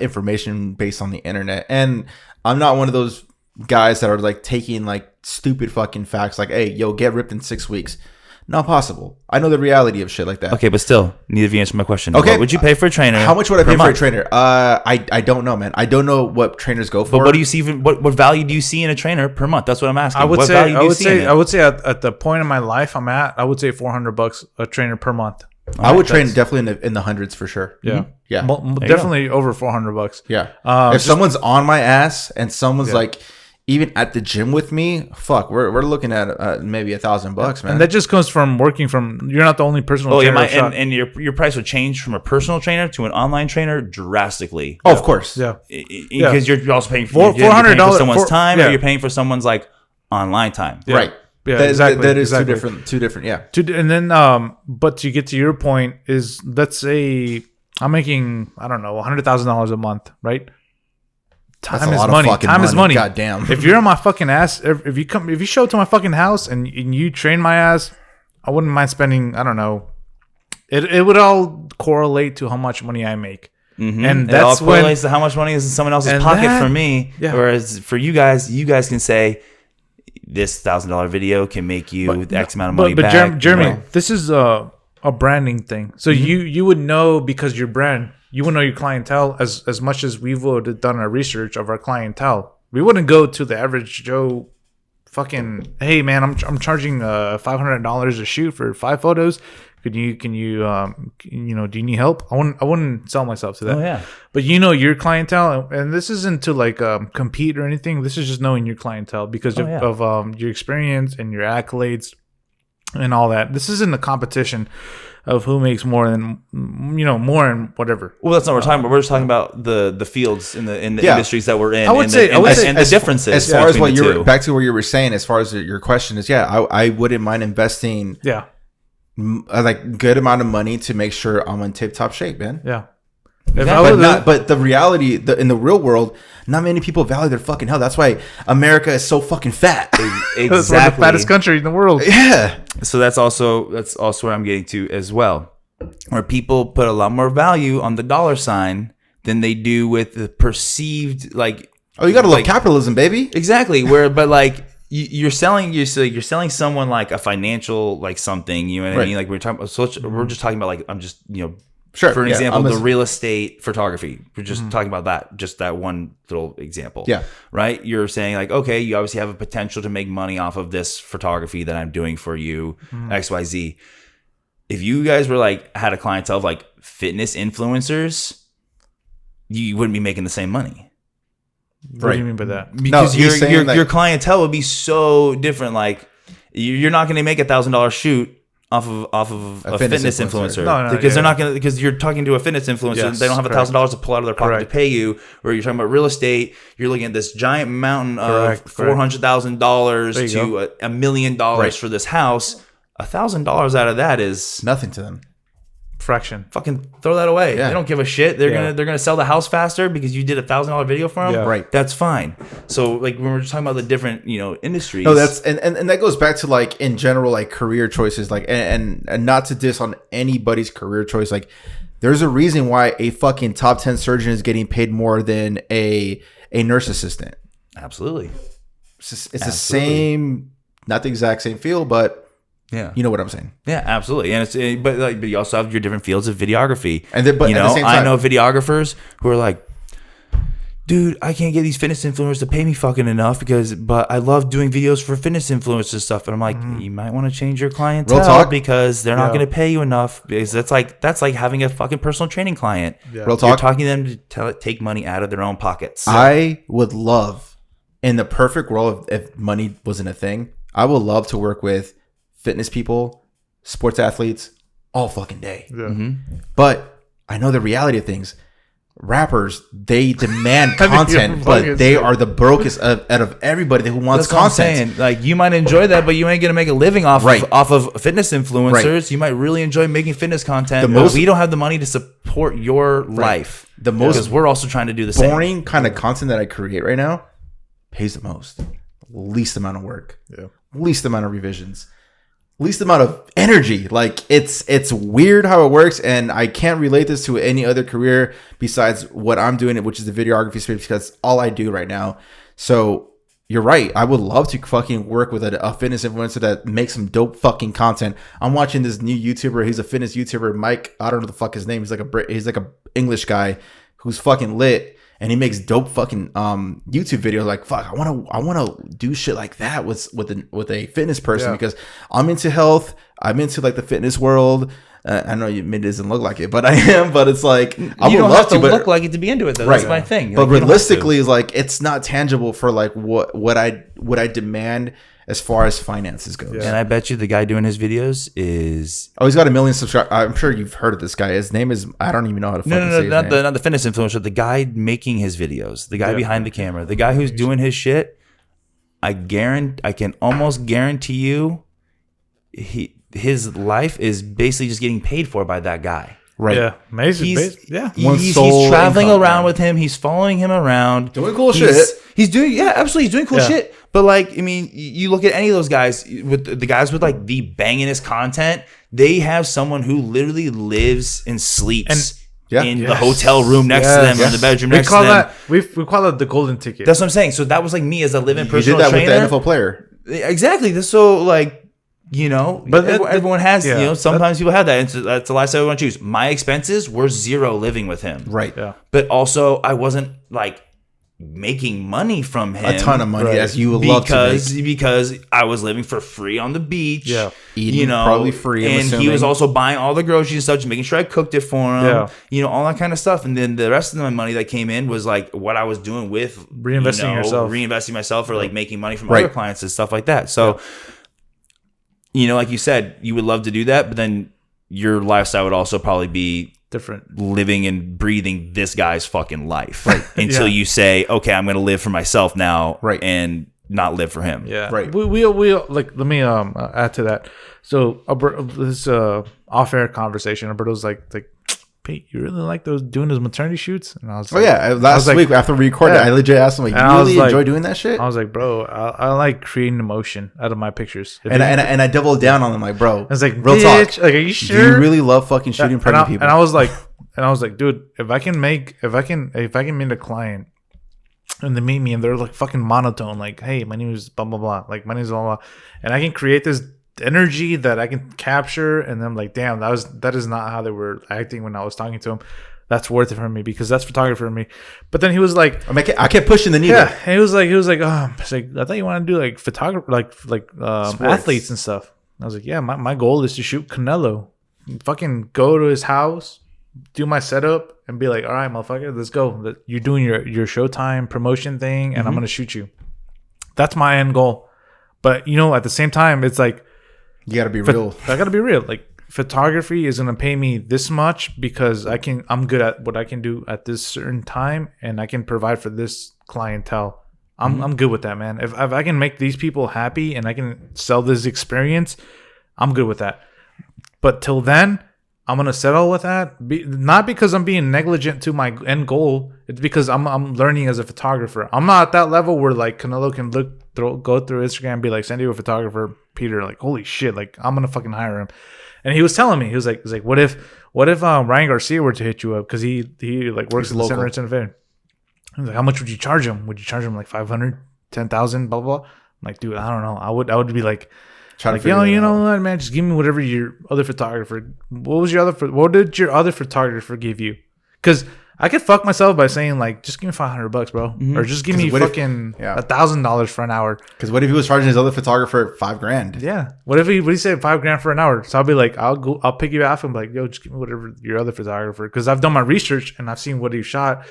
S3: information based on the internet. And I'm not one of those guys that are like taking like stupid fucking facts like, hey, yo, get ripped in 6 weeks. Not possible. I know the reality of shit like that.
S2: Okay, but still, neither of you answered my question.
S3: Okay,
S2: what would you pay for a trainer?
S3: How much would I pay for a trainer? I don't know, man. I don't know what trainers go for.
S2: But what do you see? What value do you see in a trainer per month? That's what I'm asking.
S1: I would say at the point in my life I'm at, I would say $400 a trainer per month.
S3: I would train definitely in the hundreds for sure.
S1: Yeah,
S3: yeah,
S1: definitely over $400.
S3: Yeah. If someone's on my ass and someone's like, even at the gym with me, fuck, we're looking at maybe $1,000, man.
S1: And that just comes from working from. You're not the only personal trainer.
S2: And your price would change from a personal trainer to an online trainer drastically.
S3: Oh, of course,
S1: yeah,
S2: because you're also paying for $400 for someone's time, or you're paying for someone's like online time,
S3: right?
S1: Yeah, exactly.
S3: That is two different. Yeah.
S1: And then, but to get to your point is, let's say I'm making, I don't know, $100,000 a month, right? Time is money. Time is money.
S3: God damn.
S1: If you're on my fucking ass, if you show up to my fucking house and you train my ass, I wouldn't mind spending, I don't know. It would all correlate to how much money I make.
S2: Mm-hmm. And that's all correlates to how much money is in someone else's pocket for me. Yeah. Whereas for you guys can say, this $1,000 video can make you X amount of money back.
S1: But Jeremy, this is a branding thing. So you would know, because your brand, you would know your clientele as much as we would have done our research of our clientele. We wouldn't go to the average Joe fucking, hey man, I'm charging $500 a shoot for 5 photos. Can you do you need help? I wouldn't sell myself to that.
S2: Oh yeah.
S1: But you know your clientele, and this isn't to like compete or anything. This is just knowing your clientele because of your experience and your accolades. and all that. This isn't a competition of who makes more than, more and whatever.
S2: Well, that's not what we're talking about. We're just talking about the fields in the industries that we're in.
S1: I would say
S2: the differences.
S3: As far as what you're back to what you were saying, as far as your question is, I wouldn't mind investing like good amount of money to make sure I'm in tip top shape, man.
S1: Yeah.
S3: But the reality, in the real world, not many people value their fucking health. That's why America is so fucking fat.
S1: Exactly. We're the fattest country in the world.
S3: Yeah.
S2: So that's also where I'm getting to as well, where people put a lot more value on the dollar sign than they do with the perceived, like.
S3: Oh, you gotta love capitalism, baby.
S2: Exactly. You're selling someone like a financial like something. You know what I mean? Like we're talking. So we're just talking about like I'm just
S3: Sure.
S2: For an example, the real estate photography. We're just talking about that, just that one little example.
S3: Yeah.
S2: Right? You're saying like, okay, you obviously have a potential to make money off of this photography that I'm doing for you, XYZ. If you guys were like, had a clientele of like fitness influencers, you wouldn't be making the same money.
S1: What do you mean by that?
S2: Because your clientele would be so different. Like, you're not going to make $1,000 shoot off of a fitness influencer. They're not going to, because you're talking to a fitness influencer. Yes, they don't have $1,000 to pull out of their pocket to pay you. Or you're talking about real estate. You're looking at this giant mountain of $400,000 to $1 million for this house. $1,000 out of that is
S3: nothing to them.
S2: Fraction. Fucking throw that away. They don't give a shit. They're gonna sell the house faster because you did $1,000 video for them.
S3: Yeah. Right.
S2: That's fine. So like when we're just talking about the different industries.
S3: No, that's and that goes back to like in general like career choices, like and not to diss on anybody's career choice. Like there's a reason why a fucking top 10 surgeon is getting paid more than a nurse assistant.
S2: Absolutely.
S3: It's the same, not the exact same field, but. Yeah, you know what I'm saying.
S2: Yeah, absolutely. And but you also have your different fields of videography.
S3: And then, but at the same time,
S2: I know videographers who are like, dude, I can't get these fitness influencers to pay me fucking enough but I love doing videos for fitness influencers stuff. And I'm like, you might want to change your clientele because they're not going to pay you enough. Because that's like having a fucking personal training client. Yeah.
S3: Real talk.
S2: You're talking to them to take money out of their own pockets.
S3: I would love, in the perfect world, if money wasn't a thing, I would love to work with fitness people, sports athletes, all fucking day. Yeah. Mm-hmm. But I know the reality of things. Rappers, they demand content, but they are the brokest out of everybody who wants content.
S2: What I'm saying. Like, you might enjoy that, but you ain't gonna make a living off of fitness influencers. Right. You might really enjoy making fitness content. But we don't have the money to support your life.
S3: The most
S2: because we're also trying to do the same.
S3: Boring kind of content that I create right now pays the most. Least amount of work. Yeah. Least amount of revisions. Least amount of energy. Like it's weird how it works, and I can't relate this to any other career besides what I'm doing, which is the videography space, because that's all I do right now. So you're right. I would love to fucking work with a fitness influencer that makes some dope fucking content. I'm watching this new YouTuber. He's a fitness YouTuber, Mike. I don't know the fuck his name. He's like a English guy who's fucking lit. And he makes dope fucking YouTube videos. Like, fuck, I wanna do shit like that with a fitness person because I'm into health. I'm into like the fitness world. I know it doesn't look like it, but I am. But it's like I would love to
S2: look like it to be into it though. That's my thing.
S3: But realistically, is like it's not tangible for like what I demand as far as finances goes.
S2: Yeah. And I bet you the guy doing his videos is...
S3: Oh, he's got 1 million subscribers. I'm sure you've heard of this guy. His name is... I don't even know how to fucking say his name.
S2: Not the fitness influencer. The guy making his videos. The guy behind the camera. The guy who's doing his shit. I can almost guarantee you his life is basically just getting paid for by that guy.
S3: Right.
S1: Yeah. Amazing.
S2: He's traveling around with him. He's following him around.
S3: Doing cool shit.
S2: He's doing, absolutely. He's doing cool shit. But like, I mean, you look at any of those guys, with the guys with like the bangingest content, they have someone who literally lives and sleeps in the hotel room next to them or in the bedroom next to them.
S1: We call that the golden ticket.
S2: That's what I'm saying. So that was like me as a living personal trainer.
S3: You did that with the NFL player.
S2: Exactly. So like, you know, but everyone has, you know, sometimes people have that. And that's the lifestyle we want to choose. My expenses were zero living with him.
S3: Right. Yeah.
S2: But also I wasn't like making money from him.
S3: A ton of money as you would love to make.
S2: Because I was living for free on the beach. Yeah.
S3: Eating, you know, probably free.
S2: And he was also buying all the groceries and stuff, just making sure I cooked it for him. Yeah. You know, all that kind of stuff. And then the rest of my money that came in was like what I was doing with reinvesting myself or like making money from other clients and stuff like that. So like you said, you would love to do that, but then your lifestyle would also probably be
S1: different,
S2: living and breathing this guy's fucking life, right? Until you say, okay, I'm going to live for myself now,
S3: right,
S2: and not live for him.
S1: Yeah,
S3: right.
S1: We like, let me add to that. So this off-air conversation, Alberto's like, Pete, you really like doing those maternity shoots? And I was like,
S3: last week after we recorded, I legit asked him, like, you really enjoy doing that shit?
S1: I was like, bro, I like creating emotion out of my pictures.
S3: And I doubled down on him, like, bro,
S1: I was like,
S3: real talk.
S1: Like, are you sure?
S3: Do you really love fucking shooting pregnant people?
S1: And I was like, dude, if I can meet a client and they meet me and they're like fucking monotone, like, hey, my name is blah blah blah, like my name is blah blah, and I can create this energy that I can capture, and then I'm like, damn, that is not how they were acting when I was talking to them. That's worth it for me because that's photography for me. But then he was like,
S3: I kept pushing the needle.
S1: Yeah, and he was like, it's like, I thought you want to do like photography, like athletes and stuff. I was like, yeah, my goal is to shoot Canelo. Fucking go to his house, do my setup, and be like, all right, motherfucker, let's go. You're doing your Showtime promotion thing, and I'm gonna shoot you. That's my end goal. But at the same time, it's like,
S3: you gotta be real.
S1: I gotta be real. Like, photography is gonna pay me this much because I'm good at what I can do at this certain time, and I can provide for this clientele. I'm good with that, man. If I can make these people happy and I can sell this experience, I'm good with that. But till then, I'm gonna settle with that. Not because I'm being negligent to my end goal. It's because I'm learning as a photographer. I'm not at that level where like Canelo can go through Instagram and be like, send you a photographer, Peter. Like, holy shit, like I'm gonna fucking hire him. And he was telling me, he was like, what if Ryan Garcia were to hit you up because he like works in the center of Fair. He was like, how much would you charge him? Would you charge him like 500, 10,000, blah blah blah? I'm like, dude, I don't know. I would be like. Like, you know what, man? Just give me whatever your other photographer. What did your other photographer give you? Because I could fuck myself by saying like, just give me $500, bro, or just give me fucking $1,000 for an hour.
S3: Because what if he was charging his other photographer $5,000?
S1: Yeah. What if he said $5,000 for an hour? So I'll be like, I'll pick you off and be like, yo, just give me whatever your other photographer. Because I've done my research and I've seen what he shot,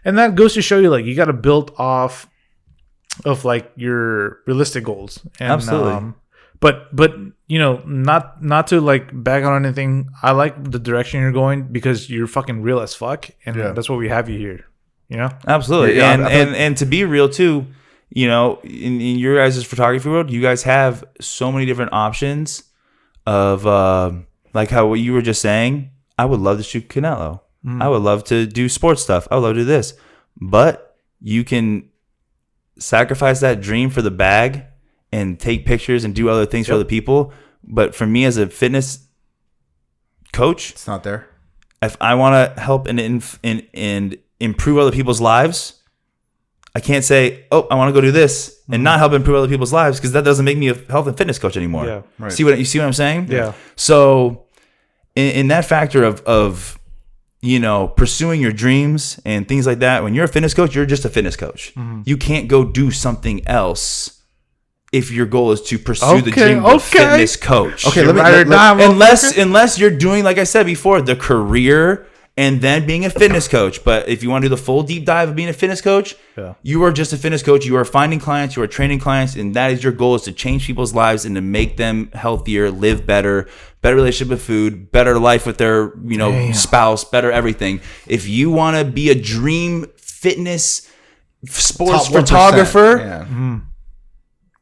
S1: and that goes to show you like you got to build off of like your realistic goals. And,
S2: absolutely.
S1: But not to like bag on anything. I like the direction you're going because you're fucking real as fuck, and that's what we have you here.
S2: Absolutely. And to be real too, in your guys' photography world, you guys have so many different options of like how what you were just saying. I would love to shoot Canelo. I would love to do sports stuff. I would love to do this, but you can sacrifice that dream for the bag and take pictures and do other things for other people. But for me as a fitness coach,
S3: it's not there.
S2: If I want to help and improve other people's lives, I can't say, oh, I want to go do this and not help improve other people's lives, because that doesn't make me a health and fitness coach anymore.
S1: Yeah,
S3: right.
S2: You see what I'm saying?
S1: Yeah.
S2: So in that factor of pursuing your dreams and things like that, when you're a fitness coach, you're just a fitness coach. You can't go do something else if your goal is to pursue the dream of fitness coach.
S3: Okay,
S2: unless you're doing, like I said before, the career and then being a fitness coach. But if you want to do the full deep dive of being a fitness coach, you are just a fitness coach. You are finding clients, you are training clients, and that is your goal, is to change people's lives and to make them healthier, live better relationship with food, better life with their spouse, better everything. If you want to be a dream fitness sports photographer,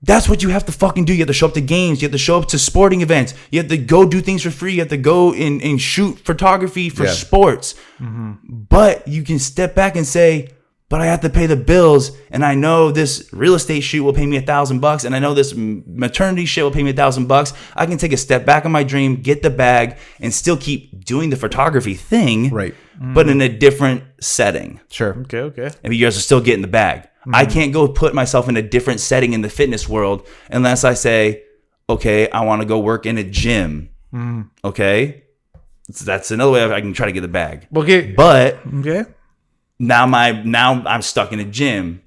S2: that's what you have to fucking do. You have to show up to games. You have to show up to sporting events. You have to go do things for free. You have to go and shoot photography for sports. But you can step back and say, but I have to pay the bills, and I know this real estate shoot will pay me $1,000, and I know this maternity shit will pay me $1,000. I can take a step back on my dream, get the bag, and still keep doing the photography thing,
S3: right?
S2: But in a different setting.
S3: Sure.
S1: Okay.
S2: And you guys are still getting the bag. I can't go put myself in a different setting in the fitness world unless I say, okay, I want to go work in a gym. Okay, so that's another way I can try to get the bag.
S1: Okay,
S2: but now I'm stuck in a gym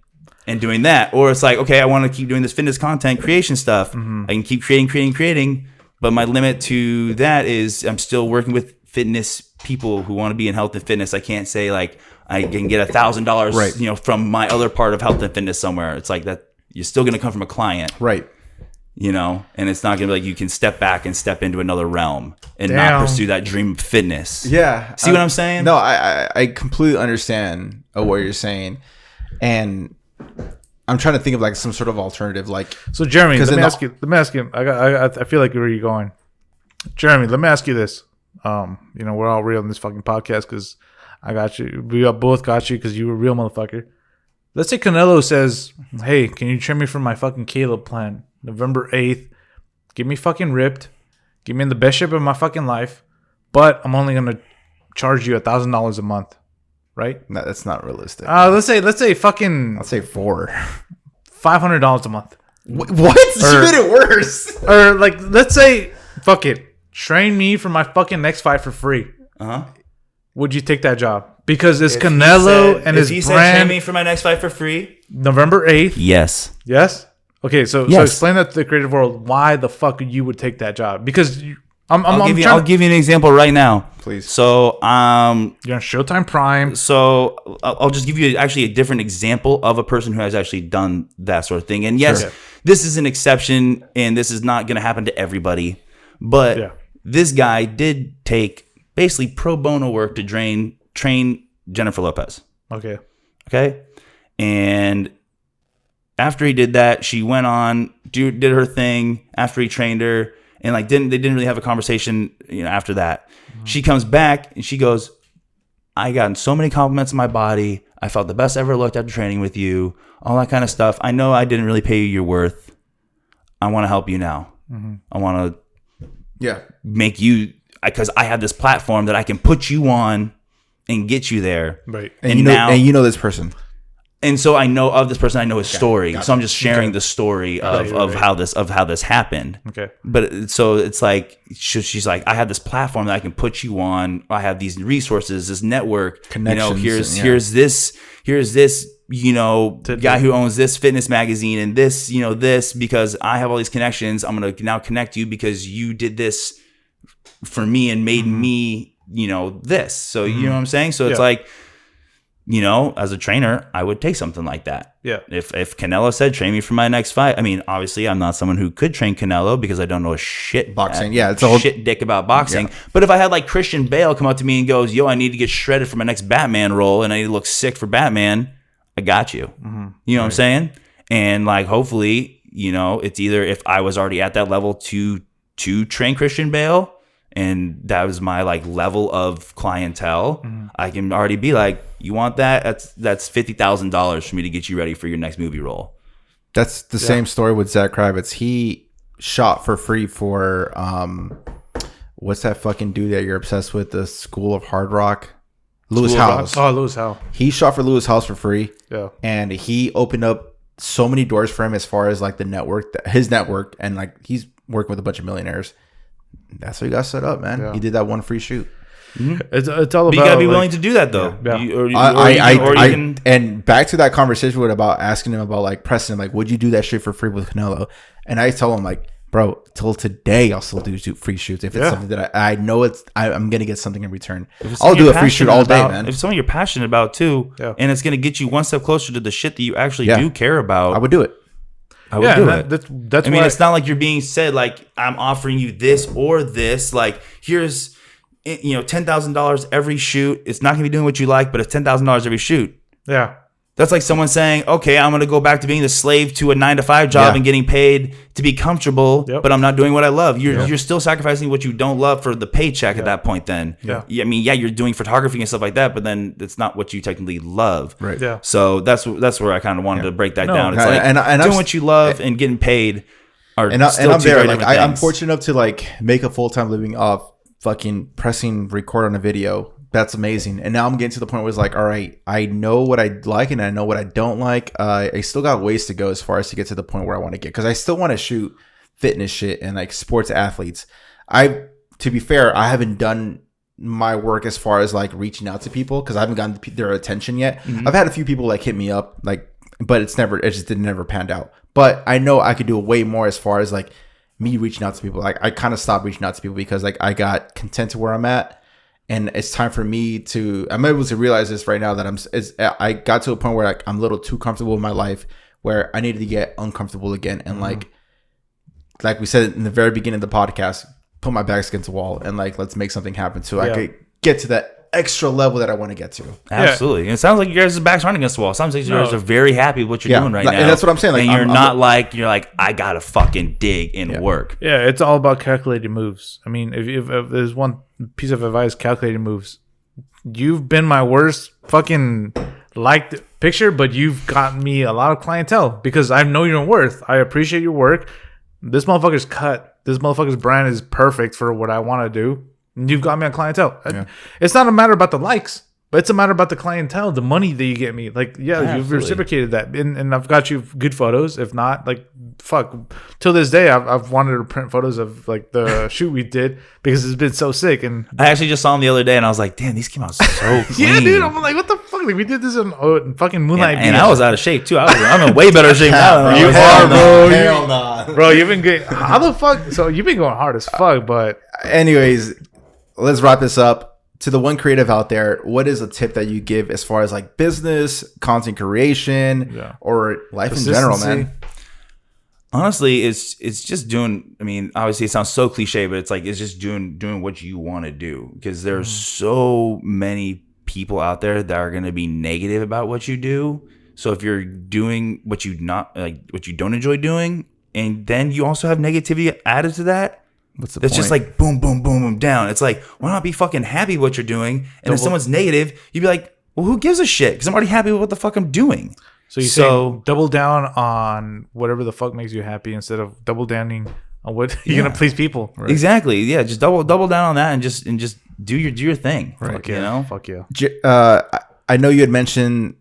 S2: and doing that. Or it's like, okay, I want to keep doing this fitness content creation stuff. I can keep creating, but my limit to that is I'm still working with fitness people who want to be in health and fitness. I can't say like I can get $1,000, from my other part of health and fitness somewhere. It's like that. You're still going to come from a client,
S3: right?
S2: and it's not going to be like you can step back and step into another realm and not pursue that dream of fitness.
S3: Yeah.
S2: See what I'm saying?
S3: No, I completely understand what you're saying. And I'm trying to think of like some sort of alternative. Like,
S1: so Jeremy, let me ask you. I feel like where you're going. Jeremy, let me ask you this. We're all real in this fucking podcast because I got you. We both got you because you were a real motherfucker. Let's say Canelo says, hey, can you trim me from my fucking Caleb plan? November 8th. Get me fucking ripped. Give me in the best shape of my fucking life. But I'm only going to charge you $1,000 a month. Right?
S3: No, that's not realistic.
S1: Let's say fucking...
S3: I'll say
S1: $500 a month.
S3: What? You made it worse.
S1: Or like, let's say, fuck it. Train me for my fucking next fight for free.
S2: Uh-huh.
S1: Would you take that job? Because it's Canelo and his brand.
S2: Said train me for my next fight for free?
S1: November 8th.
S2: Yes.
S1: Yes? Okay, so explain that to the creative world why the fuck you would take that job. Because
S2: I'll give you an example right now.
S3: Please.
S1: you're
S2: So
S1: on Showtime Prime.
S2: So I'll just give you actually a different example of a person who has actually done that sort of thing. And yes, this is an exception and this is not going to happen to everybody. But this guy did take basically pro bono work to train Jennifer Lopez. Okay. And after he did that, she went on, did her thing after he trained her, and they didn't really have a conversation, after that. Mm-hmm. She comes back and she goes, I got so many compliments on my body. I felt the best I ever looked after training with you, all that kind of stuff. I know I didn't really pay you your worth. I want to help you now. Mm-hmm. I want to make you, because I have this platform that I can put you on and get you there.
S1: Right.
S3: And you know this person.
S2: And so I know of this person. I know his story. Gotcha. So I'm just sharing the story of how this happened.
S1: Okay.
S2: But so it's like she's like, I have this platform that I can put you on. I have these resources, this network.
S3: Connections.
S2: Here's this guy who owns this fitness magazine and this this, because I have all these connections. I'm gonna now connect you because you did this for me and made me this. So you know what I'm saying. So it's like. As a trainer, I would take something like that.
S1: Yeah.
S2: If Canelo said, train me for my next fight. I mean, obviously, I'm not someone who could train Canelo because I don't know a shit
S3: boxing.
S2: It's a shit dick about boxing. Yeah. But if I had like Christian Bale come up to me and goes, yo, I need to get shredded for my next Batman role and I need to look sick for Batman, I got you. Mm-hmm. You know what I'm saying? And like, hopefully, it's either if I was already at that level to train Christian Bale, and that was my like level of clientele, I can already be like, you want that? That's $50,000 for me to get you ready for your next movie role.
S3: That's the same story with Zach Kravitz. He shot for free for what's that fucking dude that you're obsessed with? The School of Hard Rock, Lewis Howes.
S1: Oh, Lewis Howes.
S3: He shot for Lewis Howes for free.
S1: Yeah,
S3: and he opened up so many doors for him as far as like his network, and like he's working with a bunch of millionaires. That's how you got set up, man. Yeah. He did that one free shoot.
S1: Mm-hmm. It's all about.
S2: You gotta be willing to do that, though.
S3: Yeah. And back to that conversation about asking him about like pressing him, like, would you do that shit for free with Canelo? And I tell him like, bro, till today I'll still do free shoots if it's something that I know I'm gonna get something in return. I'll do a free shoot all day, man.
S2: If it's something you're passionate about too, and it's gonna get you one step closer to the shit that you actually do care about,
S3: I would do it.
S2: I would do it. That's I mean, it's not like you're being said like I'm offering you this or this. Like here's $10,000 every shoot. It's not gonna be doing what you like, but it's $10,000 every shoot.
S1: Yeah,
S2: that's like someone saying, okay, I'm gonna go back to being the slave to a 9-to-5 job and getting paid to be comfortable, but I'm not doing what I love. You're still sacrificing what you don't love for the paycheck at that point. Then I mean, you're doing photography and stuff like that, but then it's not what you technically love.
S3: Right.
S1: Yeah.
S2: So that's where I kind of wanted to break that down. It's like and doing what you love and getting paid are still
S3: I'm
S2: two
S3: there.
S2: very
S3: Like
S2: different
S3: I'm
S2: things.
S3: fortunate enough to like make a full-time living off fucking pressing record on a video. That's amazing. And now I'm getting to the point where it's like, all right, I know what I like and I know what I don't like. I still got ways to go as far as to get to the point where I want to get, because I still want to shoot fitness shit and like sports athletes. To be fair, I haven't done my work as far as like reaching out to people because I haven't gotten their attention yet. Mm-hmm. I've had a few people like hit me up, like, but it just never panned out. But I know I could do way more as far as like me reaching out to people. Like I kind of stopped reaching out to people because like I got content to where I'm at. And it's time for me I'm able to realize this right now that I got to a point where like I'm a little too comfortable in my life where I needed to get uncomfortable again and like like we said in the very beginning of the podcast, put my back against the wall and like let's make something happen so I could get to that extra level that I want to get to.
S2: Absolutely. And it sounds like you guys' backs running against the wall. It sounds like you guys are very happy with what you're doing right now.
S3: And that's what I'm saying. Like,
S2: and you're like, I gotta fucking dig and work.
S1: Yeah, it's all about calculated moves. I mean, if there's one piece of advice, calculated moves. You've been my worst fucking liked picture, but you've gotten me a lot of clientele because I know your worth. I appreciate your work. This motherfucker's cut. This motherfucker's brand is perfect for what I want to do. You've got me on clientele. Yeah. It's not a matter about the likes, but it's a matter about the clientele, the money that you get me. Like, you've reciprocated that. And I've got you good photos. If not, like, fuck. Till this day, I've wanted to print photos of, like, the shoot we did because it's been so sick. And
S2: I actually just saw them the other day, and I was like, damn, these came out so clean.
S1: Yeah, dude. I'm like, what the fuck? Like, we did this in fucking Moonlight Beach.
S2: And I was out of shape, too. I'm in way better shape now.
S1: You are, bro.
S3: Hell no.
S1: Bro, you've been good. How the fuck? So, you've been going hard as fuck, but...
S3: Anyways... Let's wrap this up. To the one creative out there, what is a tip that you give as far as like business, content creation, or life in general, man?
S2: Honestly, it's just doing. I mean, obviously, it sounds so cliche, but it's like it's just doing what you want to do because there's so many people out there that are going to be negative about what you do. So if you're doing what you don't enjoy doing, and then you also have negativity added to that.
S3: What's the
S2: It's
S3: point?
S2: just like boom, boom, boom, boom, down. It's like, why not be fucking happy with what you're doing? And if someone's negative, you'd be like, well, who gives a shit? Because I'm already happy with what the fuck I'm doing.
S1: So you say double down on whatever the fuck makes you happy instead of double downing on what you're gonna please people.
S2: Right? Exactly. Yeah. Just double down on that and just do your thing.
S1: Right.
S2: Fuck, you know.
S1: Fuck yeah.
S3: I know you had mentioned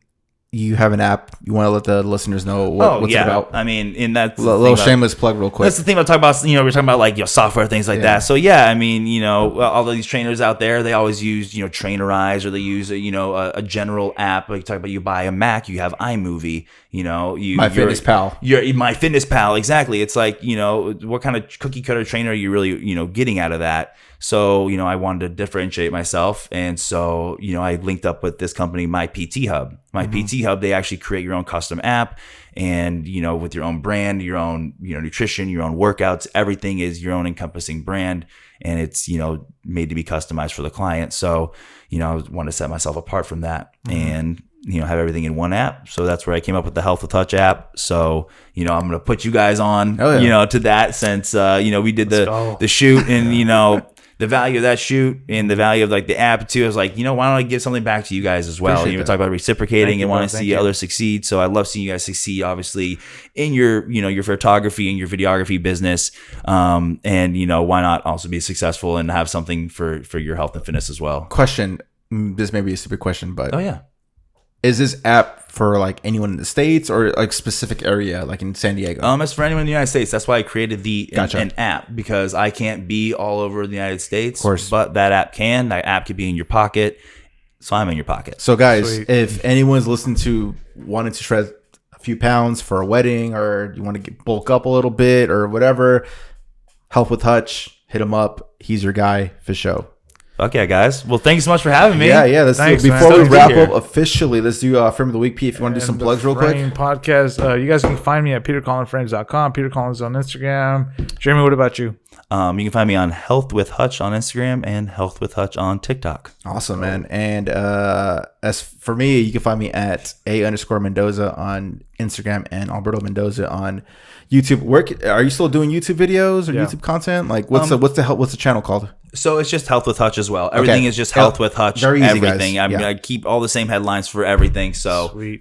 S3: you have an app. You want to let the listeners know what's it about?
S2: I mean, in that
S3: little shameless plug, real quick.
S2: That's the thing about talking about. We're talking about like software things like that. So I mean, all of these trainers out there, they always use Trainerize, or they use a general app. Like talk about, you buy a Mac, you have iMovie.
S3: MyFitnessPal.
S2: You're MyFitnessPal. Exactly. It's like what kind of cookie cutter trainer are you really getting out of that? So, I wanted to differentiate myself. And so, I linked up with this company, My PT Hub. My PT Hub, they actually create your own custom app and, with your own brand, your own, nutrition, your own workouts, everything is your own encompassing brand. And it's, made to be customized for the client. So, I want to set myself apart from that and, have everything in one app. So that's where I came up with the Health with Touch app. So, I'm going to put you guys on, to that since, we did the shoot and, the value of that shoot and the value of like the app too. I was like, why don't I give something back to you guys as well? We talk about reciprocating and want to see others succeed. So I love seeing you guys succeed, obviously, in your, your photography and your videography business. And why not also be successful and have something for your health and fitness as well?
S3: Question. This may be a stupid question, but
S2: oh yeah.
S3: Is this app for like anyone in the States or like specific area, like in San Diego?
S2: It's for anyone in the United States. That's why I created an app, because I can't be all over the United States. Of course. But that app can. That app could be in your pocket. So I'm in your pocket.
S3: So guys, if anyone's listening to wanting to shred a few pounds for a wedding, or you want to bulk up a little bit or whatever, Health with Hutch, hit him up. He's your guy for show.
S2: Fuck yeah, guys. Well, thanks so much for having me.
S3: Yeah. Before we wrap up officially, let's do Film of the Week. Pete, if you want to do some plugs real quick.
S1: Podcast. You guys can find me at petercollinsfriends.com. Peter Collins on Instagram. Jeremy, what about you?
S2: You can find me on Health with Hutch on Instagram and Health with Hutch on TikTok.
S3: Awesome, man. And as for me, you can find me at _Mendoza on Instagram and Alberto Mendoza on YouTube. Are you still doing YouTube videos or YouTube content? Like, what's the channel called?
S2: So it's just Health with Hutch as well. Everything is just Health with Hutch.
S3: Very easy,
S2: everything.
S3: Guys.
S2: I keep all the same headlines for everything. So we're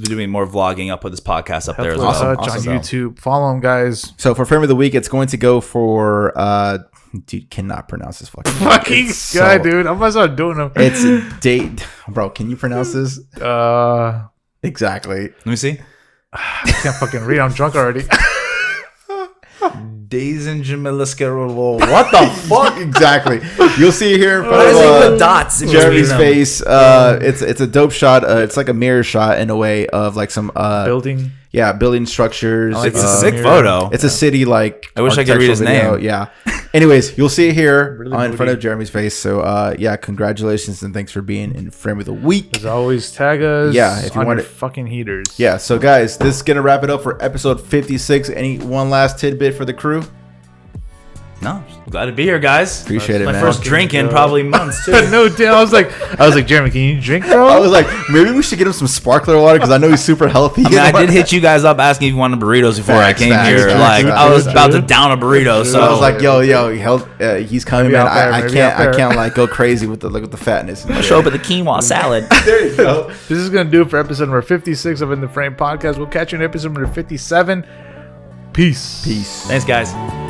S2: doing more vlogging. I'll put this podcast up there as well.
S1: Health with Hutch on YouTube. Follow them, guys.
S3: So for Film of the Week, it's going to go for dude, cannot pronounce this fucking
S1: guy, dude. I'm gonna start doing them.
S3: It's a date, bro. Can you pronounce this? Exactly.
S2: Let me see.
S1: I can't fucking read. I'm drunk already.
S2: Days in Jamiliska. What the fuck?
S3: Exactly. You'll see here
S2: from dots
S3: Jeremy's face. It's a dope shot. It's like a mirror shot in a way of like some
S1: building.
S3: building structures.
S2: It's a sick photo.
S3: It's a city like.
S2: I wish I could read his
S3: video.
S2: name.
S3: Yeah. Anyways, you'll see it here in front of Jeremy's face. So congratulations and thanks for being in Frame of the Week.
S1: As always, tag us.
S3: Yeah, if you want
S1: your fucking heaters.
S3: Yeah. So guys, this is gonna wrap it up for episode 56. Any one last tidbit for the crew?
S2: No, glad to be here, guys.
S3: Appreciate it,
S2: my
S3: man.
S2: first drink in probably months too.
S1: No, damn. I was like, Jeremy, can you drink, bro?
S3: I was like, maybe we should get him some sparkler water because I know he's super healthy.
S2: I mean, I did hit you guys up asking if you wanted burritos before I came here. I was about to down a burrito, so
S3: I was like, yo, he's coming, man. I can't like go crazy with the fatness.
S2: I'll show up with the quinoa salad.
S3: There you go.
S1: This is gonna do it for episode number 56 of In the Frame podcast. We'll catch you in episode number 57. Peace.
S3: Peace.
S2: Thanks, guys.